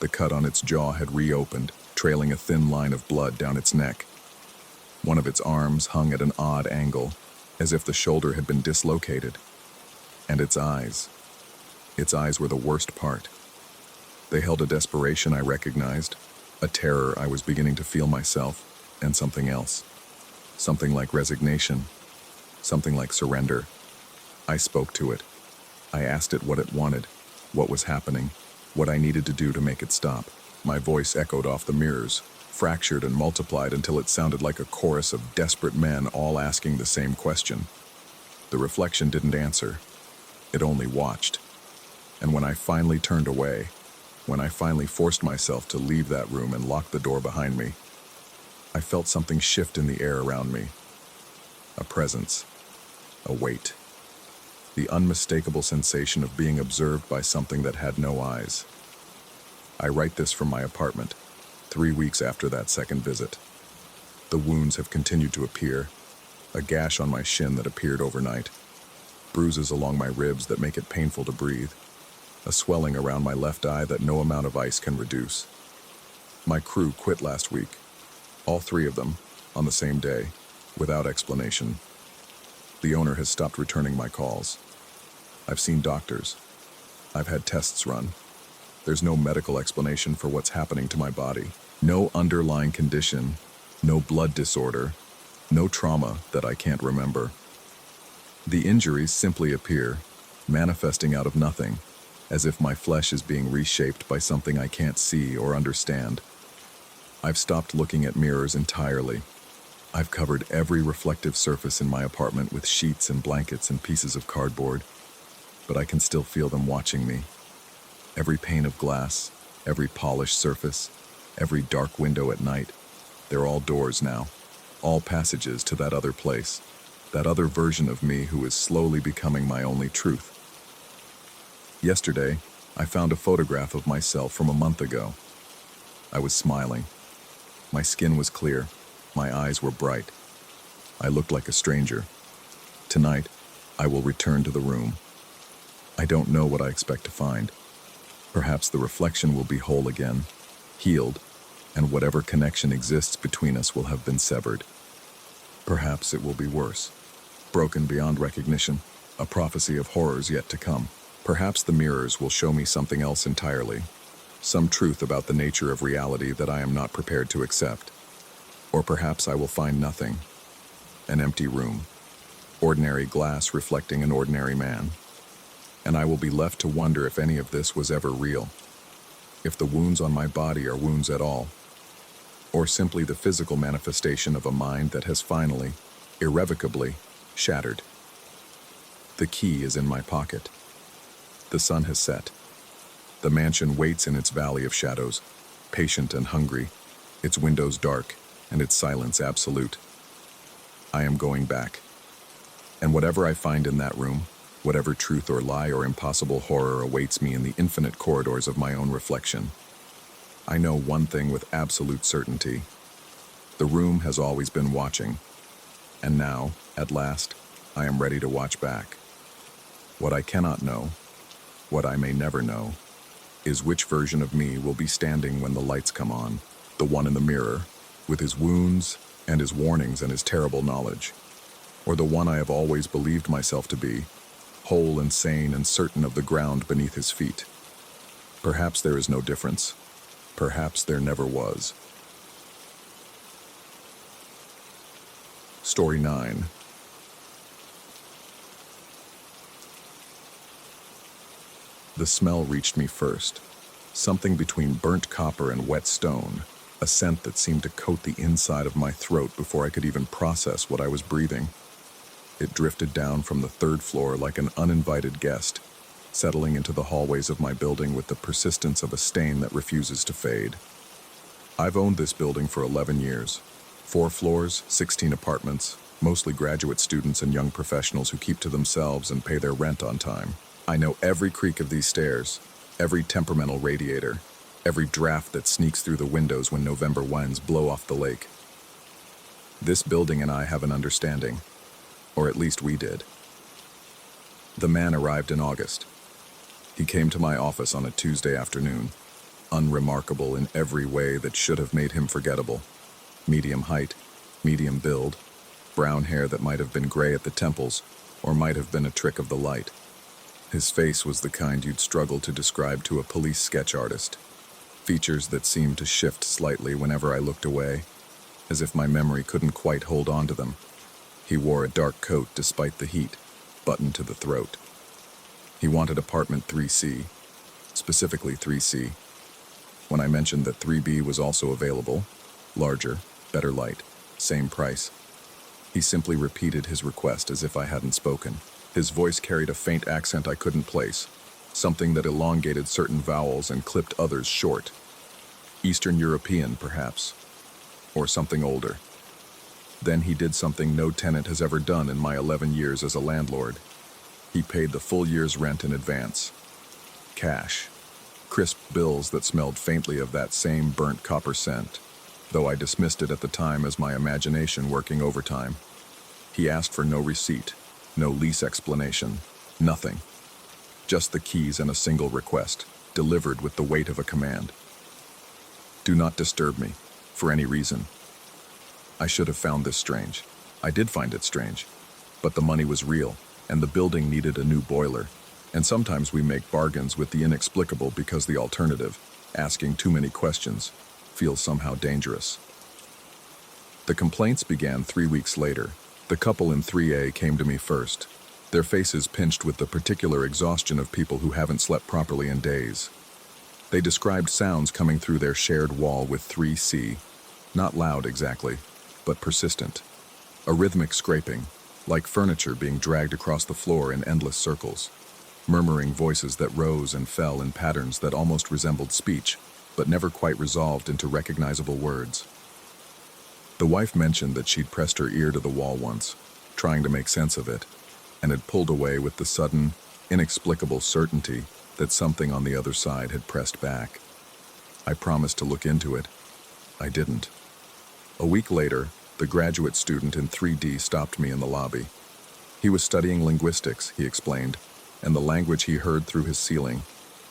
The cut on its jaw had reopened, trailing a thin line of blood down its neck. One of its arms hung at an odd angle, as if the shoulder had been dislocated. And its eyes were the worst part. They held a desperation I recognized, a terror I was beginning to feel myself, and something else. Something like resignation, something like surrender. I spoke to it. I asked it what it wanted, what was happening, what I needed to do to make it stop. My voice echoed off the mirrors, fractured and multiplied until it sounded like a chorus of desperate men all asking the same question. The reflection didn't answer. It only watched. And when I finally turned away, when I finally forced myself to leave that room and lock the door behind me, I felt something shift in the air around me. A presence. A weight. The unmistakable sensation of being observed by something that had no eyes. I write this from my apartment, 3 weeks after that second visit. The wounds have continued to appear, a gash on my shin that appeared overnight, bruises along my ribs that make it painful to breathe, a swelling around my left eye that no amount of ice can reduce. My crew quit last week, all 3 of them, on the same day, without explanation. The owner has stopped returning my calls. I've seen doctors. I've had tests run. There's no medical explanation for what's happening to my body. No underlying condition, no blood disorder, no trauma that I can't remember. The injuries simply appear, manifesting out of nothing, as if my flesh is being reshaped by something I can't see or understand. I've stopped looking at mirrors entirely. I've covered every reflective surface in my apartment with sheets and blankets and pieces of cardboard, but I can still feel them watching me. Every pane of glass, every polished surface, every dark window at night, they're all doors now, all passages to that other place, that other version of me who is slowly becoming my only truth. Yesterday, I found a photograph of myself from a month ago. I was smiling. My skin was clear. My eyes were bright. I looked like a stranger. Tonight, I will return to the room. I don't know what I expect to find. Perhaps the reflection will be whole again, healed, and whatever connection exists between us will have been severed. Perhaps it will be worse, broken beyond recognition, a prophecy of horrors yet to come. Perhaps the mirrors will show me something else entirely, some truth about the nature of reality that I am not prepared to accept. Or perhaps I will find nothing, an empty room, ordinary glass reflecting an ordinary man. And I will be left to wonder if any of this was ever real, if the wounds on my body are wounds at all. or simply the physical manifestation of a mind that has finally, irrevocably, shattered. The key is in my pocket. The sun has set. The mansion waits in its valley of shadows, patient and hungry, its windows dark, and its silence absolute. I am going back. And whatever I find in that room, whatever truth or lie or impossible horror awaits me in the infinite corridors of my own reflection, I know one thing with absolute certainty. The room has always been watching, and now, at last, I am ready to watch back. What I cannot know, what I may never know, is which version of me will be standing when the lights come on, the one in the mirror, with his wounds and his warnings and his terrible knowledge, or the one I have always believed myself to be, whole and sane and certain of the ground beneath his feet. Perhaps there is no difference. Perhaps there never was. Story 9. The smell reached me first. Something between burnt copper and wet stone, a scent that seemed to coat the inside of my throat before I could even process what I was breathing. It drifted down from the third floor like an uninvited guest, settling into the hallways of my building with the persistence of a stain that refuses to fade. I've owned this building for 11 years. 4 floors, 16 apartments, mostly graduate students and young professionals who keep to themselves and pay their rent on time. I know every creak of these stairs, every temperamental radiator, every draft that sneaks through the windows when November winds blow off the lake. This building and I have an understanding, or at least we did. The man arrived in August. He came to my office on a Tuesday afternoon, unremarkable in every way that should have made him forgettable. Medium height, medium build, brown hair that might have been gray at the temples, or might have been a trick of the light. His face was the kind you'd struggle to describe to a police sketch artist. Features that seemed to shift slightly whenever I looked away, as if my memory couldn't quite hold on to them. He wore a dark coat despite the heat, buttoned to the throat. He wanted apartment 3C, specifically 3C. When I mentioned that 3B was also available, larger, better light, same price, he simply repeated his request as if I hadn't spoken. His voice carried a faint accent I couldn't place, something that elongated certain vowels and clipped others short. Eastern European, perhaps, or something older. Then he did something no tenant has ever done in my 11 years as a landlord. He paid the full year's rent in advance. Cash. Crisp bills that smelled faintly of that same burnt copper scent, though I dismissed it at the time as my imagination working overtime. He asked for no receipt, no lease explanation, nothing. Just the keys and a single request, delivered with the weight of a command. Do not disturb me, for any reason. I should have found this strange. I did find it strange. But the money was real, and the building needed a new boiler. And sometimes we make bargains with the inexplicable because the alternative, asking too many questions, feels somehow dangerous. The complaints began 3 weeks later. The couple in 3A came to me first, their faces pinched with the particular exhaustion of people who haven't slept properly in days. They described sounds coming through their shared wall with 3C, not loud exactly, but persistent. A rhythmic scraping, like furniture being dragged across the floor in endless circles. Murmuring voices that rose and fell in patterns that almost resembled speech, but never quite resolved into recognizable words. The wife mentioned that she'd pressed her ear to the wall once, trying to make sense of it, and had pulled away with the sudden, inexplicable certainty that something on the other side had pressed back. I promised to look into it. I didn't. A week later, the graduate student in 3D stopped me in the lobby. He was studying linguistics, he explained, and the language he heard through his ceiling,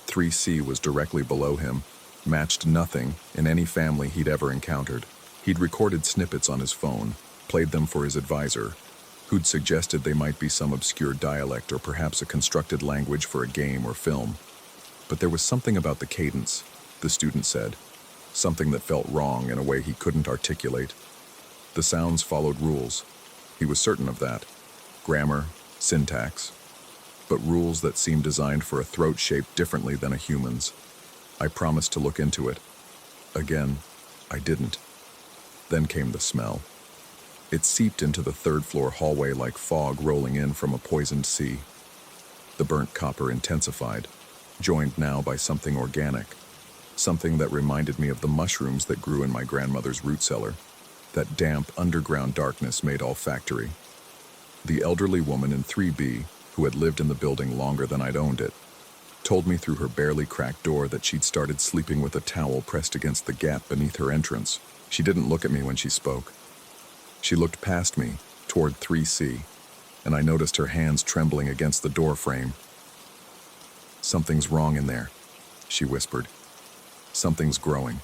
3C was directly below him, matched nothing in any family he'd ever encountered. He'd recorded snippets on his phone, played them for his advisor, who'd suggested they might be some obscure dialect or perhaps a constructed language for a game or film. But there was something about the cadence, the student said, something that felt wrong in a way he couldn't articulate. The sounds followed rules. He was certain of that. Grammar, syntax, but rules that seemed designed for a throat shaped differently than a human's. I promised to look into it. Again, I didn't. Then came the smell. It seeped into the third-floor hallway like fog rolling in from a poisoned sea. The burnt copper intensified, joined now by something organic, something that reminded me of the mushrooms that grew in my grandmother's root cellar. That damp, underground darkness made olfactory. The elderly woman in 3B, who had lived in the building longer than I'd owned it, told me through her barely cracked door that she'd started sleeping with a towel pressed against the gap beneath her entrance. She didn't look at me when she spoke. She looked past me, toward 3C, and I noticed her hands trembling against the door frame. "Something's wrong in there," she whispered. "Something's growing."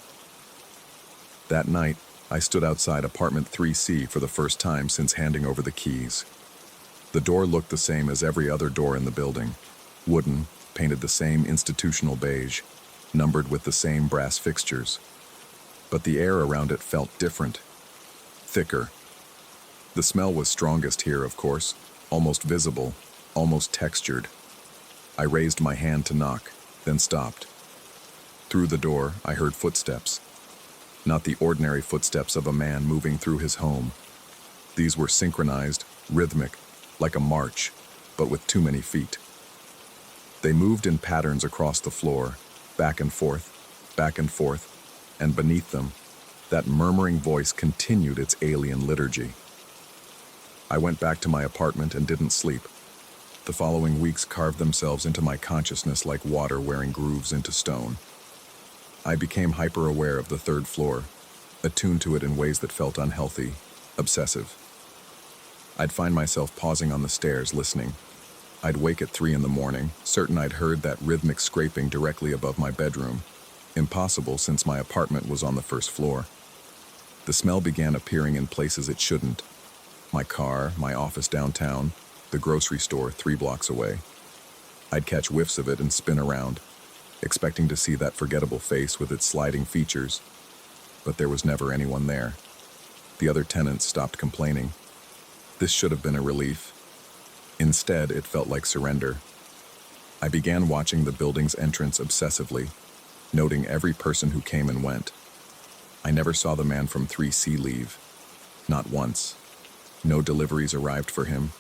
That night, I stood outside apartment 3C for the first time since handing over the keys. The door looked the same as every other door in the building, wooden, painted the same institutional beige, numbered with the same brass fixtures. But the air around it felt different, thicker. The smell was strongest here, of course, almost visible, almost textured. I raised my hand to knock, then stopped. Through the door, I heard footsteps. Not the ordinary footsteps of a man moving through his home. These were synchronized, rhythmic, like a march, but with too many feet. They moved in patterns across the floor, back and forth, and beneath them, that murmuring voice continued its alien liturgy. I went back to my apartment and didn't sleep. The following weeks carved themselves into my consciousness like water wearing grooves into stone. I became hyper-aware of the third floor, attuned to it in ways that felt unhealthy, obsessive. I'd find myself pausing on the stairs, listening. I'd wake at 3 in the morning, certain I'd heard that rhythmic scraping directly above my bedroom. Impossible since my apartment was on the first floor. The smell began appearing in places it shouldn't. My car, my office downtown, the grocery store 3 blocks away. I'd catch whiffs of it and spin around, expecting to see that forgettable face with its sliding features. But there was never anyone there. The other tenants stopped complaining. This should have been a relief. Instead, it felt like surrender. I began watching the building's entrance obsessively, noting every person who came and went. I never saw the man from 3C leave. Not once. No deliveries arrived for him.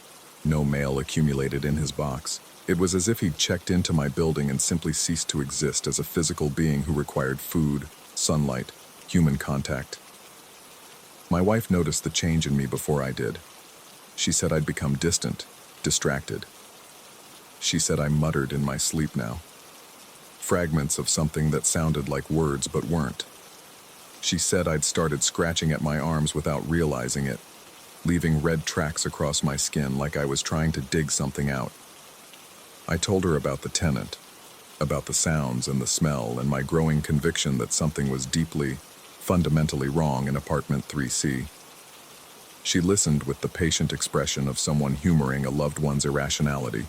No mail accumulated in his box. It was as if he'd checked into my building and simply ceased to exist as a physical being who required food, sunlight, human contact. My wife noticed the change in me before I did. She said I'd become distant, distracted. She said I muttered in my sleep now. Fragments of something that sounded like words but weren't. She said I'd started scratching at my arms without realizing it, leaving red tracks across my skin like I was trying to dig something out. I told her about the tenant, about the sounds and the smell and my growing conviction that something was deeply, fundamentally wrong in apartment 3C. She listened with the patient expression of someone humoring a loved one's irrationality.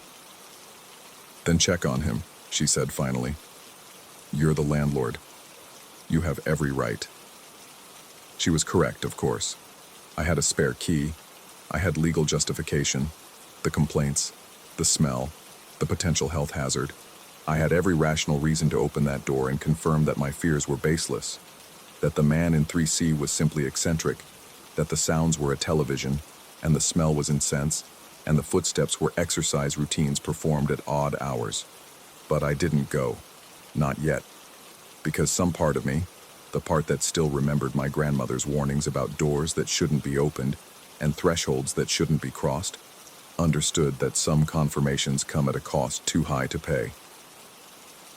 "Then check on him," she said finally. "You're the landlord. You have every right." She was correct, of course. I had a spare key. I had legal justification. The complaints, the smell, the potential health hazard. I had every rational reason to open that door and confirm that my fears were baseless, that the man in 3C was simply eccentric, that the sounds were a television, and the smell was incense, and the footsteps were exercise routines performed at odd hours. But I didn't go. Not yet. Because some part of me, the part that still remembered my grandmother's warnings about doors that shouldn't be opened and thresholds that shouldn't be crossed, understood that some confirmations come at a cost too high to pay.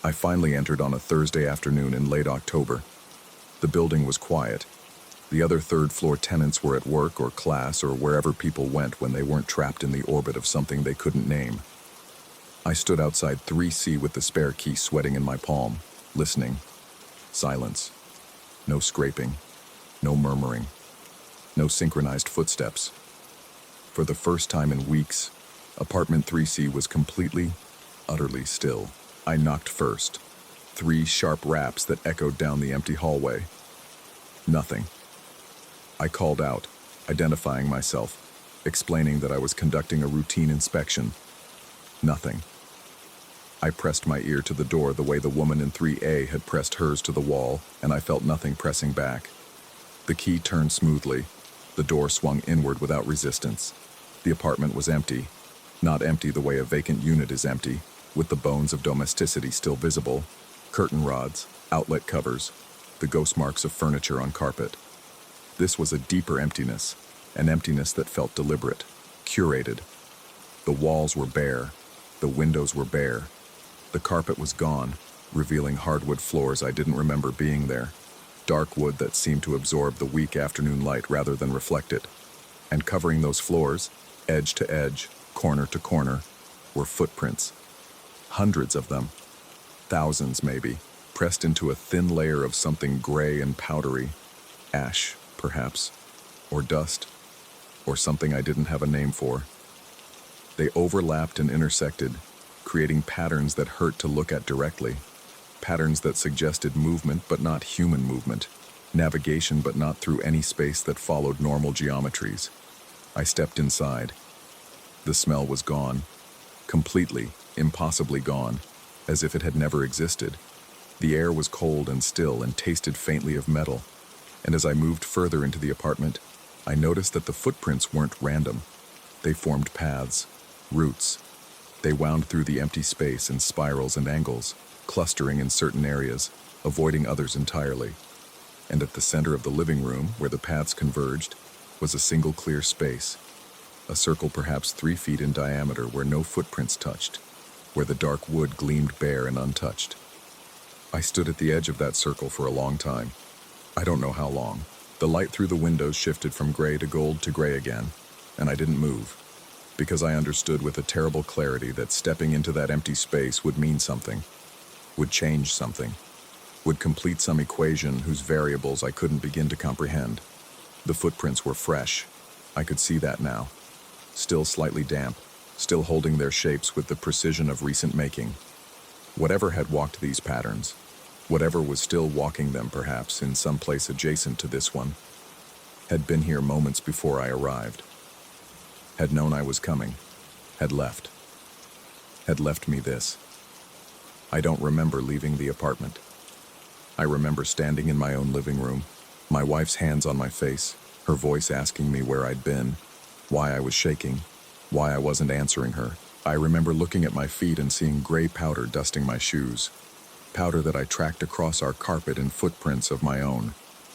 I finally entered on a Thursday afternoon in late October. The building was quiet. The other third-floor tenants were at work or class or wherever people went when they weren't trapped in the orbit of something they couldn't name. I stood outside 3C with the spare key sweating in my palm, listening. Silence. No scraping. No murmuring. No synchronized footsteps. For the first time in weeks, apartment 3C was completely, utterly still. I knocked first. 3 sharp raps that echoed down the empty hallway. Nothing. I called out, identifying myself, explaining that I was conducting a routine inspection. Nothing. I pressed my ear to the door the way the woman in 3A had pressed hers to the wall, and I felt nothing pressing back. The key turned smoothly. The door swung inward without resistance. The apartment was empty. Not empty the way a vacant unit is empty, with the bones of domesticity still visible, curtain rods, outlet covers, the ghost marks of furniture on carpet. This was a deeper emptiness, an emptiness that felt deliberate, curated. The walls were bare, the windows were bare. The carpet was gone, revealing hardwood floors I didn't remember being there, dark wood that seemed to absorb the weak afternoon light rather than reflect it. And covering those floors, edge to edge, corner to corner, were footprints. Hundreds of them, thousands maybe, pressed into a thin layer of something gray and powdery, ash, perhaps, or dust, or something I didn't have a name for. They overlapped and intersected, creating patterns that hurt to look at directly, patterns that suggested movement but not human movement, navigation but not through any space that followed normal geometries. I stepped inside. The smell was gone, completely, impossibly gone, as if it had never existed. The air was cold and still and tasted faintly of metal, and as I moved further into the apartment, I noticed that the footprints weren't random. They formed paths, roots. They wound through the empty space in spirals and angles, clustering in certain areas, avoiding others entirely. And at the center of the living room, where the paths converged, was a single clear space, a circle perhaps 3 feet in diameter where no footprints touched, where the dark wood gleamed bare and untouched. I stood at the edge of that circle for a long time. I don't know how long. The light through the windows shifted from gray to gold to gray again, and I didn't move, because I understood with a terrible clarity that stepping into that empty space would mean something, would change something, would complete some equation whose variables I couldn't begin to comprehend. The footprints were fresh. I could see that now. Still slightly damp, still holding their shapes with the precision of recent making. Whatever had walked these patterns, whatever was still walking them perhaps in some place adjacent to this one, had been here moments before I arrived, had known I was coming, had left me this. I don't remember leaving the apartment. I remember standing in my own living room, my wife's hands on my face, her voice asking me where I'd been, why I was shaking, why I wasn't answering her. I remember looking at my feet and seeing gray powder dusting my shoes, powder that I tracked across our carpet in footprints of my own,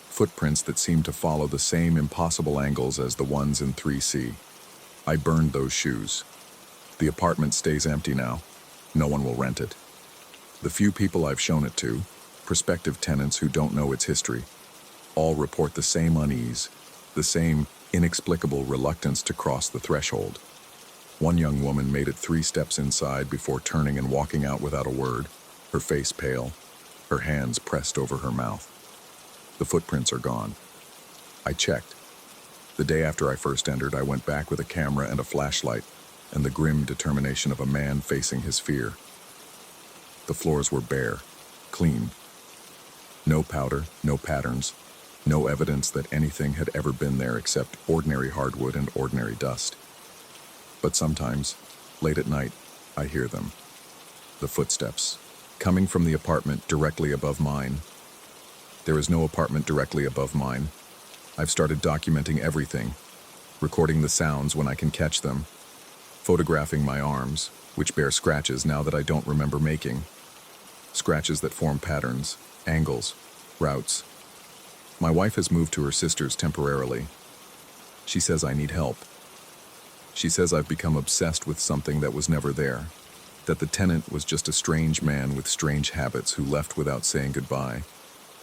footprints that seemed to follow the same impossible angles as the ones in 3C. I burned those shoes. The apartment stays empty now. No one will rent it. The few people I've shown it to, prospective tenants who don't know its history, all report the same unease, the same inexplicable reluctance to cross the threshold. One young woman made it 3 steps inside before turning and walking out without a word, her face pale, her hands pressed over her mouth. The footprints are gone. I checked. The day after I first entered, I went back with a camera and a flashlight, and the grim determination of a man facing his fear. The floors were bare, clean. No powder, no patterns, no evidence that anything had ever been there except ordinary hardwood and ordinary dust. But sometimes, late at night, I hear them. The footsteps, coming from the apartment directly above mine. There is no apartment directly above mine. I've started documenting everything, recording the sounds when I can catch them, photographing my arms, which bear scratches now that I don't remember making. Scratches that form patterns, angles, routes. My wife has moved to her sister's temporarily. She says I need help. She says I've become obsessed with something that was never there, that the tenant was just a strange man with strange habits who left without saying goodbye,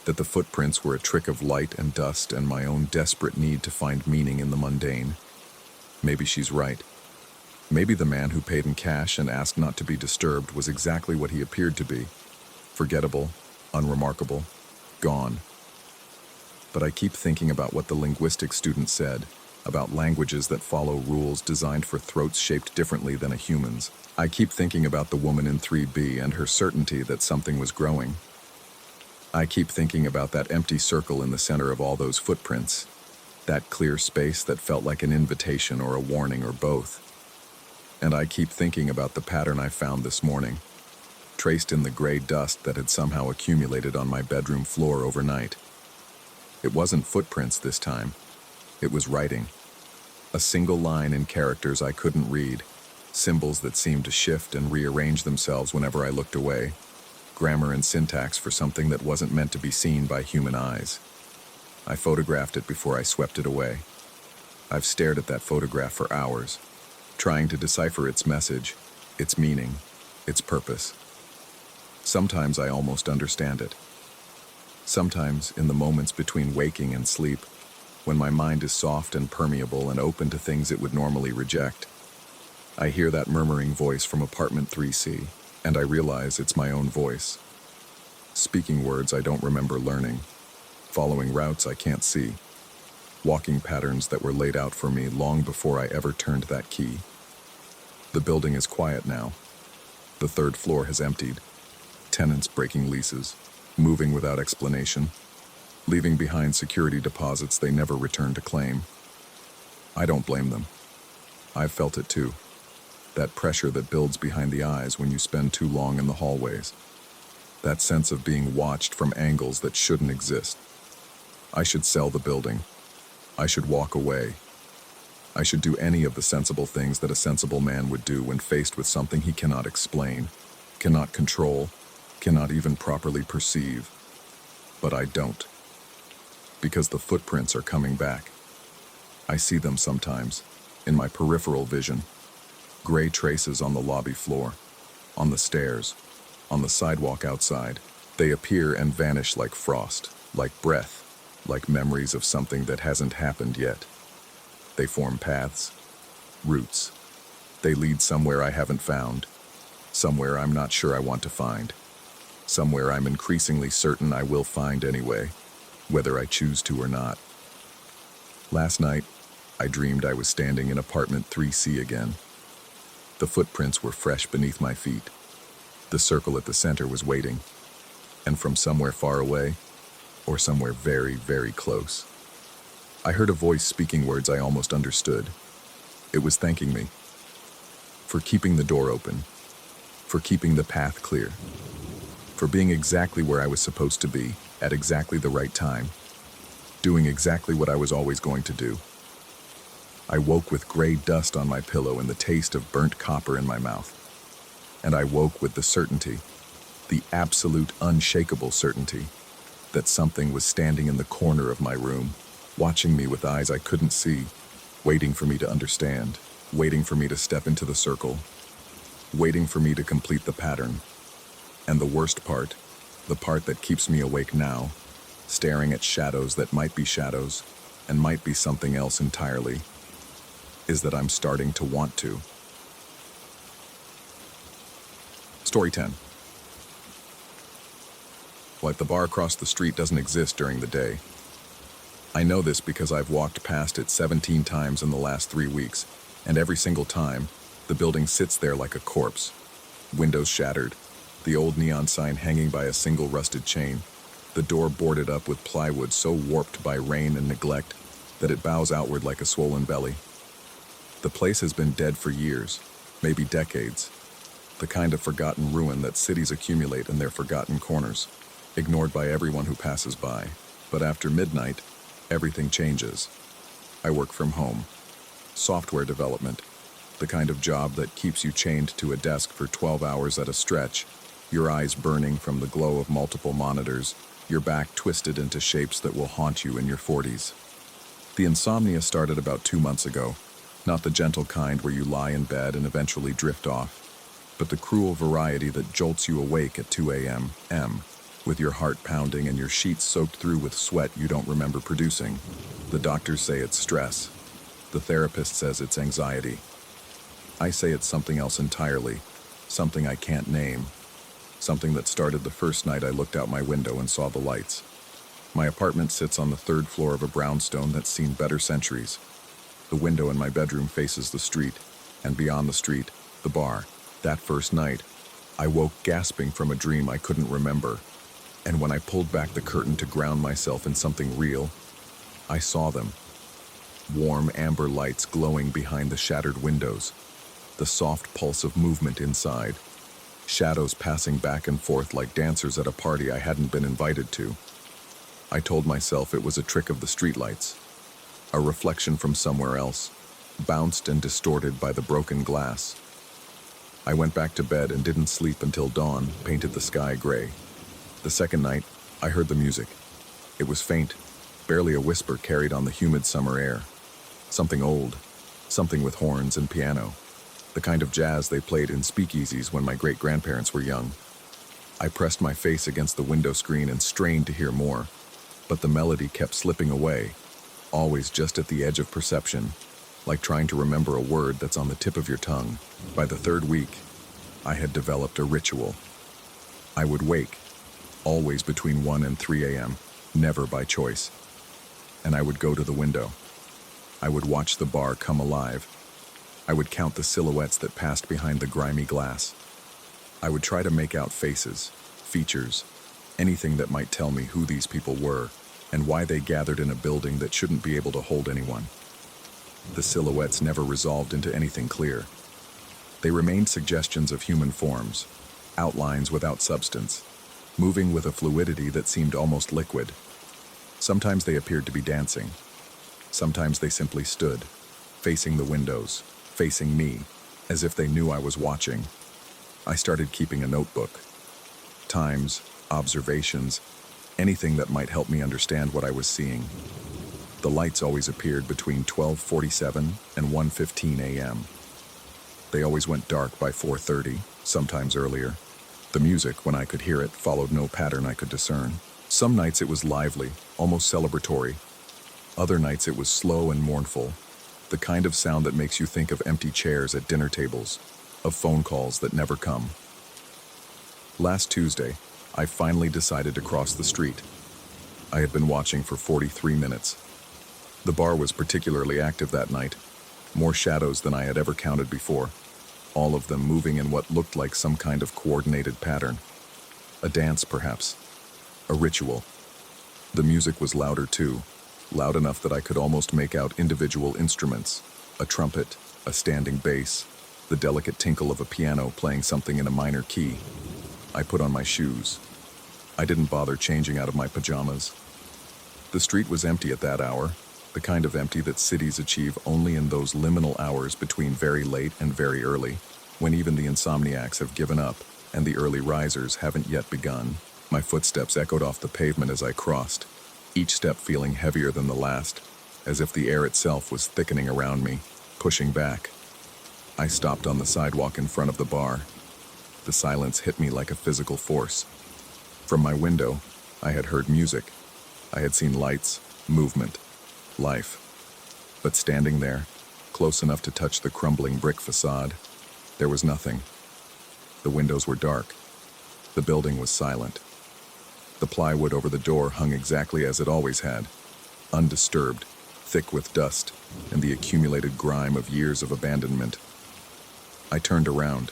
that the footprints were a trick of light and dust and my own desperate need to find meaning in the mundane. Maybe she's right. Maybe the man who paid in cash and asked not to be disturbed was exactly what he appeared to be. Forgettable, unremarkable, gone. But I keep thinking about what the linguistics student said, about languages that follow rules designed for throats shaped differently than a human's. I keep thinking about the woman in 3B and her certainty that something was growing. I keep thinking about that empty circle in the center of all those footprints, that clear space that felt like an invitation or a warning or both. And I keep thinking about the pattern I found this morning, traced in the gray dust that had somehow accumulated on my bedroom floor overnight. It wasn't footprints this time. It was writing. A single line in characters I couldn't read, symbols that seemed to shift and rearrange themselves whenever I looked away, grammar and syntax for something that wasn't meant to be seen by human eyes. I photographed it before I swept it away. I've stared at that photograph for hours, trying to decipher its message, its meaning, its purpose. Sometimes I almost understand it. Sometimes, in the moments between waking and sleep, when my mind is soft and permeable and open to things it would normally reject, I hear that murmuring voice from apartment 3C, and I realize it's my own voice. Speaking words I don't remember learning, following routes I can't see, walking patterns that were laid out for me long before I ever turned that key. The building is quiet now. The third floor has emptied. Tenants breaking leases, moving without explanation, leaving behind security deposits they never returned to claim. I don't blame them. I've felt it too. That pressure that builds behind the eyes when you spend too long in the hallways. That sense of being watched from angles that shouldn't exist. I should sell the building. I should walk away. I should do any of the sensible things that a sensible man would do when faced with something he cannot explain, cannot control, cannot even properly perceive. But I don't. Because the footprints are coming back. I see them sometimes, in my peripheral vision. Gray traces on the lobby floor, on the stairs, on the sidewalk outside. They appear and vanish like frost, like breath, like memories of something that hasn't happened yet. They form paths, routes. They lead somewhere I haven't found, somewhere I'm not sure I want to find, somewhere I'm increasingly certain I will find anyway, whether I choose to or not. Last night, I dreamed I was standing in apartment 3C again. The footprints were fresh beneath my feet. The circle at the center was waiting, and from somewhere far away, or somewhere very, very close, I heard a voice speaking words I almost understood. It was thanking me for keeping the door open, for keeping the path clear, for being exactly where I was supposed to be at exactly the right time, doing exactly what I was always going to do. I woke with gray dust on my pillow and the taste of burnt copper in my mouth. And I woke with the certainty, the absolute unshakable certainty, that something was standing in the corner of my room, watching me with eyes I couldn't see, waiting for me to understand, waiting for me to step into the circle, waiting for me to complete the pattern. And the worst part, the part that keeps me awake now, staring at shadows that might be shadows and might be something else entirely, is that I'm starting to want to. Story 10. Like the bar across the street doesn't exist during the day. I know this because I've walked past it 17 times in the last 3 weeks, and every single time, the building sits there like a corpse. Windows shattered, the old neon sign hanging by a single rusted chain, the door boarded up with plywood so warped by rain and neglect that it bows outward like a swollen belly. The place has been dead for years, maybe decades. The kind of forgotten ruin that cities accumulate in their forgotten corners, ignored by everyone who passes by. But after midnight, everything changes. I work from home. Software development, the kind of job that keeps you chained to a desk for 12 hours at a stretch, your eyes burning from the glow of multiple monitors, your back twisted into shapes that will haunt you in your 40s. The insomnia started about 2 months ago. Not the gentle kind where you lie in bed and eventually drift off, but the cruel variety that jolts you awake at 2 a.m., with your heart pounding and your sheets soaked through with sweat you don't remember producing. The doctors say it's stress. The therapist says it's anxiety. I say it's something else entirely, something I can't name, something that started the first night I looked out my window and saw the lights. My apartment sits on the 3rd floor of a brownstone that's seen better centuries. The window in my bedroom faces the street, and beyond the street, the bar. That first night, I woke gasping from a dream I couldn't remember, and when I pulled back the curtain to ground myself in something real, I saw them. Warm amber lights glowing behind the shattered windows, the soft pulse of movement inside, shadows passing back and forth like dancers at a party I hadn't been invited to. I told myself it was a trick of the streetlights, a reflection from somewhere else, bounced and distorted by the broken glass. I went back to bed and didn't sleep until dawn painted the sky gray. The second night, I heard the music. It was faint, barely a whisper carried on the humid summer air. Something old, something with horns and piano, the kind of jazz they played in speakeasies when my great-grandparents were young. I pressed my face against the window screen and strained to hear more, but the melody kept slipping away, always just at the edge of perception, like trying to remember a word that's on the tip of your tongue. By the third week, I had developed a ritual. I would wake, always between 1 and 3 a.m., never by choice, and I would go to the window. I would watch the bar come alive. I would count the silhouettes that passed behind the grimy glass. I would try to make out faces, features, anything that might tell me who these people were and why they gathered in a building that shouldn't be able to hold anyone. The silhouettes never resolved into anything clear. They remained suggestions of human forms, outlines without substance, moving with a fluidity that seemed almost liquid. Sometimes they appeared to be dancing. Sometimes they simply stood, facing the windows, facing me, as if they knew I was watching. I started keeping a notebook. Times, observations, anything that might help me understand what I was seeing. The lights always appeared between 12:47 and 1:15 a.m. They always went dark by 4:30, sometimes earlier. The music, when I could hear it, followed no pattern I could discern. Some nights it was lively, almost celebratory. Other nights it was slow and mournful, the kind of sound that makes you think of empty chairs at dinner tables, of phone calls that never come. Last Tuesday, I finally decided to cross the street. I had been watching for 43 minutes. The bar was particularly active that night, more shadows than I had ever counted before, all of them moving in what looked like some kind of coordinated pattern. A dance, perhaps. A ritual. The music was louder too, loud enough that I could almost make out individual instruments, a trumpet, a standing bass, the delicate tinkle of a piano playing something in a minor key. I put on my shoes. I didn't bother changing out of my pajamas. The street was empty at that hour, the kind of empty that cities achieve only in those liminal hours between very late and very early, when even the insomniacs have given up and the early risers haven't yet begun. My footsteps echoed off the pavement as I crossed, each step feeling heavier than the last, as if the air itself was thickening around me, pushing back. I stopped on the sidewalk in front of the bar. The silence hit me like a physical force. From my window, I had heard music. I had seen lights, movement, life. But standing there, close enough to touch the crumbling brick facade, there was nothing. The windows were dark. The building was silent. The plywood over the door hung exactly as it always had, undisturbed, thick with dust and the accumulated grime of years of abandonment. I turned around,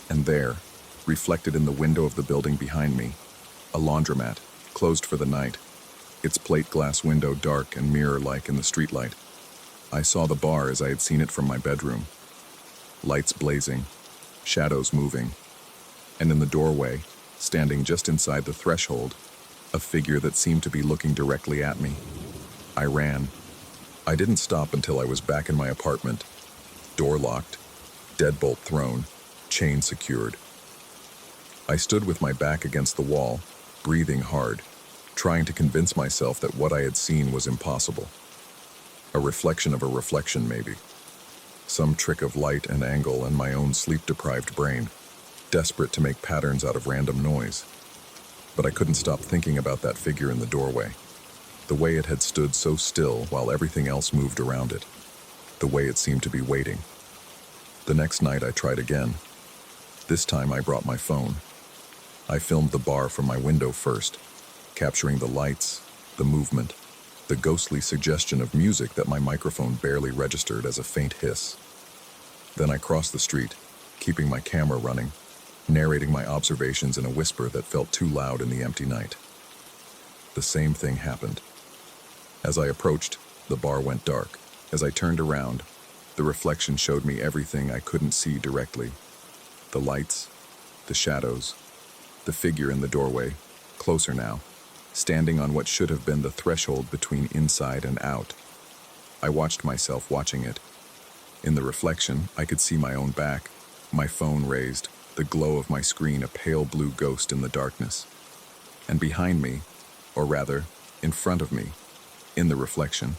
and there, reflected in the window of the building behind me, a laundromat, closed for the night, its plate glass window dark and mirror-like in the streetlight. I saw the bar as I had seen it from my bedroom. Lights blazing, shadows moving, and in the doorway, standing just inside the threshold, a figure that seemed to be looking directly at me. I ran. I didn't stop until I was back in my apartment, door locked, deadbolt thrown, chain secured. I stood with my back against the wall, breathing hard, trying to convince myself that what I had seen was impossible. A reflection of a reflection, maybe. Some trick of light and angle and my own sleep-deprived brain, desperate to make patterns out of random noise. But I couldn't stop thinking about that figure in the doorway, the way it had stood so still while everything else moved around it, the way it seemed to be waiting. The next night I tried again. This time I brought my phone. I filmed the bar from my window first, capturing the lights, the movement, the ghostly suggestion of music that my microphone barely registered as a faint hiss. Then I crossed the street, keeping my camera running, narrating my observations in a whisper that felt too loud in the empty night. The same thing happened. As I approached, the bar went dark. As I turned around, the reflection showed me everything I couldn't see directly. The lights, the shadows, the figure in the doorway, closer now, standing on what should have been the threshold between inside and out. I watched myself watching it. In the reflection, I could see my own back, my phone raised, the glow of my screen a pale blue ghost in the darkness. And behind me, or rather, in front of me, in the reflection,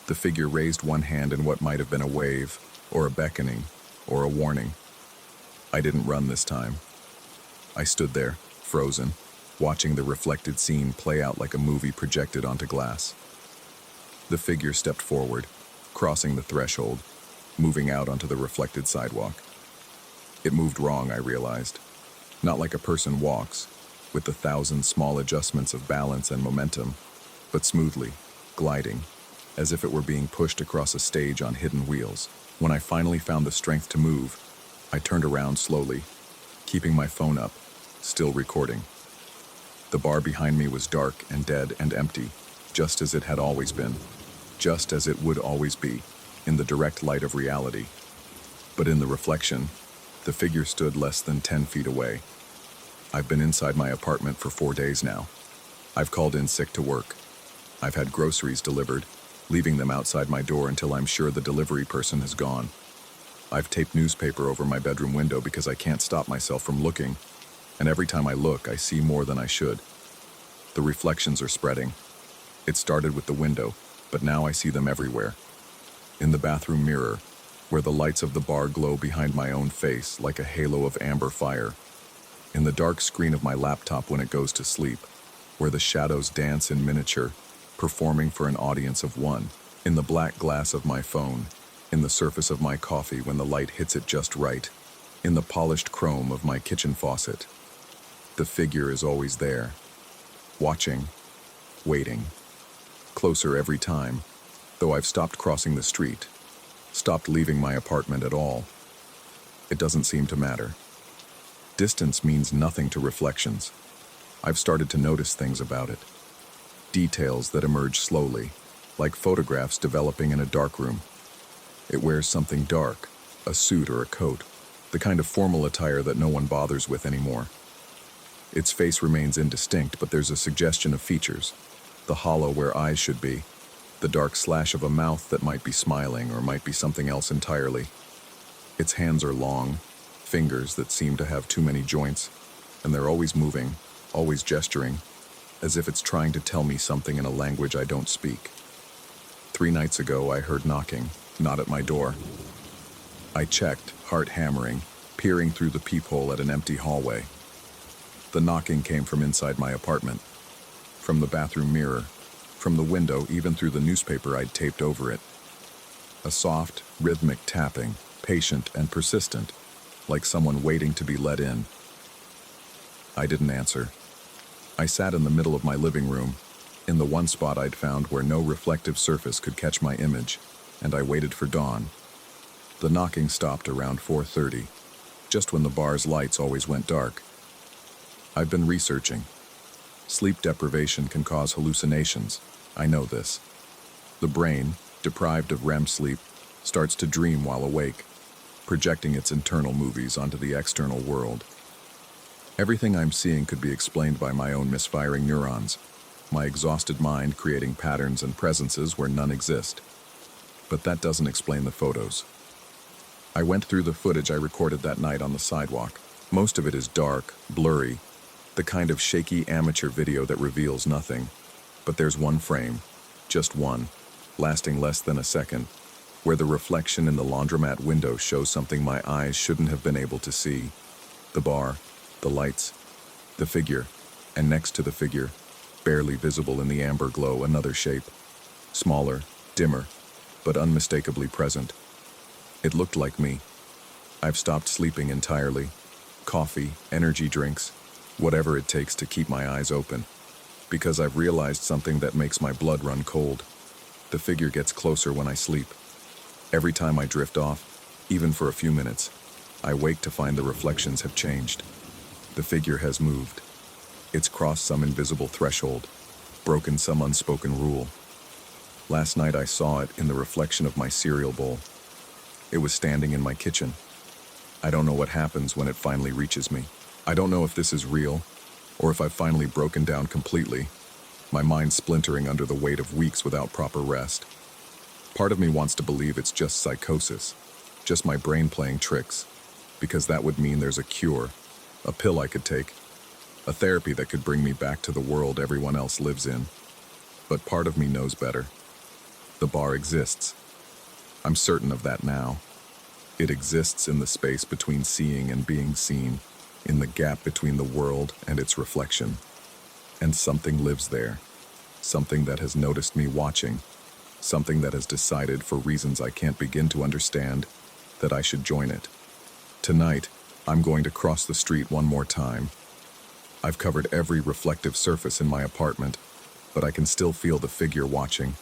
the figure raised one hand in what might have been a wave, or a beckoning, or a warning. I didn't run this time. I stood there, frozen, watching the reflected scene play out like a movie projected onto glass. The figure stepped forward, crossing the threshold, moving out onto the reflected sidewalk. It moved wrong, I realized. Not like a person walks, with the thousand small adjustments of balance and momentum, but smoothly, gliding, as if it were being pushed across a stage on hidden wheels. When I finally found the strength to move, I turned around slowly, keeping my phone up, still recording. The bar behind me was dark and dead and empty, just as it had always been, just as it would always be, in the direct light of reality. But in the reflection, the figure stood less than 10 feet away. I've been inside my apartment for 4 days now. I've called in sick to work. I've had groceries delivered, leaving them outside my door until I'm sure the delivery person has gone. I've taped newspaper over my bedroom window because I can't stop myself from looking, and every time I look, I see more than I should. The reflections are spreading. It started with the window, but now I see them everywhere. In the bathroom mirror, where the lights of the bar glow behind my own face like a halo of amber fire. In the dark screen of my laptop when it goes to sleep, where the shadows dance in miniature, performing for an audience of one. In the black glass of my phone, in the surface of my coffee when the light hits it just right, in the polished chrome of my kitchen faucet. The figure is always there, watching, waiting, closer every time, though I've stopped crossing the street, stopped leaving my apartment at all. It doesn't seem to matter. Distance means nothing to reflections. I've started to notice things about it. Details that emerge slowly, like photographs developing in a darkroom. It wears something dark, a suit or a coat, the kind of formal attire that no one bothers with anymore. Its face remains indistinct, but there's a suggestion of features. The hollow where eyes should be, the dark slash of a mouth that might be smiling or might be something else entirely. Its hands are long, fingers that seem to have too many joints, and they're always moving, always gesturing, as if it's trying to tell me something in a language I don't speak. 3 nights ago, I heard knocking, not at my door. I checked, heart hammering, peering through the peephole at an empty hallway. The knocking came from inside my apartment, from the bathroom mirror, from the window, even through the newspaper I'd taped over it. A soft, rhythmic tapping, patient and persistent, like someone waiting to be let in. I didn't answer. I sat in the middle of my living room, in the one spot I'd found where no reflective surface could catch my image, and I waited for dawn. The knocking stopped around 4:30, just when the bar's lights always went dark. I've been researching. Sleep deprivation can cause hallucinations. I know this. The brain, deprived of REM sleep, starts to dream while awake, projecting its internal movies onto the external world. Everything I'm seeing could be explained by my own misfiring neurons, my exhausted mind creating patterns and presences where none exist. But that doesn't explain the photos. I went through the footage I recorded that night on the sidewalk. Most of it is dark, blurry, the kind of shaky amateur video that reveals nothing. But there's one frame, just one, lasting less than a second, where the reflection in the laundromat window shows something my eyes shouldn't have been able to see. The bar, the lights, the figure, and next to the figure, barely visible in the amber glow, another shape. Smaller, dimmer, but unmistakably present. It looked like me. I've stopped sleeping entirely. Coffee, energy drinks, whatever it takes to keep my eyes open. Because I've realized something that makes my blood run cold. The figure gets closer when I sleep. Every time I drift off, even for a few minutes, I wake to find the reflections have changed. The figure has moved. It's crossed some invisible threshold, broken some unspoken rule. Last night I saw it in the reflection of my cereal bowl. It was standing in my kitchen. I don't know what happens when it finally reaches me. I don't know if this is real, or if I've finally broken down completely, my mind splintering under the weight of weeks without proper rest. Part of me wants to believe it's just psychosis, just my brain playing tricks, because that would mean there's a cure, a pill I could take, a therapy that could bring me back to the world everyone else lives in. But part of me knows better. The bar exists. I'm certain of that now. It exists in the space between seeing and being seen, in the gap between the world and its reflection. And something lives there, something that has noticed me watching, something that has decided, for reasons I can't begin to understand, that I should join it. Tonight, I'm going to cross the street one more time. I've covered every reflective surface in my apartment, but I can still feel the figure watching.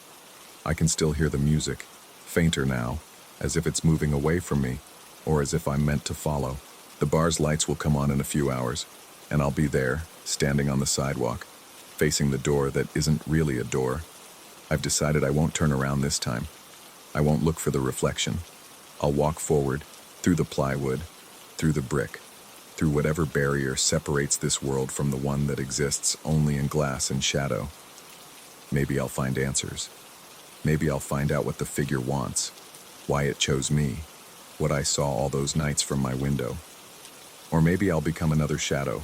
I can still hear the music, fainter now, as if it's moving away from me, or as if I'm meant to follow. The bar's lights will come on in a few hours, and I'll be there, standing on the sidewalk, facing the door that isn't really a door. I've decided I won't turn around this time. I won't look for the reflection. I'll walk forward, through the plywood, through the brick, through whatever barrier separates this world from the one that exists only in glass and shadow. Maybe I'll find answers. Maybe I'll find out what the figure wants, why it chose me, what I saw all those nights from my window. Or maybe I'll become another shadow,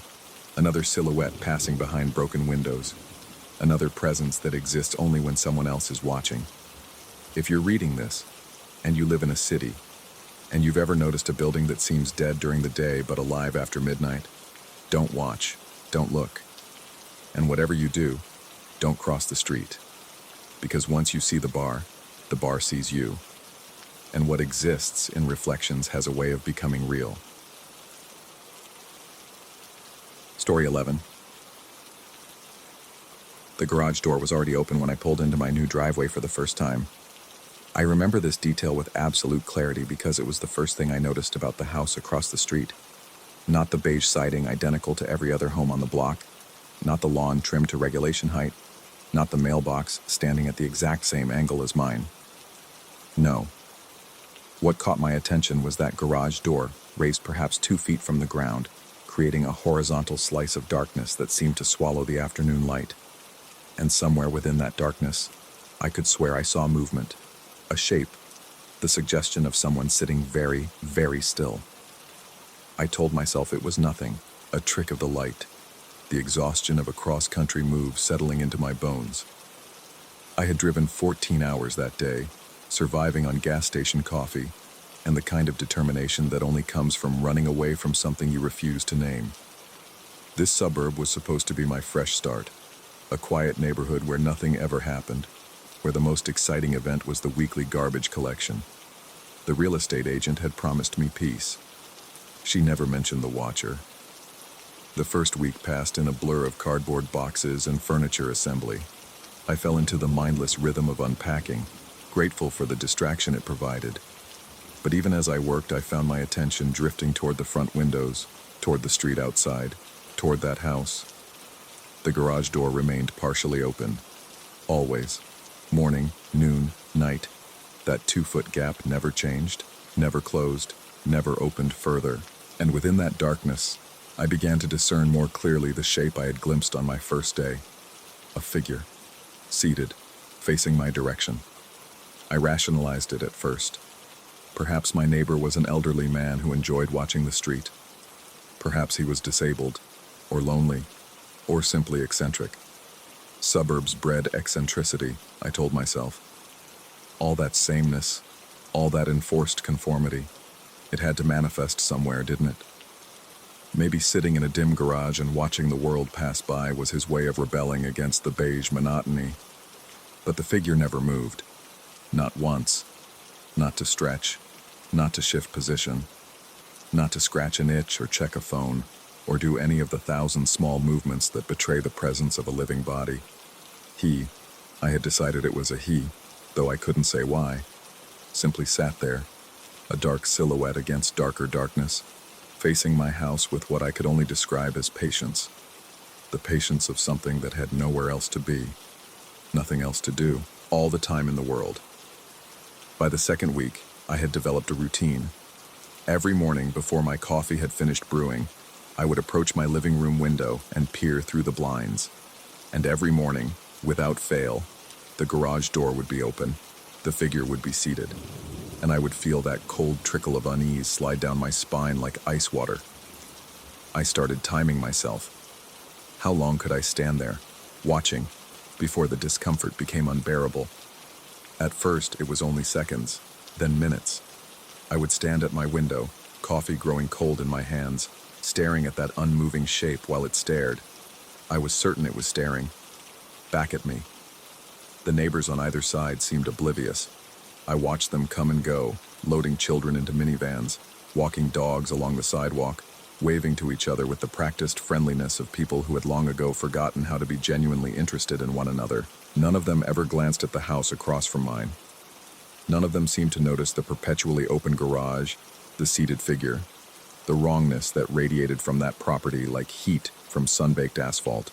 another silhouette passing behind broken windows, another presence that exists only when someone else is watching. If you're reading this, and you live in a city, and you've ever noticed a building that seems dead during the day but alive after midnight, don't watch, don't look. And whatever you do, don't cross the street. Because once you see the bar sees you. And what exists in reflections has a way of becoming real. Story 11. The garage door was already open when I pulled into my new driveway for the first time. I remember this detail with absolute clarity because it was the first thing I noticed about the house across the street. Not the beige siding identical to every other home on the block, not the lawn trimmed to regulation height, not the mailbox standing at the exact same angle as mine. No. What caught my attention was that garage door, raised perhaps 2 feet from the ground, creating a horizontal slice of darkness that seemed to swallow the afternoon light. And somewhere within that darkness, I could swear I saw movement, a shape, the suggestion of someone sitting very, very still. I told myself it was nothing, a trick of the light, the exhaustion of a cross-country move settling into my bones. I had driven 14 hours that day, surviving on gas station coffee, and the kind of determination that only comes from running away from something you refuse to name. This suburb was supposed to be my fresh start, a quiet neighborhood where nothing ever happened, where the most exciting event was the weekly garbage collection. The real estate agent had promised me peace. She never mentioned the watcher. The first week passed in a blur of cardboard boxes and furniture assembly. I fell into the mindless rhythm of unpacking, grateful for the distraction it provided. But even as I worked, I found my attention drifting toward the front windows, toward the street outside, toward that house. The garage door remained partially open. Always. Morning, noon, night. That 2-foot gap never changed, never closed, never opened further. And within that darkness, I began to discern more clearly the shape I had glimpsed on my first day. A figure, seated, facing my direction. I rationalized it at first. Perhaps my neighbor was an elderly man who enjoyed watching the street. Perhaps he was disabled, or lonely, or simply eccentric. Suburbs bred eccentricity, I told myself. All that sameness, all that enforced conformity, it had to manifest somewhere, didn't it? Maybe sitting in a dim garage and watching the world pass by was his way of rebelling against the beige monotony. But the figure never moved. Not once. Not to stretch. Not to shift position. Not to scratch an itch or check a phone, or do any of the 1,000 small movements that betray the presence of a living body. He, I had decided it was a he, though I couldn't say why, simply sat there, a dark silhouette against darker darkness, facing my house with what I could only describe as patience. The patience of something that had nowhere else to be, nothing else to do, all the time in the world. By the second week, I had developed a routine. Every morning before my coffee had finished brewing, I would approach my living room window and peer through the blinds. And every morning, Without fail, the garage door would be open, the figure would be seated, and I would feel that cold trickle of unease slide down my spine like ice water. I started timing myself. How long could I stand there, watching, before the discomfort became unbearable? At first, it was only seconds, then minutes. I would stand at my window, coffee growing cold in my hands, staring at that unmoving shape while it stared. I was certain it was staring back at me. The neighbors on either side seemed oblivious. I watched them come and go, loading children into minivans, walking dogs along the sidewalk, waving to each other with the practiced friendliness of people who had long ago forgotten how to be genuinely interested in one another. None of them ever glanced at the house across from mine. None of them seemed to notice the perpetually open garage, the seated figure, the wrongness that radiated from that property like heat from sun-baked asphalt.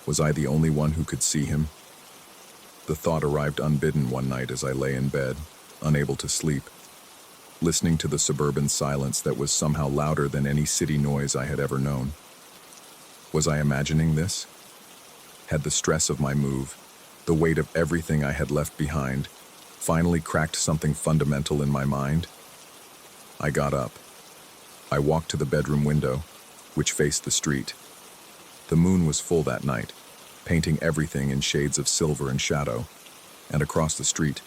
Was I the only one who could see him? The thought arrived unbidden one night as I lay in bed, unable to sleep, listening to the suburban silence that was somehow louder than any city noise I had ever known. Was I imagining this? Had the stress of my move, the weight of everything I had left behind, finally cracked something fundamental in my mind? I got up. I walked to the bedroom window, which faced the street. The moon was full that night, painting everything in shades of silver and shadow, and across the street,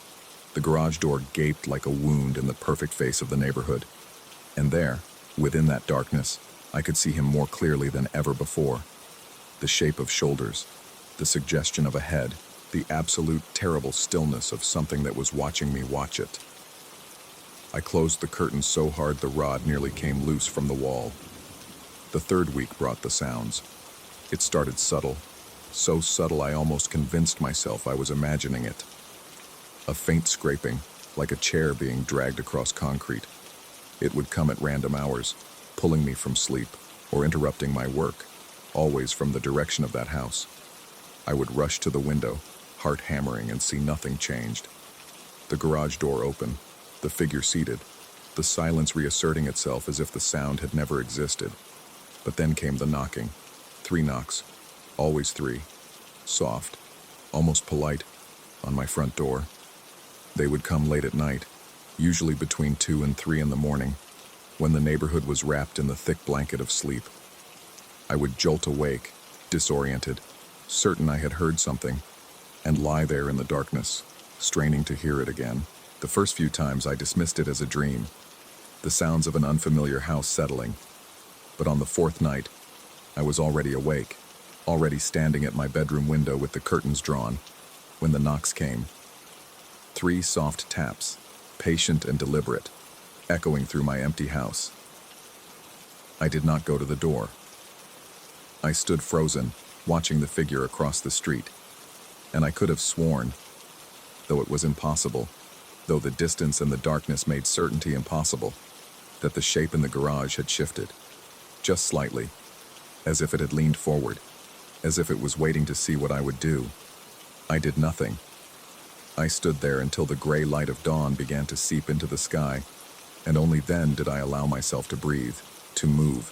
the garage door gaped like a wound in the perfect face of the neighborhood. And there, within that darkness, I could see him more clearly than ever before. The shape of shoulders, the suggestion of a head, the absolute terrible stillness of something that was watching me watch it. I closed the curtain so hard the rod nearly came loose from the wall. The third week brought the sounds. It started subtle, so subtle I almost convinced myself I was imagining it. A faint scraping, like a chair being dragged across concrete. It would come at random hours, pulling me from sleep or interrupting my work, always from the direction of that house. I would rush to the window, heart hammering, and see nothing changed. The garage door open, the figure seated, the silence reasserting itself as if the sound had never existed. But then came the knocking. 3 knocks, always 3, soft, almost polite, on my front door. They would come late at night, usually between 2 and 3 in the morning, when the neighborhood was wrapped in the thick blanket of sleep. I would jolt awake, disoriented, certain I had heard something, and lie there in the darkness, straining to hear it again. The first few times I dismissed it as a dream, the sounds of an unfamiliar house settling. But on the 4th night, I was already awake, already standing at my bedroom window with the curtains drawn, when the knocks came. 3 soft taps, patient and deliberate, echoing through my empty house. I did not go to the door. I stood frozen, watching the figure across the street, and I could have sworn, though it was impossible, though the distance and the darkness made certainty impossible, that the shape in the garage had shifted, just slightly, as if it had leaned forward, as if it was waiting to see what I would do. I did nothing. I stood there until the gray light of dawn began to seep into the sky, and only then did I allow myself to breathe, to move,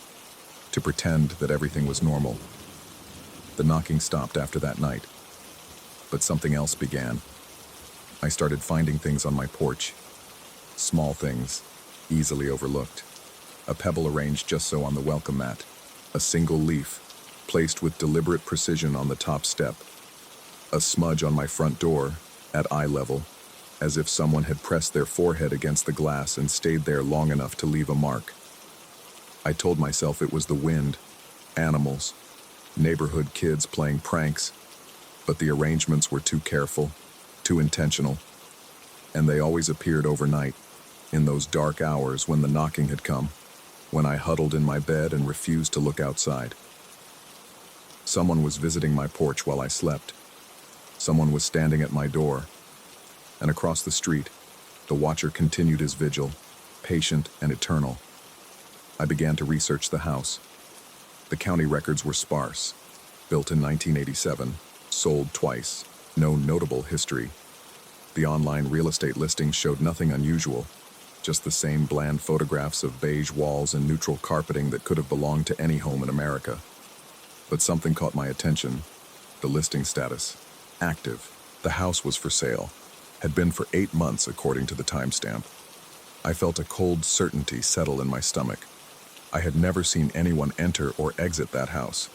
to pretend that everything was normal. The knocking stopped after that night, but something else began. I started finding things on my porch, small things, easily overlooked. A pebble arranged just so on the welcome mat, a single leaf, placed with deliberate precision on the top step, a smudge on my front door, at eye level, as if someone had pressed their forehead against the glass and stayed there long enough to leave a mark. I told myself it was the wind, animals, neighborhood kids playing pranks, but the arrangements were too careful, too intentional, and they always appeared overnight, in those dark hours when the knocking had come, when I huddled in my bed and refused to look outside. Someone was visiting my porch while I slept. Someone was standing at my door, and across the street, the watcher continued his vigil, patient and eternal. I began to research the house. The county records were sparse. Built in 1987, sold twice, no notable history. The online real estate listings showed nothing unusual, just the same bland photographs of beige walls and neutral carpeting that could have belonged to any home in America. But something caught my attention, the listing status. active. The house was for sale. Had been for 8 months according to the timestamp. I felt a cold certainty settle in my stomach. I had never seen anyone enter or exit that house.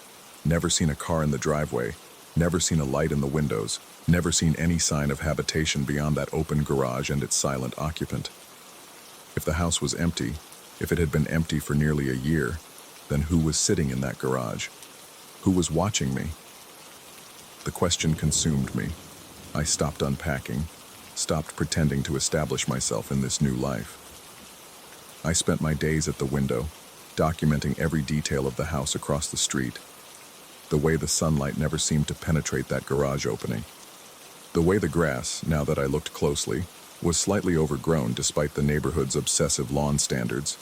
Never seen a car in the driveway. Never seen a light in the windows. Never seen any sign of habitation beyond that open garage and its silent occupant. If the house was empty, if it had been empty for nearly a year, then who was sitting in that garage? Who was watching me? The question consumed me. I stopped unpacking, stopped pretending to establish myself in this new life. I spent my days at the window, documenting every detail of the house across the street. The way the sunlight never seemed to penetrate that garage opening. The way the grass, now that I looked closely, was slightly overgrown despite the neighborhood's obsessive lawn standards.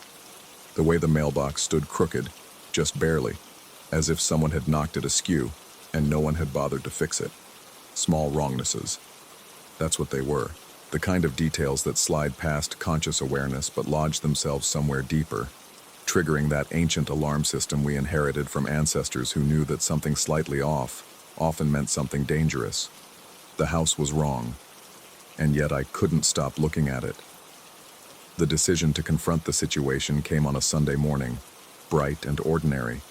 The way the mailbox stood crooked, just barely, as if someone had knocked it askew and no one had bothered to fix it. Small wrongnesses. That's what they were. The kind of details that slide past conscious awareness but lodge themselves somewhere deeper, triggering that ancient alarm system we inherited from ancestors who knew that something slightly off often meant something dangerous. The house was wrong, and yet I couldn't stop looking at it. The decision to confront the situation came on a Sunday morning, bright and ordinary,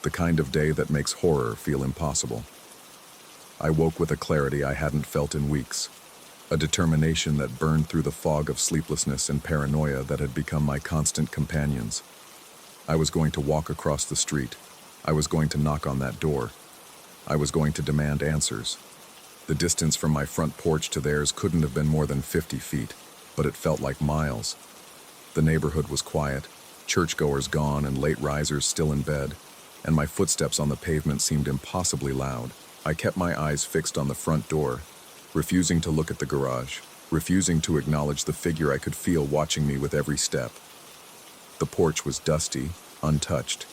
the kind of day that makes horror feel impossible. I woke with a clarity I hadn't felt in weeks, a determination that burned through the fog of sleeplessness and paranoia that had become my constant companions. I was going to walk across the street. I was going to knock on that door. I was going to demand answers. The distance from my front porch to theirs couldn't have been more than 50 feet, but it felt like miles. The neighborhood was quiet, churchgoers gone and late risers still in bed, and my footsteps on the pavement seemed impossibly loud. I kept my eyes fixed on the front door, refusing to look at the garage, refusing to acknowledge the figure I could feel watching me with every step. The porch was dusty, untouched.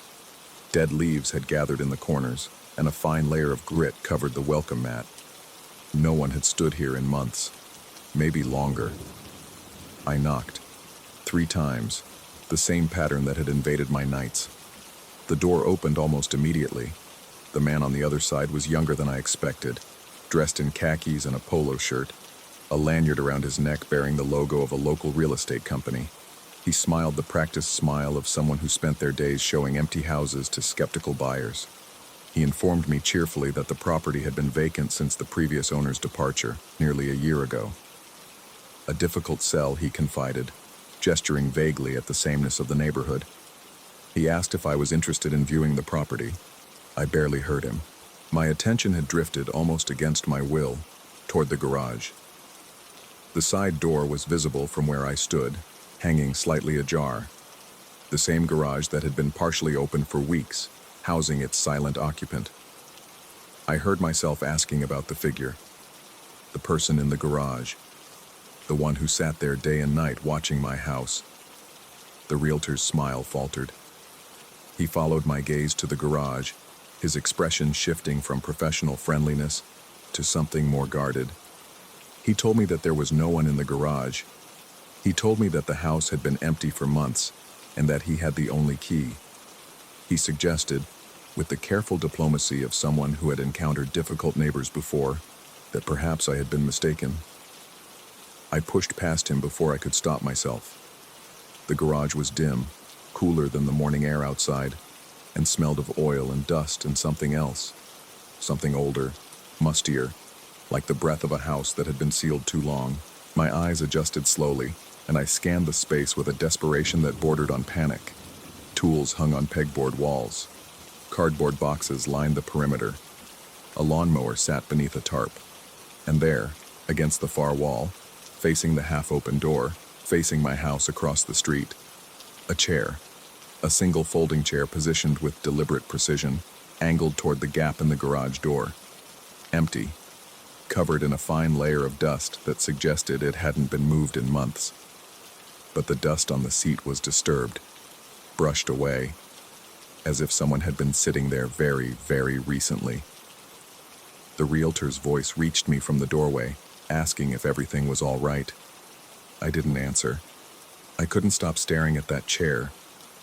Dead leaves had gathered in the corners, and a fine layer of grit covered the welcome mat. No one had stood here in months, maybe longer. I knocked 3 times, the same pattern that had invaded my nights. The door opened almost immediately. The man on the other side was younger than I expected, dressed in khakis and a polo shirt, a lanyard around his neck bearing the logo of a local real estate company. He smiled the practiced smile of someone who spent their days showing empty houses to skeptical buyers. He informed me cheerfully that the property had been vacant since the previous owner's departure, nearly a year ago. A difficult sell, he confided, gesturing vaguely at the sameness of the neighborhood. He asked if I was interested in viewing the property. I barely heard him. My attention had drifted, almost against my will, toward the garage. The side door was visible from where I stood, hanging slightly ajar. The same garage that had been partially open for weeks, housing its silent occupant. I heard myself asking about the figure, the person in the garage, the one who sat there day and night watching my house. The realtor's smile faltered. He followed my gaze to the garage, his expression shifting from professional friendliness to something more guarded. He told me that there was no one in the garage. He told me that the house had been empty for months and that he had the only key. He suggested, with the careful diplomacy of someone who had encountered difficult neighbors before, that perhaps I had been mistaken. I pushed past him before I could stop myself. The garage was dim, cooler than the morning air outside, and smelled of oil and dust and something else. Something older, mustier, like the breath of a house that had been sealed too long. My eyes adjusted slowly, and I scanned the space with a desperation that bordered on panic. Tools hung on pegboard walls. Cardboard boxes lined the perimeter. A lawnmower sat beneath a tarp. And there, against the far wall, facing the half-open door, facing my house across the street, a chair. A single folding chair positioned with deliberate precision, angled toward the gap in the garage door. Empty, covered in a fine layer of dust that suggested it hadn't been moved in months. But the dust on the seat was disturbed, brushed away, as if someone had been sitting there very, very recently. The realtor's voice reached me from the doorway, asking if everything was all right. I didn't answer. I couldn't stop staring at that chair,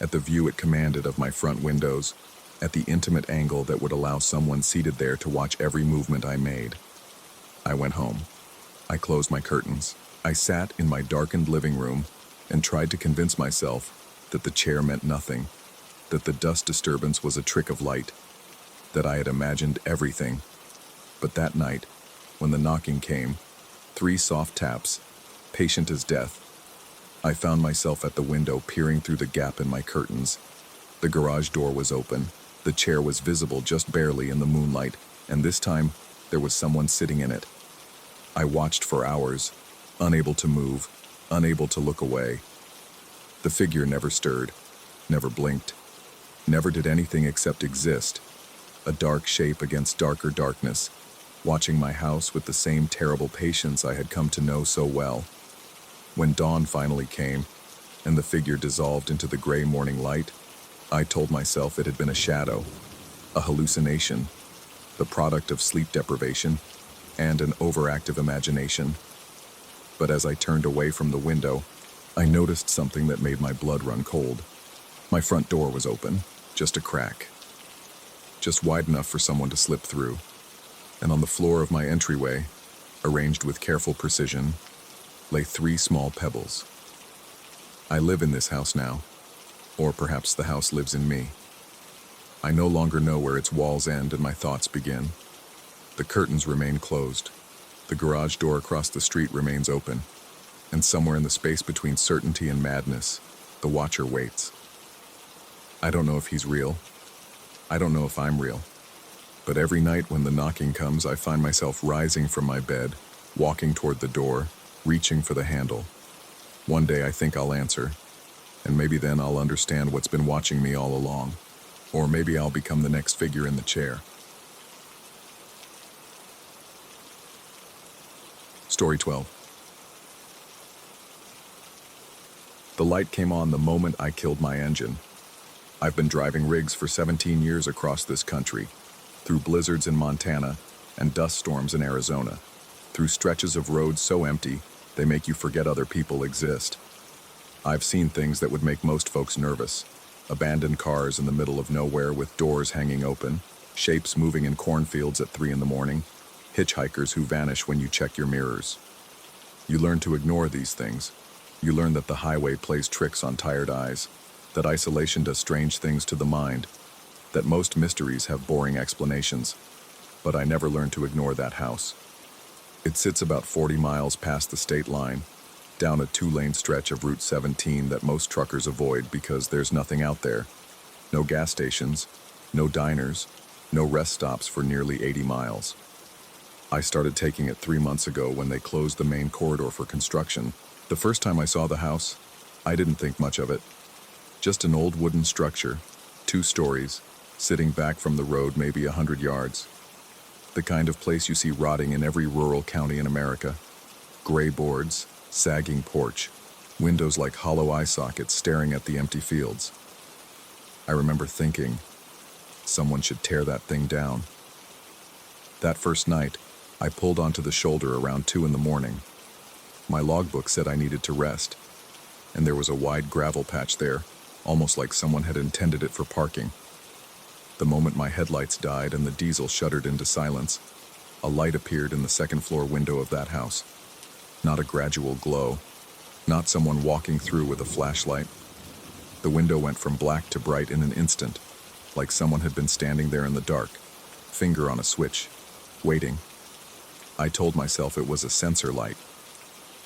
at the view it commanded of my front windows, at the intimate angle that would allow someone seated there to watch every movement I made. I went home. I closed my curtains. I sat in my darkened living room and tried to convince myself that the chair meant nothing, that the dust disturbance was a trick of light, that I had imagined everything. But that night, when the knocking came, 3 soft taps, patient as death, I found myself at the window peering through the gap in my curtains. The garage door was open. The chair was visible just barely in the moonlight, and this time, there was someone sitting in it. I watched for hours, unable to move, unable to look away. The figure never stirred, never blinked, never did anything except exist, a dark shape against darker darkness, watching my house with the same terrible patience I had come to know so well. When dawn finally came, and the figure dissolved into the gray morning light, I told myself it had been a shadow, a hallucination, the product of sleep deprivation and an overactive imagination. But as I turned away from the window, I noticed something that made my blood run cold. My front door was open, just a crack, just wide enough for someone to slip through. And on the floor of my entryway, arranged with careful precision, lay 3 small pebbles. I live in this house now, or perhaps the house lives in me. I no longer know where its walls end and my thoughts begin. The curtains remain closed. The garage door across the street remains open. And somewhere in the space between certainty and madness, the watcher waits. I don't know if he's real. I don't know if I'm real. But every night when the knocking comes, I find myself rising from my bed, walking toward the door, reaching for the handle. One day I think I'll answer, and maybe then I'll understand what's been watching me all along. Or maybe I'll become the next figure in the chair. Story 12. The light came on the moment I killed my engine. I've been driving rigs for 17 years across this country, through blizzards in Montana and dust storms in Arizona, through stretches of roads so empty they make you forget other people exist. I've seen things that would make most folks nervous. Abandoned cars in the middle of nowhere with doors hanging open, shapes moving in cornfields at 3 in the morning, hitchhikers who vanish when you check your mirrors. You learn to ignore these things. You learn that the highway plays tricks on tired eyes, that isolation does strange things to the mind, that most mysteries have boring explanations. But I never learned to ignore that house. It sits about 40 miles past the state line, down a 2-lane stretch of Route 17 that most truckers avoid because there's nothing out there. No gas stations, no diners, no rest stops for nearly 80 miles. I started taking it 3 months ago when they closed the main corridor for construction. The first time I saw the house, I didn't think much of it. Just an old wooden structure, 2 stories, sitting back from the road maybe 100 yards. The kind of place you see rotting in every rural county in America. Gray boards, sagging porch, windows like hollow eye sockets staring at the empty fields. I remember thinking, someone should tear that thing down. That first night, I pulled onto the shoulder around 2 in the morning. My logbook said I needed to rest, and there was a wide gravel patch there, almost like someone had intended it for parking. The moment my headlights died and the diesel shuddered into silence, a light appeared in the second-floor window of that house. Not a gradual glow, not someone walking through with a flashlight. The window went from black to bright in an instant, like someone had been standing there in the dark, finger on a switch, waiting. I told myself it was a sensor light,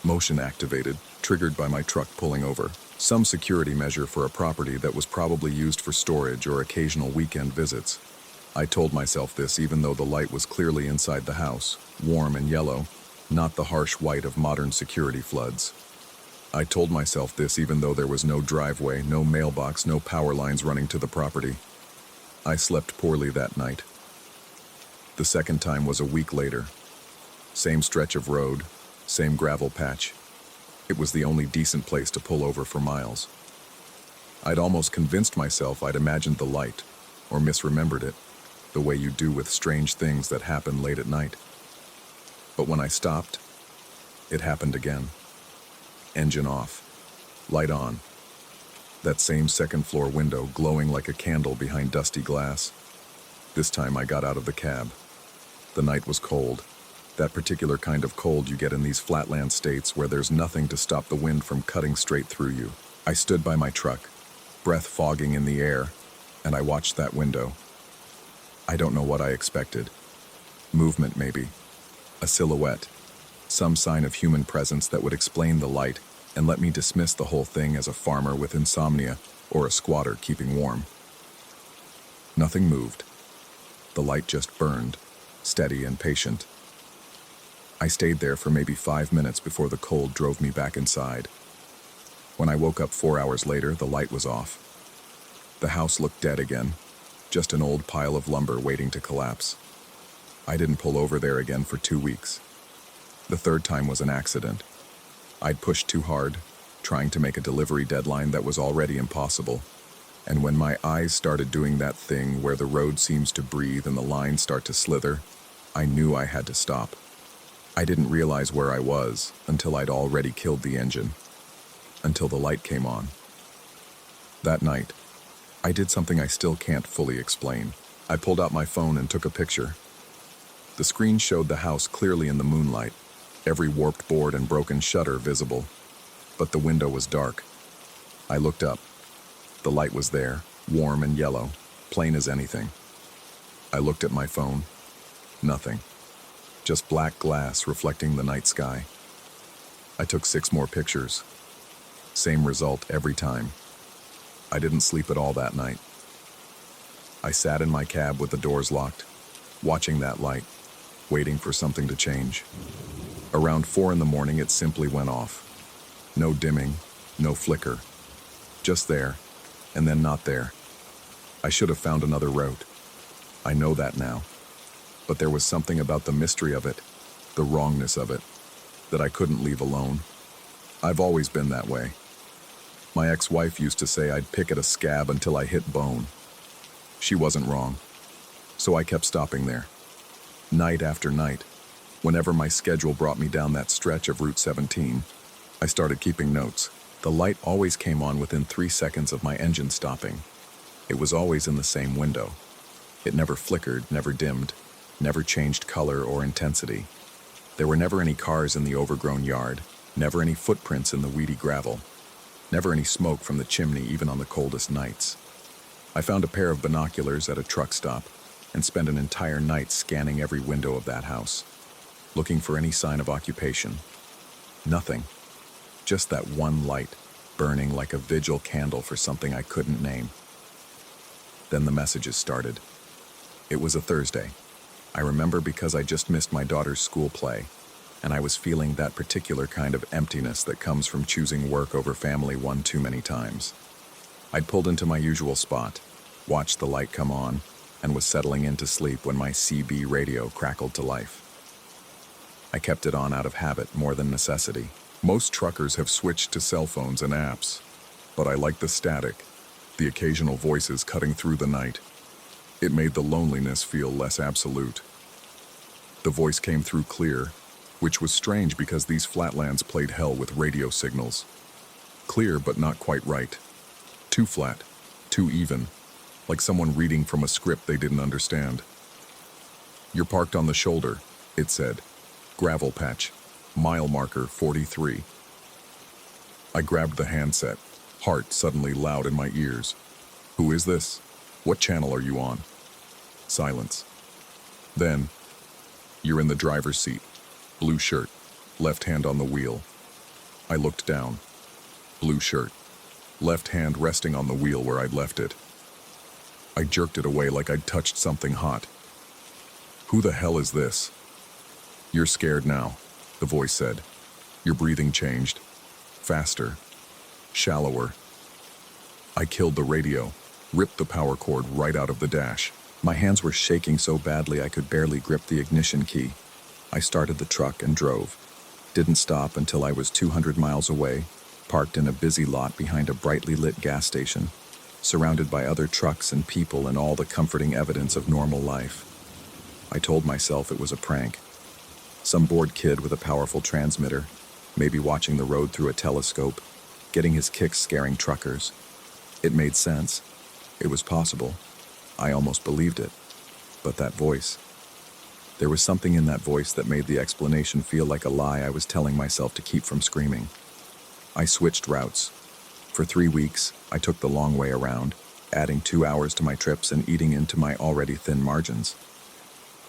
motion activated, triggered by my truck pulling over, some security measure for a property that was probably used for storage or occasional weekend visits. I told myself this even though the light was clearly inside the house, warm and yellow, not the harsh white of modern security floods. I told myself this even though there was no driveway, no mailbox, no power lines running to the property. I slept poorly that night. The second time was a week later. Same stretch of road, same gravel patch. It was the only decent place to pull over for miles. I'd almost convinced myself I'd imagined the light, or misremembered it, the way you do with strange things that happen late at night. But when I stopped, it happened again. Engine off, light on. That same second-floor window glowing like a candle behind dusty glass. This time I got out of the cab. The night was cold. That particular kind of cold you get in these flatland states where there's nothing to stop the wind from cutting straight through you. I stood by my truck, breath fogging in the air, and I watched that window. I don't know what I expected. Movement, maybe. A silhouette. Some sign of human presence that would explain the light and let me dismiss the whole thing as a farmer with insomnia or a squatter keeping warm. Nothing moved. The light just burned, steady and patient. I stayed there for maybe 5 minutes before the cold drove me back inside. When I woke up 4 hours later, the light was off. The house looked dead again, just an old pile of lumber waiting to collapse. I didn't pull over there again for 2 weeks. The third time was an accident. I'd pushed too hard, trying to make a delivery deadline that was already impossible. And when my eyes started doing that thing where the road seems to breathe and the lines start to slither, I knew I had to stop. I didn't realize where I was until I'd already killed the engine, until the light came on. That night, I did something I still can't fully explain. I pulled out my phone and took a picture. The screen showed the house clearly in the moonlight, every warped board and broken shutter visible, but the window was dark. I looked up. The light was there, warm and yellow, plain as anything. I looked at my phone. Nothing. Just black glass reflecting the night sky. I took 6 more pictures. Same result every time. I didn't sleep at all that night. I sat in my cab with the doors locked, watching that light, waiting for something to change. Around 4 in the morning, it simply went off. No dimming, no flicker. Just there, and then not there. I should have found another route. I know that now. But there was something about the mystery of it, the wrongness of it, that I couldn't leave alone. I've always been that way. My ex-wife used to say I'd pick at a scab until I hit bone. She wasn't wrong. So I kept stopping there. Night after night, whenever my schedule brought me down that stretch of Route 17, I started keeping notes. The light always came on within 3 seconds of my engine stopping. It was always in the same window. It never flickered, never dimmed, never changed color or intensity. There were never any cars in the overgrown yard, never any footprints in the weedy gravel, never any smoke from the chimney even on the coldest nights. I found a pair of binoculars at a truck stop and spent an entire night scanning every window of that house, looking for any sign of occupation. Nothing. Just that one light, burning like a vigil candle for something I couldn't name. Then the messages started. It was a Thursday. I remember because I just missed my daughter's school play, and I was feeling that particular kind of emptiness that comes from choosing work over family one too many times. I'd pulled into my usual spot, watched the light come on, and was settling into sleep when my CB radio crackled to life. I kept it on out of habit more than necessity. Most truckers have switched to cell phones and apps, but I liked the static, the occasional voices cutting through the night. It made the loneliness feel less absolute. The voice came through clear, which was strange because these flatlands played hell with radio signals. Clear but not quite right. Too flat, too even, like someone reading from a script they didn't understand. "You're parked on the shoulder," it said. "Gravel patch. Mile marker 43. I grabbed the handset, heart suddenly loud in my ears. "Who is this? What channel are you on?" Silence. Then, "You're in the driver's seat. Blue shirt. Left hand on the wheel." I looked down. Blue shirt. Left hand resting on the wheel where I'd left it. I jerked it away like I'd touched something hot. "Who the hell is this?" "You're scared now," the voice said. "Your breathing changed. Faster. Shallower." I killed the radio, ripped the power cord right out of the dash. My hands were shaking so badly I could barely grip the ignition key. I started the truck and drove. Didn't stop until I was 200 miles away, parked in a busy lot behind a brightly lit gas station, surrounded by other trucks and people and all the comforting evidence of normal life. I told myself it was a prank. Some bored kid with a powerful transmitter, maybe watching the road through a telescope, getting his kicks scaring truckers. It made sense. It was possible. I almost believed it. But that voice. There was something in that voice that made the explanation feel like a lie I was telling myself to keep from screaming. I switched routes. For 3 weeks, I took the long way around, adding 2 hours to my trips and eating into my already thin margins.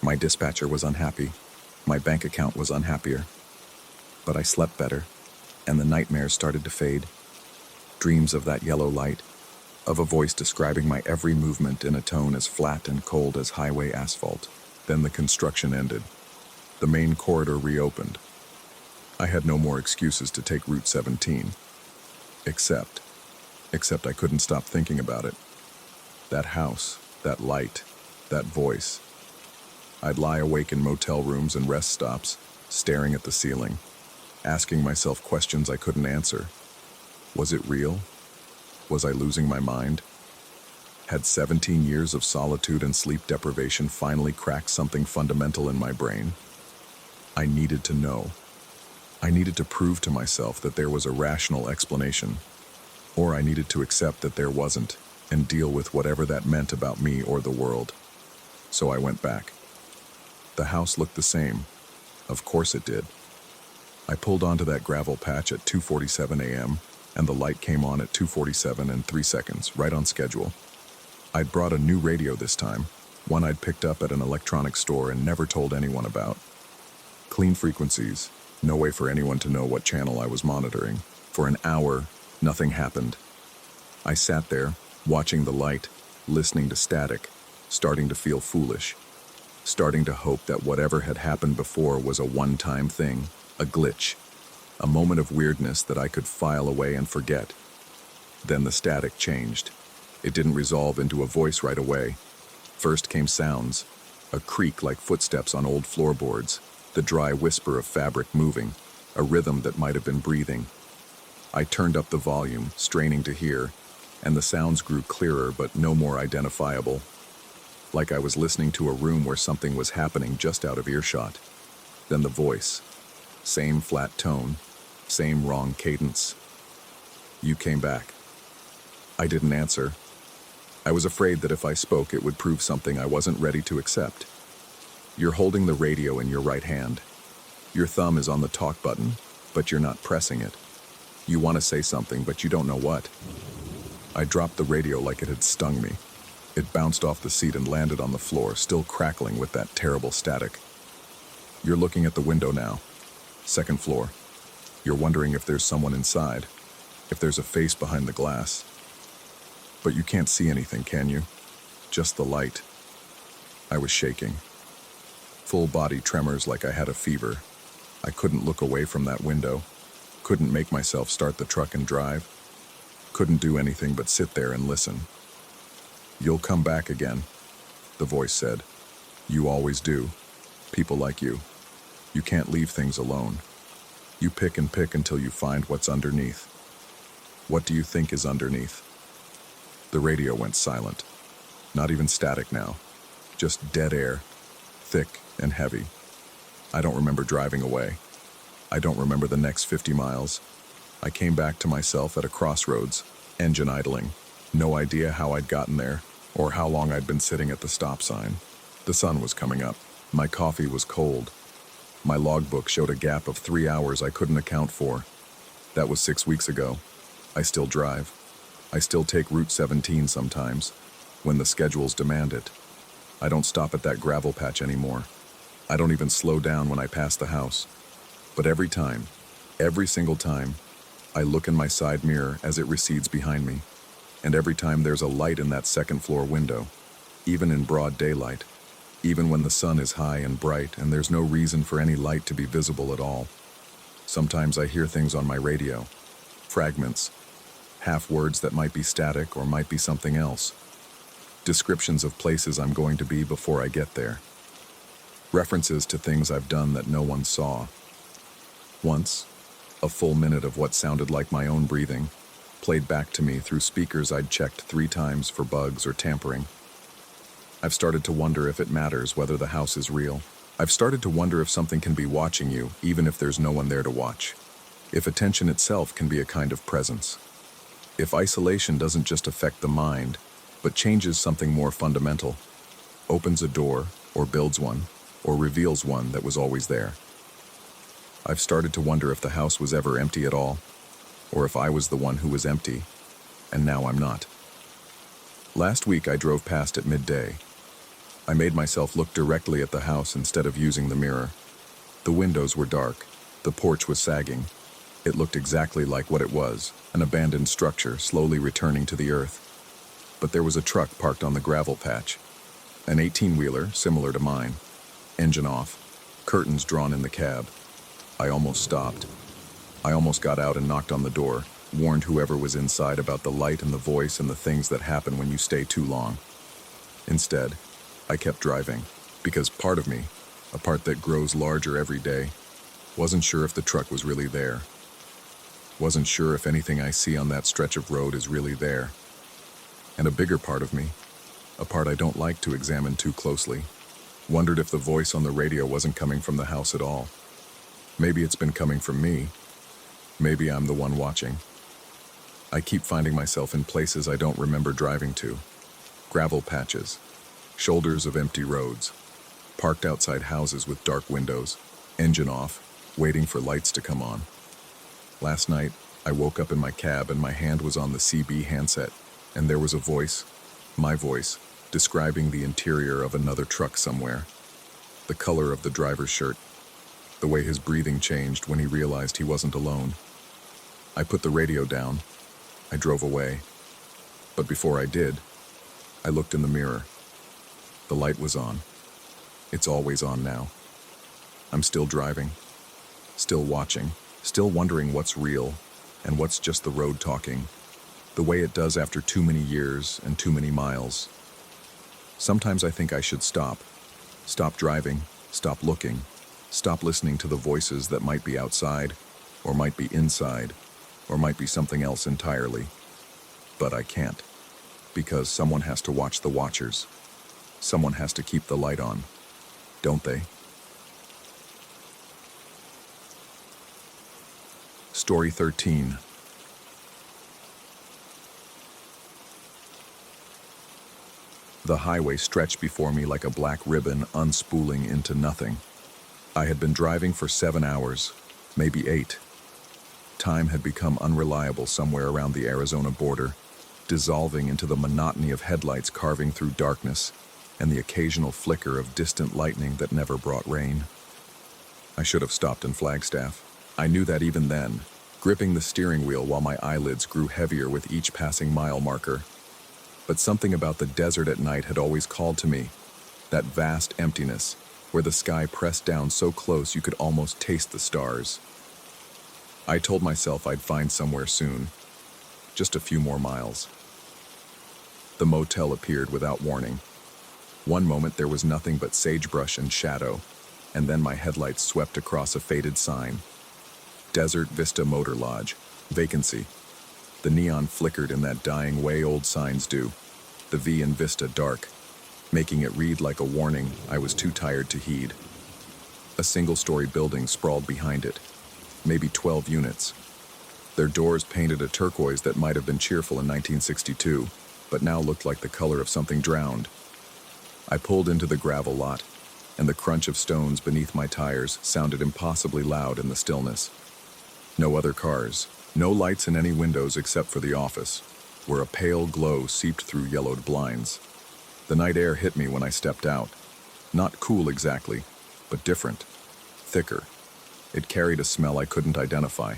My dispatcher was unhappy. My bank account was unhappier. But I slept better, and the nightmares started to fade. Dreams of that yellow light, of a voice describing my every movement in a tone as flat and cold as highway asphalt. Then the construction ended. The main corridor reopened. I had no more excuses to take Route 17. Except I couldn't stop thinking about it. That house, that light, that voice. I'd lie awake in motel rooms and rest stops, staring at the ceiling, asking myself questions I couldn't answer. Was it real? Was I losing my mind? Had 17 years of solitude and sleep deprivation finally cracked something fundamental in my brain? I needed to know. I needed to prove to myself that there was a rational explanation, or I needed to accept that there wasn't and deal with whatever that meant about me or the world. So I went back. The house looked the same. Of course it did. I pulled onto that gravel patch at 2:47 a.m., and the light came on at 2:47 and 3 seconds, right on schedule. I'd brought a new radio this time, one I'd picked up at an electronics store and never told anyone about. Clean frequencies, no way for anyone to know what channel I was monitoring. For an hour, nothing happened. I sat there, watching the light, listening to static, starting to feel foolish, starting to hope that whatever had happened before was a one-time thing, a glitch, a moment of weirdness that I could file away and forget. Then the static changed. It didn't resolve into a voice right away. First came sounds, a creak like footsteps on old floorboards, the dry whisper of fabric moving, a rhythm that might have been breathing. I turned up the volume, straining to hear, and the sounds grew clearer but no more identifiable, like I was listening to a room where something was happening just out of earshot. Then the voice. Same flat tone, same wrong cadence. You came back. I didn't answer. I was afraid that if I spoke, it would prove something I wasn't ready to accept. You're holding the radio in your right hand. Your thumb is on the talk button, but you're not pressing it. You want to say something, but you don't know what. I dropped the radio like it had stung me. It bounced off the seat and landed on the floor, still crackling with that terrible static. You're looking at the window now. Second floor. You're wondering if there's someone inside, if there's a face behind the glass. But you can't see anything, can you? Just the light. I was shaking. Full body tremors like I had a fever. I couldn't look away from that window. Couldn't make myself start the truck and drive. Couldn't do anything but sit there and listen. You'll come back again, the voice said. You always do. People like you. You can't leave things alone. You pick and pick until you find what's underneath. What do you think is underneath? The radio went silent. Not even static now. Just dead air. Thick and heavy. I don't remember driving away. I don't remember the next 50 miles. I came back to myself at a crossroads, engine idling. No idea how I'd gotten there, or how long I'd been sitting at the stop sign. The sun was coming up. My coffee was cold. My logbook showed a gap of 3 hours I couldn't account for. That was 6 weeks ago. I still drive. I still take Route 17 sometimes, when the schedules demand it. I don't stop at that gravel patch anymore. I don't even slow down when I pass the house. But every time, every single time, I look in my side mirror as it recedes behind me. And every time there's a light in that second floor window, even in broad daylight, even when the sun is high and bright and there's no reason for any light to be visible at all. Sometimes I hear things on my radio, fragments, half words that might be static or might be something else, descriptions of places I'm going to be before I get there, references to things I've done that no one saw. Once, a full minute of what sounded like my own breathing, played back to me through speakers I'd checked 3 times for bugs or tampering. I've started to wonder if it matters whether the house is real. I've started to wonder if something can be watching you, even if there's no one there to watch. If attention itself can be a kind of presence. If isolation doesn't just affect the mind, but changes something more fundamental, opens a door or builds one. or reveals one that was always there. I've started to wonder if the house was ever empty at all, or if I was the one who was empty, and now I'm not. Last week I drove past at midday. I made myself look directly at the house instead of using the mirror. The windows were dark, the porch was sagging. It looked exactly like what it was, an abandoned structure slowly returning to the earth. But there was a truck parked on the gravel patch, an 18-wheeler similar to mine, engine off, curtains drawn in the cab. I almost stopped. I almost got out and knocked on the door, warned whoever was inside about the light and the voice and the things that happen when you stay too long. Instead, I kept driving, because part of me, a part that grows larger every day, wasn't sure if the truck was really there. Wasn't sure if anything I see on that stretch of road is really there. And a bigger part of me, a part I don't like to examine too closely, wondered if the voice on the radio wasn't coming from the house at all. Maybe it's been coming from me. Maybe I'm the one watching. I keep finding myself in places I don't remember driving to. Gravel patches, shoulders of empty roads, parked outside houses with dark windows, engine off, waiting for lights to come on. Last night, I woke up in my cab and my hand was on the CB handset, and there was a voice, my voice, describing the interior of another truck somewhere. The color of the driver's shirt, the way his breathing changed when he realized he wasn't alone. I put the radio down. I drove away. But before I did, I looked in the mirror. The light was on. It's always on now. I'm still driving, still watching, still wondering what's real and what's just the road talking, the way it does after too many years and too many miles. Sometimes I think I should stop driving, stop looking, stop listening to the voices that might be outside, or might be inside, or might be something else entirely. But I can't, because someone has to watch the watchers. Someone has to keep the light on, don't they? Story 13. The highway stretched before me like a black ribbon unspooling into nothing. I had been driving for 7 hours, maybe 8. Time had become unreliable somewhere around the Arizona border, dissolving into the monotony of headlights carving through darkness and the occasional flicker of distant lightning that never brought rain. I should have stopped in Flagstaff. I knew that even then, gripping the steering wheel while my eyelids grew heavier with each passing mile marker. But something about the desert at night had always called to me, that vast emptiness, where the sky pressed down so close you could almost taste the stars. I told myself I'd find somewhere soon, just a few more miles. The motel appeared without warning. One moment there was nothing but sagebrush and shadow, and then my headlights swept across a faded sign. Desert Vista Motor Lodge, vacancy. The neon flickered in that dying way old signs do, the V in Vista dark, making it read like a warning I was too tired to heed. A single-story building sprawled behind it, maybe 12 units. Their doors painted a turquoise that might have been cheerful in 1962, but now looked like the color of something drowned. I pulled into the gravel lot, and the crunch of stones beneath my tires sounded impossibly loud in the stillness. No other cars, no lights in any windows except for the office, where a pale glow seeped through yellowed blinds. The night air hit me when I stepped out. Not cool exactly, but different, thicker. It carried a smell I couldn't identify,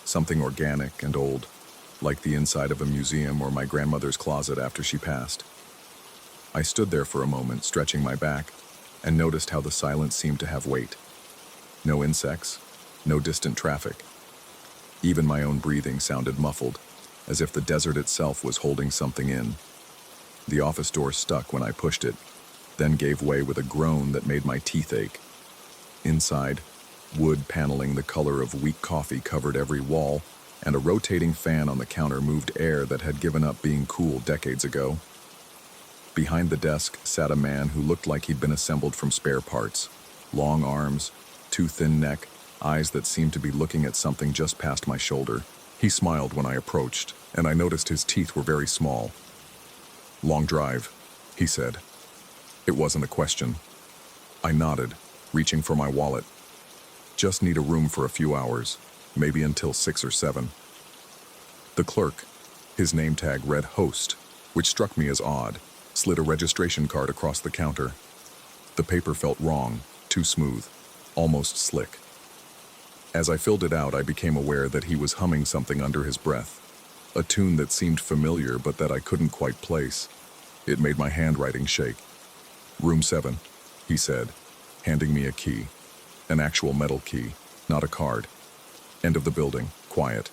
something organic and old, like the inside of a museum or my grandmother's closet after she passed. I stood there for a moment, stretching my back, and noticed how the silence seemed to have weight. No insects, no distant traffic. Even my own breathing sounded muffled, as if the desert itself was holding something in. The office door stuck when I pushed it, then gave way with a groan that made my teeth ache. Inside, wood paneling the color of weak coffee covered every wall, and a rotating fan on the counter moved air that had given up being cool decades ago. Behind the desk sat a man who looked like he'd been assembled from spare parts. Long arms, too thin neck, eyes that seemed to be looking at something just past my shoulder. He smiled when I approached, and I noticed his teeth were very small. "Long drive," he said. It wasn't a question. I nodded, reaching for my wallet. Just need a room for a few hours, maybe until 6 or 7. The clerk, his name tag read host, which struck me as odd, slid a registration card across the counter. The paper felt wrong, too smooth, almost slick. As I filled it out, I became aware that he was humming something under his breath, a tune that seemed familiar but that I couldn't quite place. It made my handwriting shake. "Room 7, he said, handing me a key. An actual metal key, not a card. End of the building, quiet.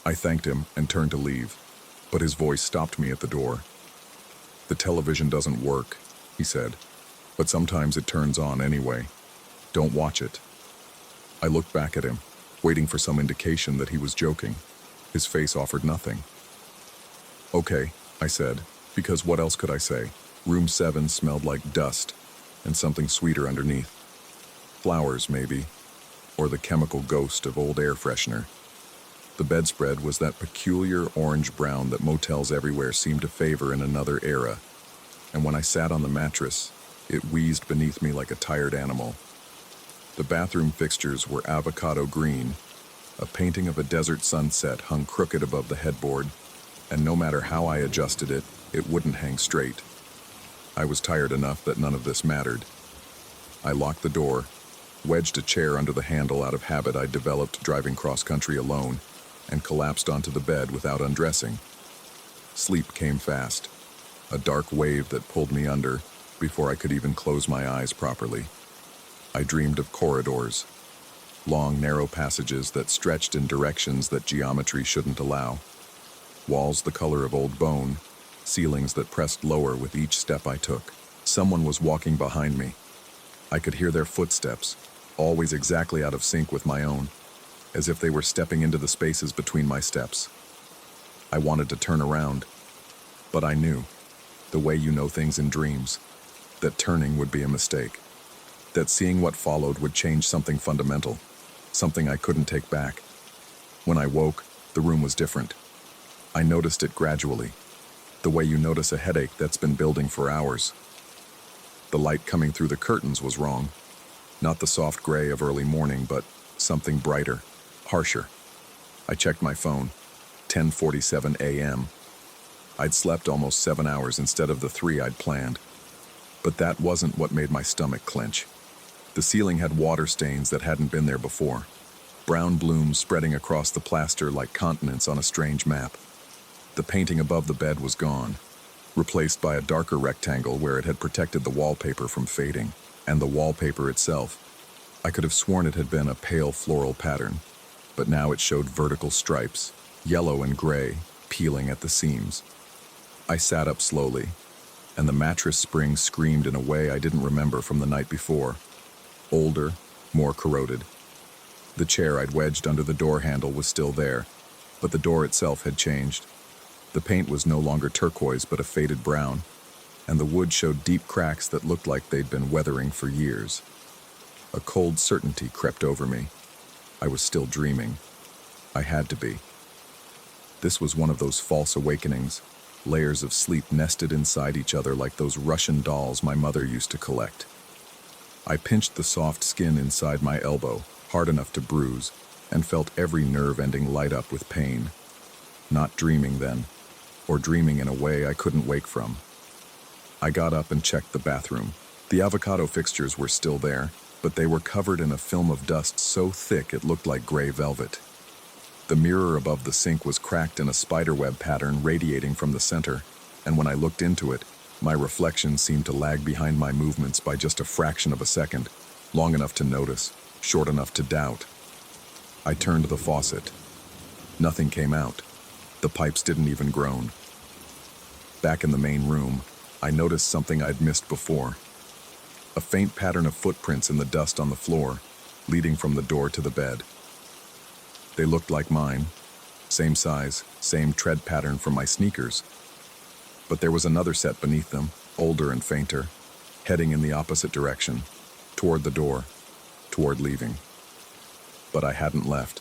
I thanked him and turned to leave, but his voice stopped me at the door. "The television doesn't work," he said, "but sometimes it turns on anyway. Don't watch it." I looked back at him, waiting for some indication that he was joking. His face offered nothing. "Okay," I said, because what else could I say? Room 7 smelled like dust, and something sweeter underneath. Flowers, maybe, or the chemical ghost of old air freshener. The bedspread was that peculiar orange-brown that motels everywhere seemed to favor in another era, and when I sat on the mattress, it wheezed beneath me like a tired animal. The bathroom fixtures were avocado green. A painting of a desert sunset hung crooked above the headboard, and no matter how I adjusted it, it wouldn't hang straight. I was tired enough that none of this mattered. I locked the door, wedged a chair under the handle out of habit I'd developed driving cross-country alone, and collapsed onto the bed without undressing. Sleep came fast, a dark wave that pulled me under before I could even close my eyes properly. I dreamed of corridors, long, narrow passages that stretched in directions that geometry shouldn't allow, walls the color of old bone, ceilings that pressed lower with each step I took. Someone was walking behind me. I could hear their footsteps, always exactly out of sync with my own, as if they were stepping into the spaces between my steps. I wanted to turn around, but I knew, the way you know things in dreams, that turning would be a mistake, that seeing what followed would change something fundamental, something I couldn't take back. When I woke, the room was different. I noticed it gradually, the way you notice a headache that's been building for hours. The light coming through the curtains was wrong, not the soft gray of early morning, but something brighter, harsher. I checked my phone, 10:47 a.m. I'd slept almost 7 hours instead of the 3 I'd planned. But that wasn't what made my stomach clench. The ceiling had water stains that hadn't been there before, brown blooms spreading across the plaster like continents on a strange map. The painting above the bed was gone, replaced by a darker rectangle where it had protected the wallpaper from fading, and the wallpaper itself. I could have sworn it had been a pale floral pattern, but now it showed vertical stripes, yellow and gray, peeling at the seams. I sat up slowly, and the mattress spring screamed in a way I didn't remember from the night before. Older, more corroded. The chair I'd wedged under the door handle was still there, but the door itself had changed. The paint was no longer turquoise but a faded brown, and the wood showed deep cracks that looked like they'd been weathering for years. A cold certainty crept over me. I was still dreaming. I had to be. This was one of those false awakenings, layers of sleep nested inside each other like those Russian dolls my mother used to collect. I pinched the soft skin inside my elbow, hard enough to bruise, and felt every nerve ending light up with pain. Not dreaming then, or dreaming in a way I couldn't wake from. I got up and checked the bathroom. The avocado fixtures were still there, but they were covered in a film of dust so thick it looked like gray velvet. The mirror above the sink was cracked in a spiderweb pattern radiating from the center, and when I looked into it, my reflection seemed to lag behind my movements by just a fraction of a second, long enough to notice, short enough to doubt. I turned the faucet. Nothing came out. The pipes didn't even groan. Back in the main room, I noticed something I'd missed before. A faint pattern of footprints in the dust on the floor, leading from the door to the bed. They looked like mine, same size, same tread pattern from my sneakers. But there was another set beneath them, older and fainter, heading in the opposite direction, toward the door, toward leaving. But I hadn't left.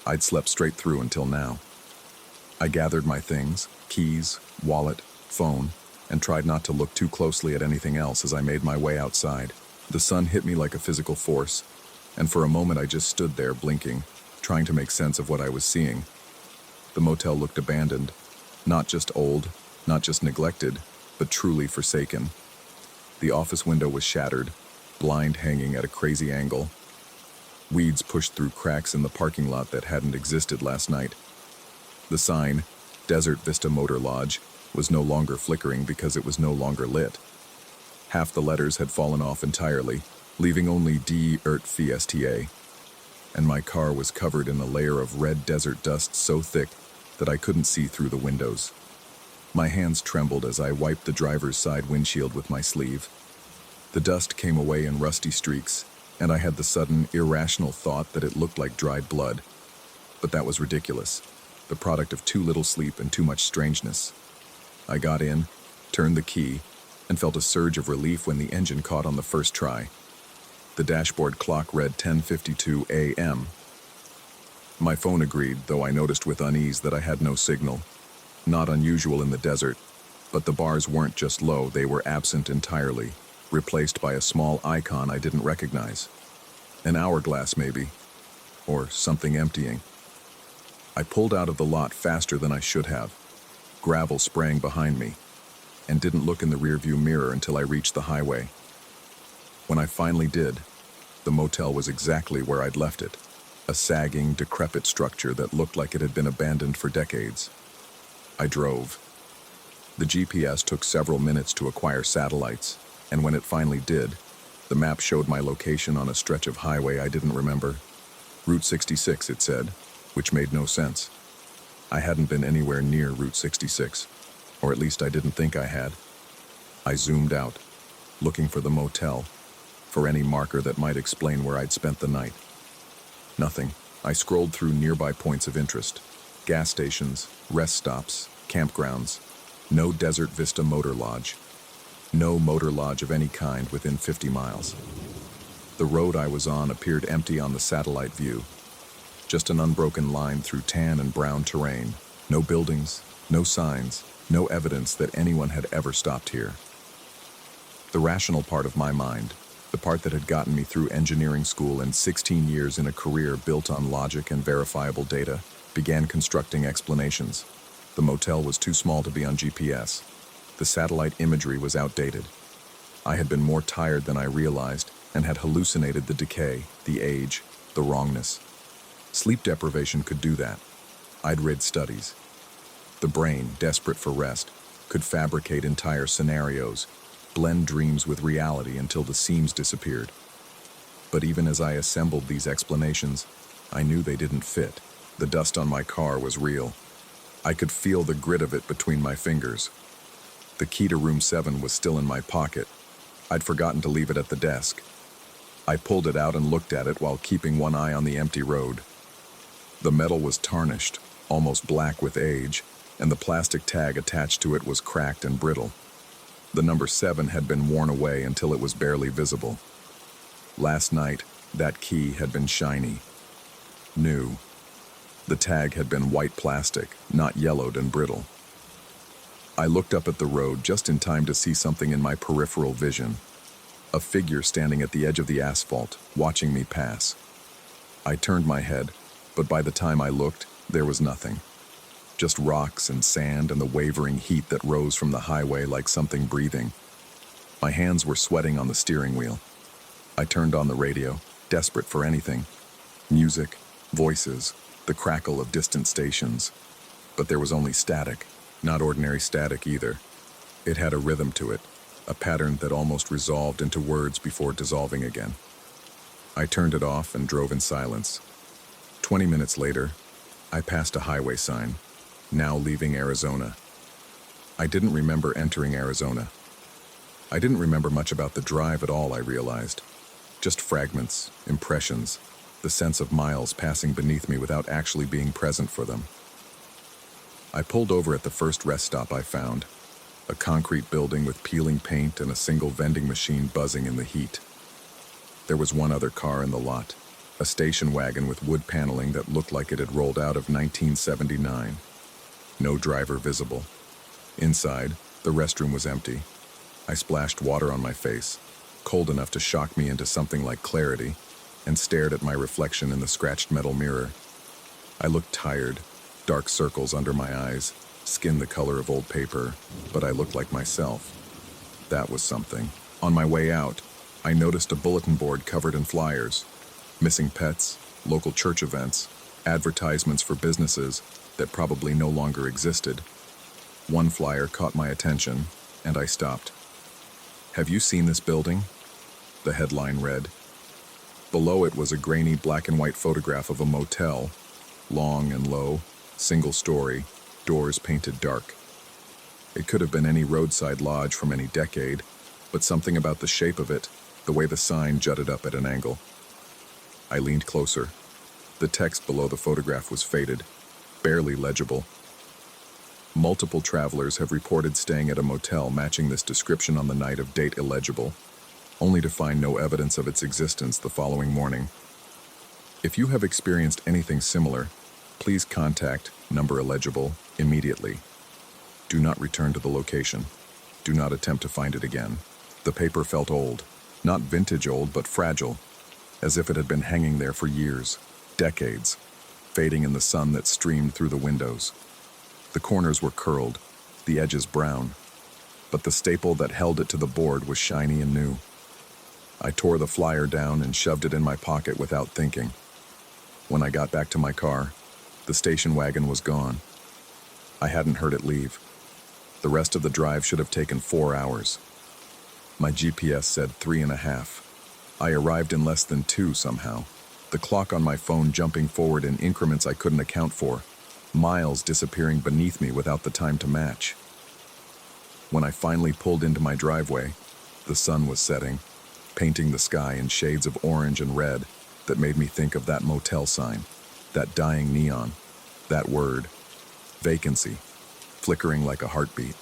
I'd slept straight through until now. I gathered my things, keys, wallet, phone, and tried not to look too closely at anything else as I made my way outside. The sun hit me like a physical force, and for a moment I just stood there blinking, trying to make sense of what I was seeing. The motel looked abandoned, not just old, not just neglected, but truly forsaken. The office window was shattered, blind hanging at a crazy angle. Weeds pushed through cracks in the parking lot that hadn't existed last night. The sign, Desert Vista Motor Lodge, was no longer flickering because it was no longer lit. Half the letters had fallen off entirely, leaving only D. Ert Fiesta, and my car was covered in a layer of red desert dust so thick that I couldn't see through the windows. My hands trembled as I wiped the driver's side windshield with my sleeve. The dust came away in rusty streaks, and I had the sudden, irrational thought that it looked like dried blood. But that was ridiculous, the product of too little sleep and too much strangeness. I got in, turned the key, and felt a surge of relief when the engine caught on the first try. The dashboard clock read 10:52 a.m. My phone agreed, though I noticed with unease that I had no signal. Not unusual in the desert, but the bars weren't just low, they were absent entirely, replaced by a small icon I didn't recognize. An hourglass, maybe, or something emptying. I pulled out of the lot faster than I should have, gravel spraying behind me, and didn't look in the rearview mirror until I reached the highway. When I finally did, the motel was exactly where I'd left it, a sagging, decrepit structure that looked like it had been abandoned for decades. I drove. The GPS took several minutes to acquire satellites, and when it finally did, the map showed my location on a stretch of highway I didn't remember. Route 66, it said, which made no sense. I hadn't been anywhere near Route 66, or at least I didn't think I had. I zoomed out, looking for the motel, for any marker that might explain where I'd spent the night. Nothing. I scrolled through nearby points of interest. Gas stations, rest stops, campgrounds. No Desert Vista Motor Lodge. No motor lodge of any kind within 50 miles. The road I was on appeared empty on the satellite view. Just an unbroken line through tan and brown terrain. No buildings, no signs, no evidence that anyone had ever stopped here. The rational part of my mind, the part that had gotten me through engineering school and 16 years in a career built on logic and verifiable data, began constructing explanations. The motel was too small to be on GPS. The satellite imagery was outdated. I had been more tired than I realized and had hallucinated the decay, the age, the wrongness. Sleep deprivation could do that. I'd read studies. The brain, desperate for rest, could fabricate entire scenarios, blend dreams with reality until the seams disappeared. But even as I assembled these explanations, I knew they didn't fit. The dust on my car was real. I could feel the grit of it between my fingers. The key to room 7 was still in my pocket. I'd forgotten to leave it at the desk. I pulled it out and looked at it while keeping one eye on the empty road. The metal was tarnished, almost black with age, and the plastic tag attached to it was cracked and brittle. The number 7 had been worn away until it was barely visible. Last night, that key had been shiny. New. The tag had been white plastic, not yellowed and brittle. I looked up at the road just in time to see something in my peripheral vision. A figure standing at the edge of the asphalt, watching me pass. I turned my head, but by the time I looked, there was nothing. Just rocks and sand and the wavering heat that rose from the highway like something breathing. My hands were sweating on the steering wheel. I turned on the radio, desperate for anything. Music, voices, the crackle of distant stations. But there was only static, not ordinary static either. It had a rhythm to it, a pattern that almost resolved into words before dissolving again. I turned it off and drove in silence. 20 minutes later, I passed a highway sign, now leaving Arizona. I didn't remember entering Arizona. I didn't remember much about the drive at all, I realized. Just fragments, impressions, the sense of miles passing beneath me without actually being present for them. I pulled over at the first rest stop I found, a concrete building with peeling paint and a single vending machine buzzing in the heat. There was one other car in the lot, a station wagon with wood paneling that looked like it had rolled out of 1979. No driver visible. Inside, the restroom was empty. I splashed water on my face. cold enough to shock me into something like clarity, and stared at my reflection in the scratched metal mirror. I looked tired, dark circles under my eyes, skin the color of old paper, but I looked like myself. That was something. On my way out, I noticed a bulletin board covered in flyers. Missing pets, local church events, advertisements for businesses that probably no longer existed. One flyer caught my attention, and I stopped. "Have you seen this building?" The headline read. Below it was a grainy black and white photograph of a motel, long and low, single story, doors painted dark. It could have been any roadside lodge from any decade, but something about the shape of it, the way the sign jutted up at an angle. I leaned closer. The text below the photograph was faded, barely legible. Multiple travelers have reported staying at a motel matching this description on the night of date illegible, only to find no evidence of its existence the following morning. If you have experienced anything similar, please contact number illegible immediately. Do not return to the location. Do not attempt to find it again. The paper felt old, not vintage old, but fragile, as if it had been hanging there for years, decades, fading in the sun that streamed through the windows. The corners were curled, the edges brown, but the staple that held it to the board was shiny and new. I tore the flyer down and shoved it in my pocket without thinking. When I got back to my car, the station wagon was gone. I hadn't heard it leave. The rest of the drive should have taken 4 hours. My GPS said 3.5. I arrived in less than 2 somehow. The clock on my phone jumping forward in increments I couldn't account for, miles disappearing beneath me without the time to match. When I finally pulled into my driveway, the sun was setting, painting the sky in shades of orange and red that made me think of that motel sign, that dying neon, that word, vacancy, flickering like a heartbeat.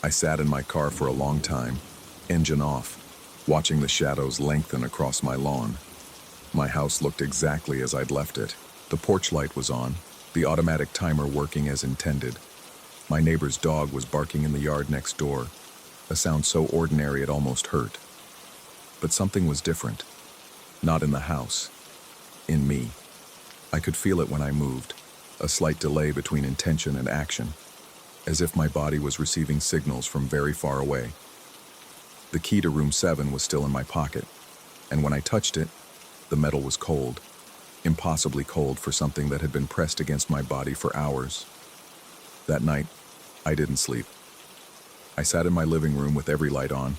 I sat in my car for a long time, engine off, watching the shadows lengthen across my lawn. My house looked exactly as I'd left it. The porch light was on, the automatic timer working as intended. My neighbor's dog was barking in the yard next door, a sound so ordinary it almost hurt. But something was different. Not in the house. In me. I could feel it when I moved, a slight delay between intention and action, as if my body was receiving signals from very far away. The key to room 7 was still in my pocket, and when I touched it, the metal was cold, impossibly cold for something that had been pressed against my body for hours. That night, I didn't sleep. I sat in my living room with every light on,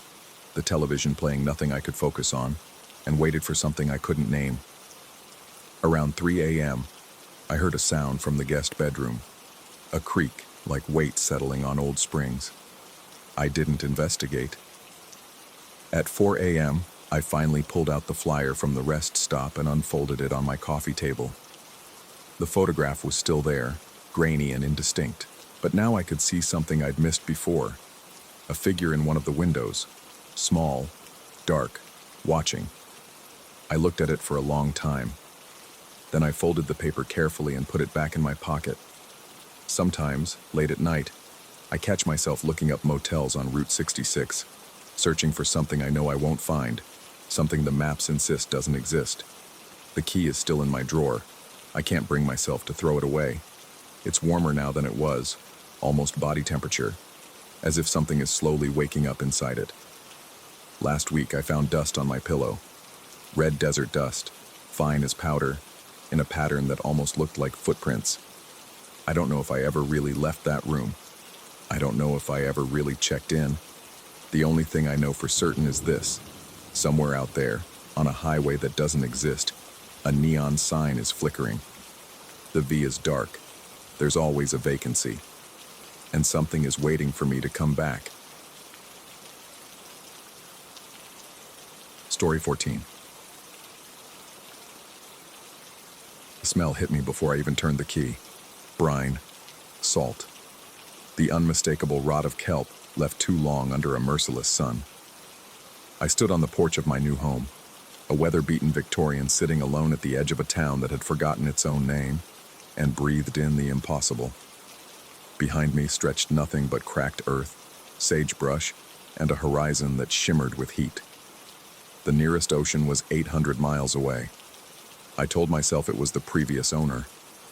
the television playing nothing I could focus on, and waited for something I couldn't name. Around 3 a.m., I heard a sound from the guest bedroom, a creak like weight settling on old springs. I didn't investigate. At 4 a.m., I finally pulled out the flyer from the rest stop and unfolded it on my coffee table. The photograph was still there, grainy and indistinct, but now I could see something I'd missed before. A figure in one of the windows, small, dark, watching. I looked at it for a long time. Then I folded the paper carefully and put it back in my pocket. Sometimes, late at night, I catch myself looking up motels on Route 66, searching for something I know I won't find, something the maps insist doesn't exist. The key is still in my drawer. I can't bring myself to throw it away. It's warmer now than it was, almost body temperature, as if something is slowly waking up inside it. Last week I found dust on my pillow. Red desert dust, fine as powder, in a pattern that almost looked like footprints. I don't know if I ever really left that room. I don't know if I ever really checked in. The only thing I know for certain is this. Somewhere out there, on a highway that doesn't exist, a neon sign is flickering. The V is dark. There's always a vacancy. And something is waiting for me to come back. Story 14. The smell hit me before I even turned the key. Brine. Salt. The unmistakable rot of kelp left too long under a merciless sun. I stood on the porch of my new home, a weather-beaten Victorian sitting alone at the edge of a town that had forgotten its own name, and breathed in the impossible. Behind me stretched nothing but cracked earth, sagebrush, and a horizon that shimmered with heat. The nearest ocean was 800 miles away. I told myself it was the previous owner,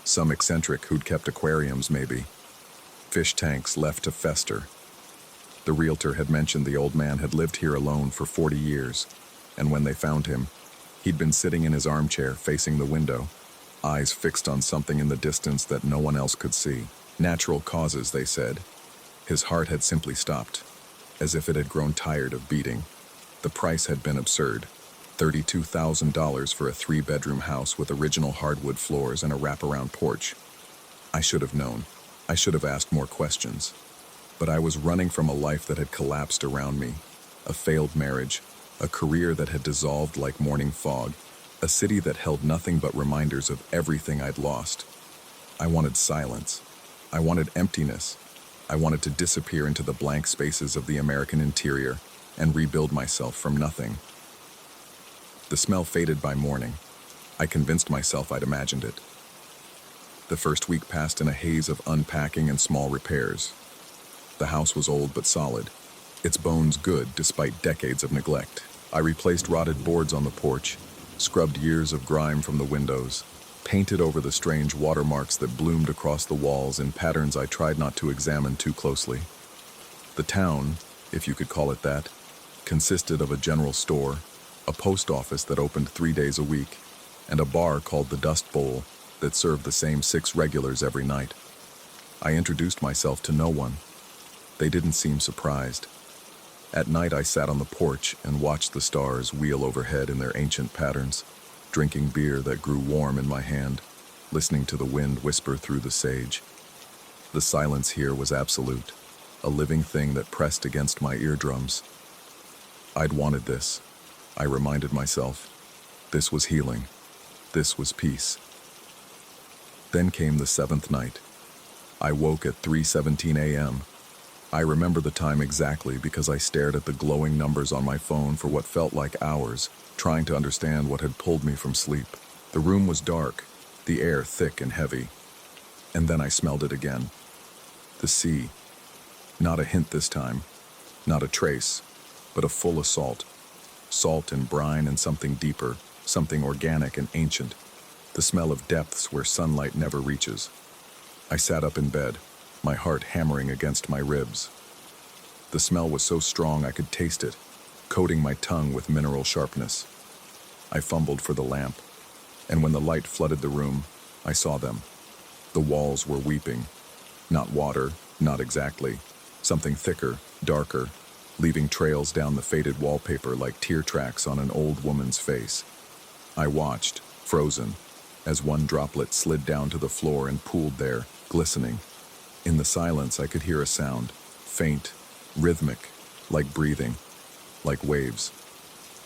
some eccentric who'd kept aquariums maybe. Fish tanks left to fester. The realtor had mentioned the old man had lived here alone for 40 years, and when they found him, he'd been sitting in his armchair facing the window, eyes fixed on something in the distance that no one else could see. Natural causes, they said. His heart had simply stopped, as if it had grown tired of beating. The price had been absurd. $32,000 for a 3-bedroom house with original hardwood floors and a wraparound porch. I should have known. I should have asked more questions. But I was running from a life that had collapsed around me, a failed marriage, a career that had dissolved like morning fog, a city that held nothing but reminders of everything I'd lost. I wanted silence. I wanted emptiness. I wanted to disappear into the blank spaces of the American interior and rebuild myself from nothing. The smell faded by morning. I convinced myself I'd imagined it. The first week passed in a haze of unpacking and small repairs. The house was old but solid, its bones good despite decades of neglect. I replaced rotted boards on the porch, scrubbed years of grime from the windows, painted over the strange watermarks that bloomed across the walls in patterns I tried not to examine too closely. The town, if you could call it that, consisted of a general store, a post office that opened 3 days a week, and a bar called the Dust Bowl that served the same 6 regulars every night. I introduced myself to no one. They didn't seem surprised. At night I sat on the porch and watched the stars wheel overhead in their ancient patterns, drinking beer that grew warm in my hand, listening to the wind whisper through the sage. The silence here was absolute, a living thing that pressed against my eardrums. I'd wanted this. I reminded myself. This was healing. This was peace. Then came the 7th night. I woke at 3:17 a.m. I remember the time exactly because I stared at the glowing numbers on my phone for what felt like hours, trying to understand what had pulled me from sleep. The room was dark, the air thick and heavy. And then I smelled it again. The sea. Not a hint this time, not a trace, but a full assault. Salt and brine and something deeper, something organic and ancient. The smell of depths where sunlight never reaches. I sat up in bed, my heart hammering against my ribs. The smell was so strong I could taste it, coating my tongue with mineral sharpness. I fumbled for the lamp, and when the light flooded the room, I saw them. The walls were weeping. Not water, not exactly. Something thicker, darker, leaving trails down the faded wallpaper like tear tracks on an old woman's face. I watched, frozen, as one droplet slid down to the floor and pooled there, glistening. In the silence, I could hear a sound, faint, rhythmic, like breathing, like waves.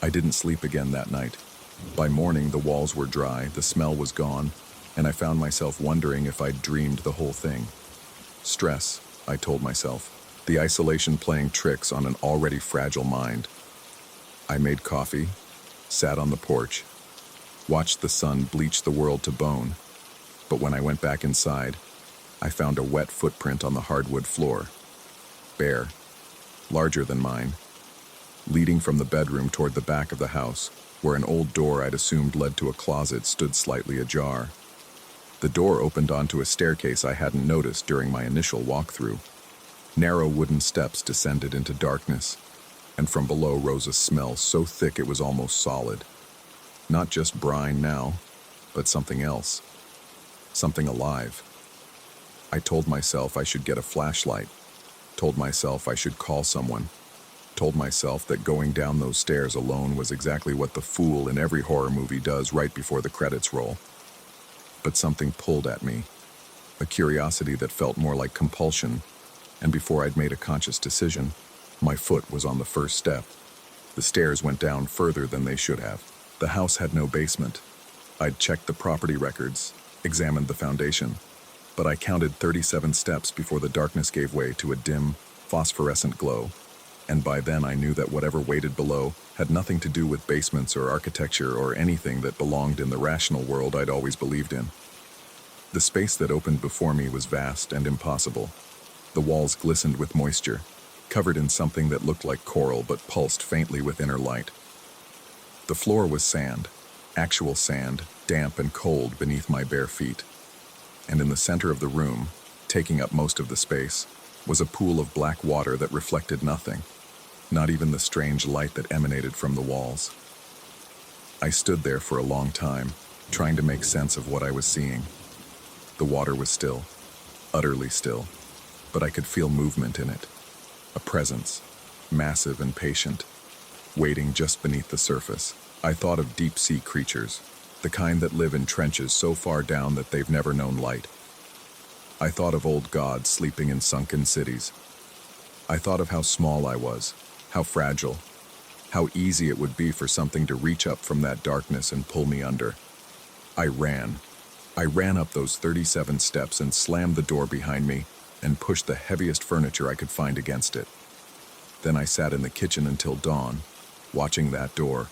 I didn't sleep again that night. By morning, the walls were dry, the smell was gone, and I found myself wondering if I'd dreamed the whole thing. Stress, I told myself, the isolation playing tricks on an already fragile mind. I made coffee, sat on the porch, watched the sun bleach the world to bone, but when I went back inside, I found a wet footprint on the hardwood floor. Bare, larger than mine, leading from the bedroom toward the back of the house, where an old door I'd assumed led to a closet stood slightly ajar. The door opened onto a staircase I hadn't noticed during my initial walkthrough. Narrow wooden steps descended into darkness, and from below rose a smell so thick it was almost solid. Not just brine now, but something else. Something alive. I told myself I should get a flashlight, told myself I should call someone, told myself that going down those stairs alone was exactly what the fool in every horror movie does right before the credits roll. But something pulled at me, a curiosity that felt more like compulsion, and before I'd made a conscious decision, my foot was on the first step. The stairs went down further than they should have. The house had no basement. I'd checked the property records, examined the foundation, but I counted 37 steps before the darkness gave way to a dim, phosphorescent glow, and by then I knew that whatever waited below had nothing to do with basements or architecture or anything that belonged in the rational world I'd always believed in. The space that opened before me was vast and impossible. The walls glistened with moisture, covered in something that looked like coral but pulsed faintly with inner light. The floor was sand, actual sand, damp and cold beneath my bare feet. And in the center of the room, taking up most of the space, was a pool of black water that reflected nothing, not even the strange light that emanated from the walls. I stood there for a long time, trying to make sense of what I was seeing. The water was still, utterly still, but I could feel movement in it. A presence, massive and patient, waiting just beneath the surface. I thought of deep-sea creatures, the kind that live in trenches so far down that they've never known light. I thought of old gods sleeping in sunken cities. I thought of how small I was, how fragile, how easy it would be for something to reach up from that darkness and pull me under. I ran. I ran up those 37 steps and slammed the door behind me and pushed the heaviest furniture I could find against it. Then I sat in the kitchen until dawn, watching that door,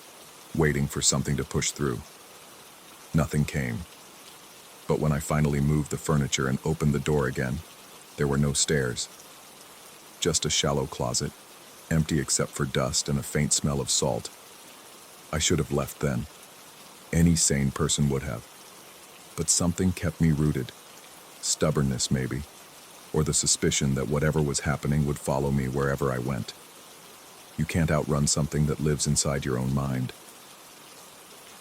waiting for something to push through. Nothing came. But when I finally moved the furniture and opened the door again, there were no stairs. Just a shallow closet, empty except for dust and a faint smell of salt. I should have left then. Any sane person would have. But something kept me rooted. Stubbornness, maybe. Or the suspicion that whatever was happening would follow me wherever I went. You can't outrun something that lives inside your own mind.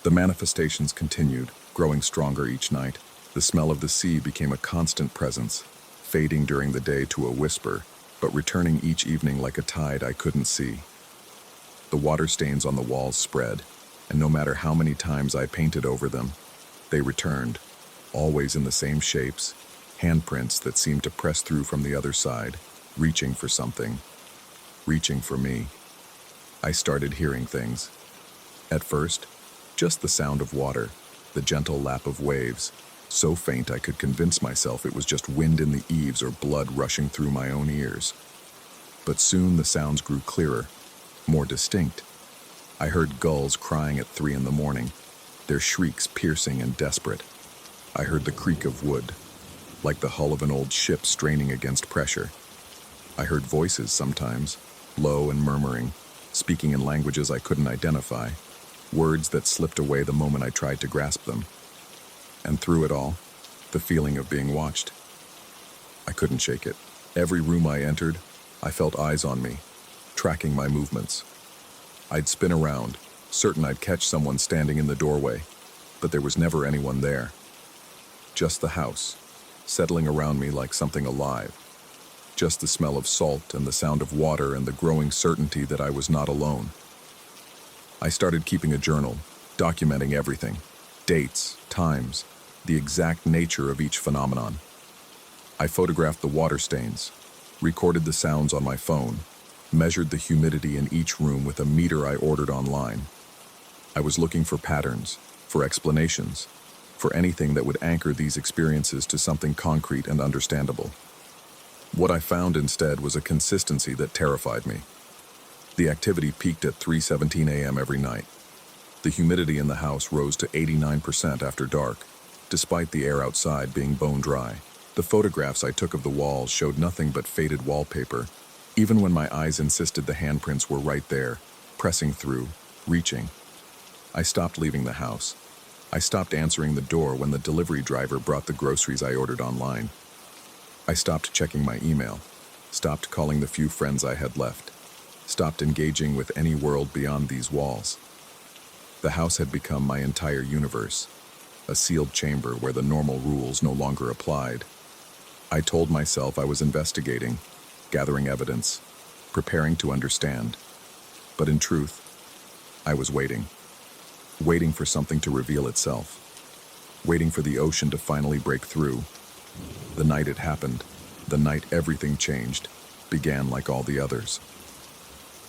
The manifestations continued, growing stronger each night. The smell of the sea became a constant presence, fading during the day to a whisper, but returning each evening like a tide I couldn't see. The water stains on the walls spread, and no matter how many times I painted over them, they returned, always in the same shapes, handprints that seemed to press through from the other side, reaching for something, reaching for me. I started hearing things. At first, just the sound of water, the gentle lap of waves, so faint I could convince myself it was just wind in the eaves or blood rushing through my own ears. But soon the sounds grew clearer, more distinct. I heard gulls crying at 3 a.m, their shrieks piercing and desperate. I heard the creak of wood, like the hull of an old ship straining against pressure. I heard voices sometimes, low and murmuring, speaking in languages I couldn't identify, words that slipped away the moment I tried to grasp them. And through it all, the feeling of being watched. I couldn't shake it. Every room I entered, I felt eyes on me, tracking my movements. I'd spin around, certain I'd catch someone standing in the doorway, but there was never anyone there. Just the house, settling around me like something alive. Just the smell of salt and the sound of water and the growing certainty that I was not alone. I started keeping a journal, documenting everything. Dates, times, the exact nature of each phenomenon. I photographed the water stains, recorded the sounds on my phone, measured the humidity in each room with a meter I ordered online. I was looking for patterns, for explanations, for anything that would anchor these experiences to something concrete and understandable. What I found instead was a consistency that terrified me. The activity peaked at 3:17 a.m. every night. The humidity in the house rose to 89% after dark, despite the air outside being bone dry. The photographs I took of the walls showed nothing but faded wallpaper, even when my eyes insisted the handprints were right there, pressing through, reaching. I stopped leaving the house. I stopped answering the door when the delivery driver brought the groceries I ordered online. I stopped checking my email, stopped calling the few friends I had left, stopped engaging with any world beyond these walls. The house had become my entire universe, a sealed chamber where the normal rules no longer applied. I told myself I was investigating, gathering evidence, preparing to understand. But in truth, I was waiting for something to reveal itself, waiting for the ocean to finally break through. The night it happened, the night everything changed, began like all the others.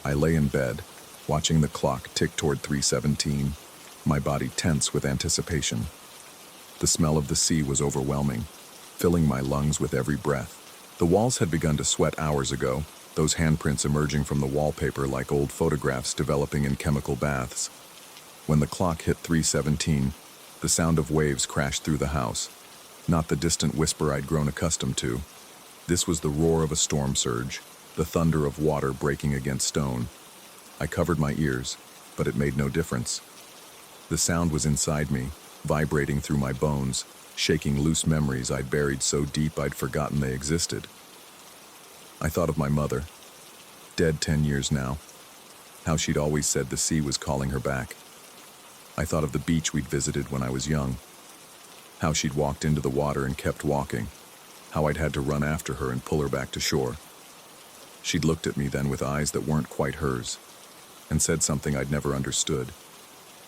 I lay in bed, watching the clock tick toward 3:17, my body tense with anticipation. The smell of the sea was overwhelming, filling my lungs with every breath. The walls had begun to sweat hours ago, those handprints emerging from the wallpaper like old photographs developing in chemical baths. When the clock hit 3:17, the sound of waves crashed through the house, not the distant whisper I'd grown accustomed to. This was the roar of a storm surge, the thunder of water breaking against stone. I covered my ears, but it made no difference. The sound was inside me, vibrating through my bones, shaking loose memories I'd buried so deep I'd forgotten they existed. I thought of my mother, dead 10 years now, how she'd always said the sea was calling her back. I thought of the beach we'd visited when I was young, how she'd walked into the water and kept walking, how I'd had to run after her and pull her back to shore. She'd looked at me then with eyes that weren't quite hers, and said something I'd never understood.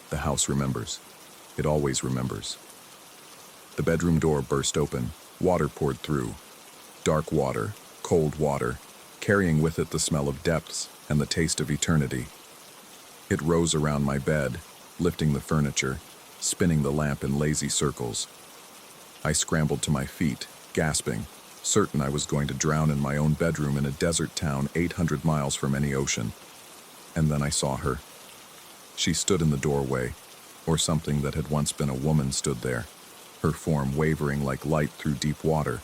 The house remembers. It always remembers. The bedroom door burst open, water poured through. Dark water, cold water, carrying with it the smell of depths and the taste of eternity. It rose around my bed, lifting the furniture, spinning the lamp in lazy circles. I scrambled to my feet, gasping, certain I was going to drown in my own bedroom in a desert town 800 miles from any ocean. And then I saw her. She stood in the doorway, or something that had once been a woman stood there, her form wavering like light through deep water.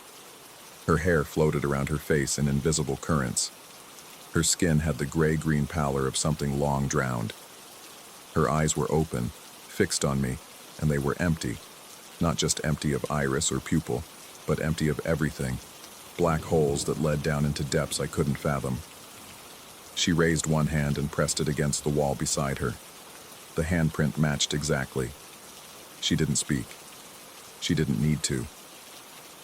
Her hair floated around her face in invisible currents. Her skin had the gray-green pallor of something long drowned. Her eyes were open, fixed on me, and they were empty. Not just empty of iris or pupil, but empty of everything. Black holes that led down into depths I couldn't fathom. She raised one hand and pressed it against the wall beside her. The handprint matched exactly. She didn't speak. She didn't need to.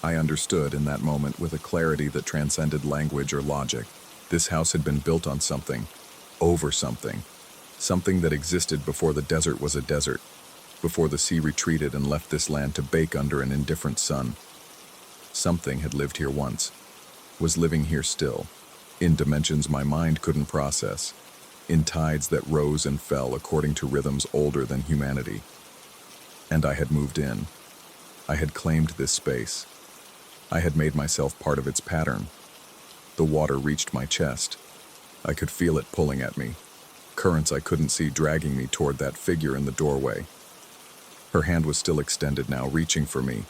I understood in that moment with a clarity that transcended language or logic. This house had been built on something, over something. Something that existed before the desert was a desert, before the sea retreated and left this land to bake under an indifferent sun. Something had lived here once, was living here still, in dimensions my mind couldn't process, in tides that rose and fell according to rhythms older than humanity. And I had moved in. I had claimed this space. I had made myself part of its pattern. The water reached my chest. I could feel it pulling at me, currents I couldn't see dragging me toward that figure in the doorway. Her hand was still extended now, reaching for me,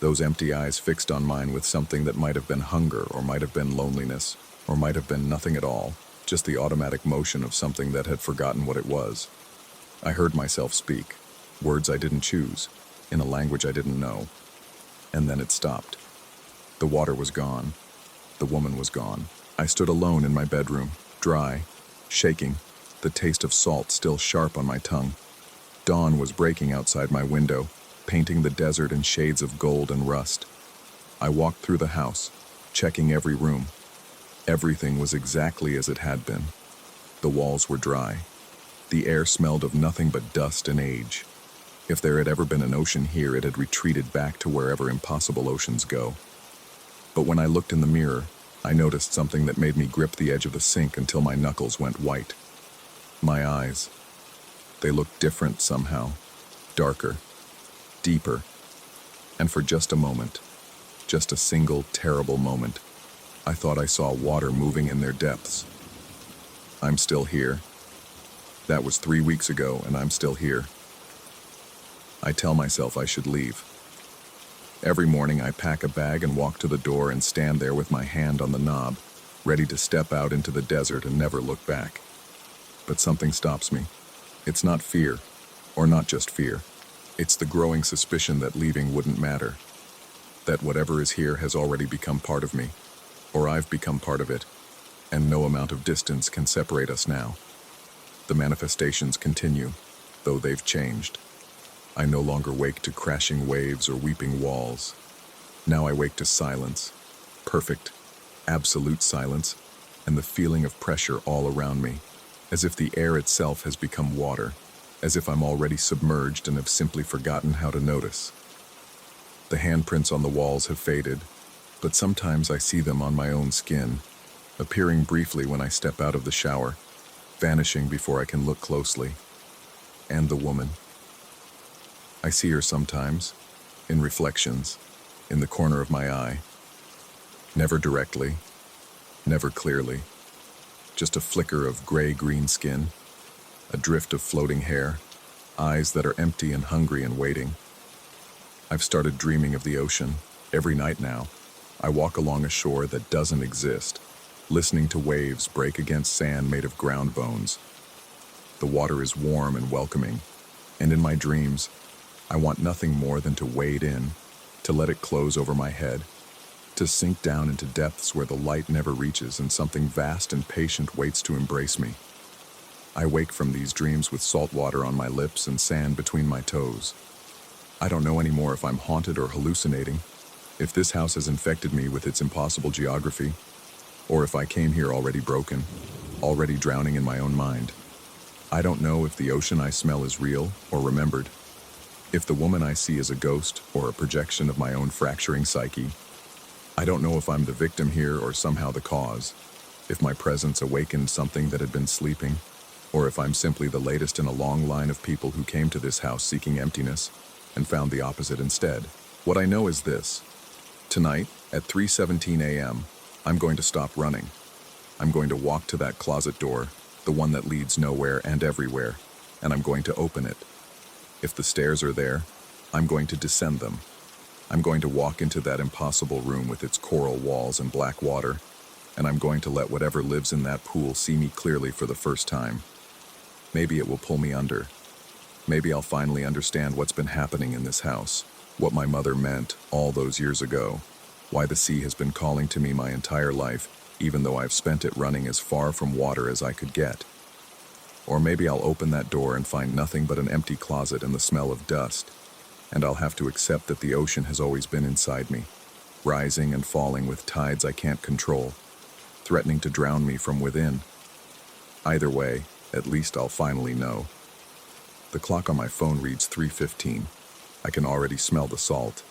those empty eyes fixed on mine with something that might have been hunger or might have been loneliness, or might have been nothing at all, just the automatic motion of something that had forgotten what it was. I heard myself speak, words I didn't choose, in a language I didn't know. And then it stopped. The water was gone. The woman was gone. I stood alone in my bedroom, dry, shaking, the taste of salt still sharp on my tongue. Dawn was breaking outside my window, painting the desert in shades of gold and rust. I walked through the house, checking every room. Everything was exactly as it had been. The walls were dry. The air smelled of nothing but dust and age. If there had ever been an ocean here, it had retreated back to wherever impossible oceans go. But when I looked in the mirror, I noticed something that made me grip the edge of the sink until my knuckles went white. My eyes. They looked different somehow, darker, deeper, and for just a moment, just a single terrible moment, I thought I saw water moving in their depths. I'm still here. That was 3 weeks ago, and I'm still here. I tell myself I should leave. Every morning I pack a bag and walk to the door and stand there with my hand on the knob, ready to step out into the desert and never look back. But something stops me. It's not fear, or not just fear. It's the growing suspicion that leaving wouldn't matter. That whatever is here has already become part of me, or I've become part of it, and no amount of distance can separate us now. The manifestations continue, though they've changed. I no longer wake to crashing waves or weeping walls. Now I wake to silence, perfect, absolute silence, and the feeling of pressure all around me, as if the air itself has become water, as if I'm already submerged and have simply forgotten how to notice. The handprints on the walls have faded, but sometimes I see them on my own skin, appearing briefly when I step out of the shower, vanishing before I can look closely. And the woman. I see her sometimes, in reflections, in the corner of my eye. Never directly, never clearly, just a flicker of gray-green skin, a drift of floating hair, eyes that are empty and hungry and waiting. I've started dreaming of the ocean. Every night now, I walk along a shore that doesn't exist, listening to waves break against sand made of ground bones. The water is warm and welcoming, And in my dreams, I want nothing more than to wade in, to let it close over my head, to sink down into depths where the light never reaches and something vast and patient waits to embrace me. I wake from these dreams with salt water on my lips and sand between my toes. I don't know anymore if I'm haunted or hallucinating, if this house has infected me with its impossible geography, or if I came here already broken, already drowning in my own mind. I don't know if the ocean I smell is real or remembered, if the woman I see is a ghost or a projection of my own fracturing psyche. I don't know if I'm the victim here or somehow the cause, if my presence awakened something that had been sleeping, or if I'm simply the latest in a long line of people who came to this house seeking emptiness and found the opposite instead. What I know is this. Tonight, at 3:17 a.m., I'm going to stop running. I'm going to walk to that closet door, the one that leads nowhere and everywhere, and I'm going to open it. If the stairs are there, I'm going to descend them. I'm going to walk into that impossible room with its coral walls and black water, and I'm going to let whatever lives in that pool see me clearly for the first time. Maybe it will pull me under. Maybe I'll finally understand what's been happening in this house, what my mother meant all those years ago, why the sea has been calling to me my entire life, even though I've spent it running as far from water as I could get. Or maybe I'll open that door and find nothing but an empty closet and the smell of dust, and I'll have to accept that the ocean has always been inside me, rising and falling with tides I can't control, threatening to drown me from within. Either way, at least I'll finally know. The clock on my phone reads 3:15. I can already smell the salt.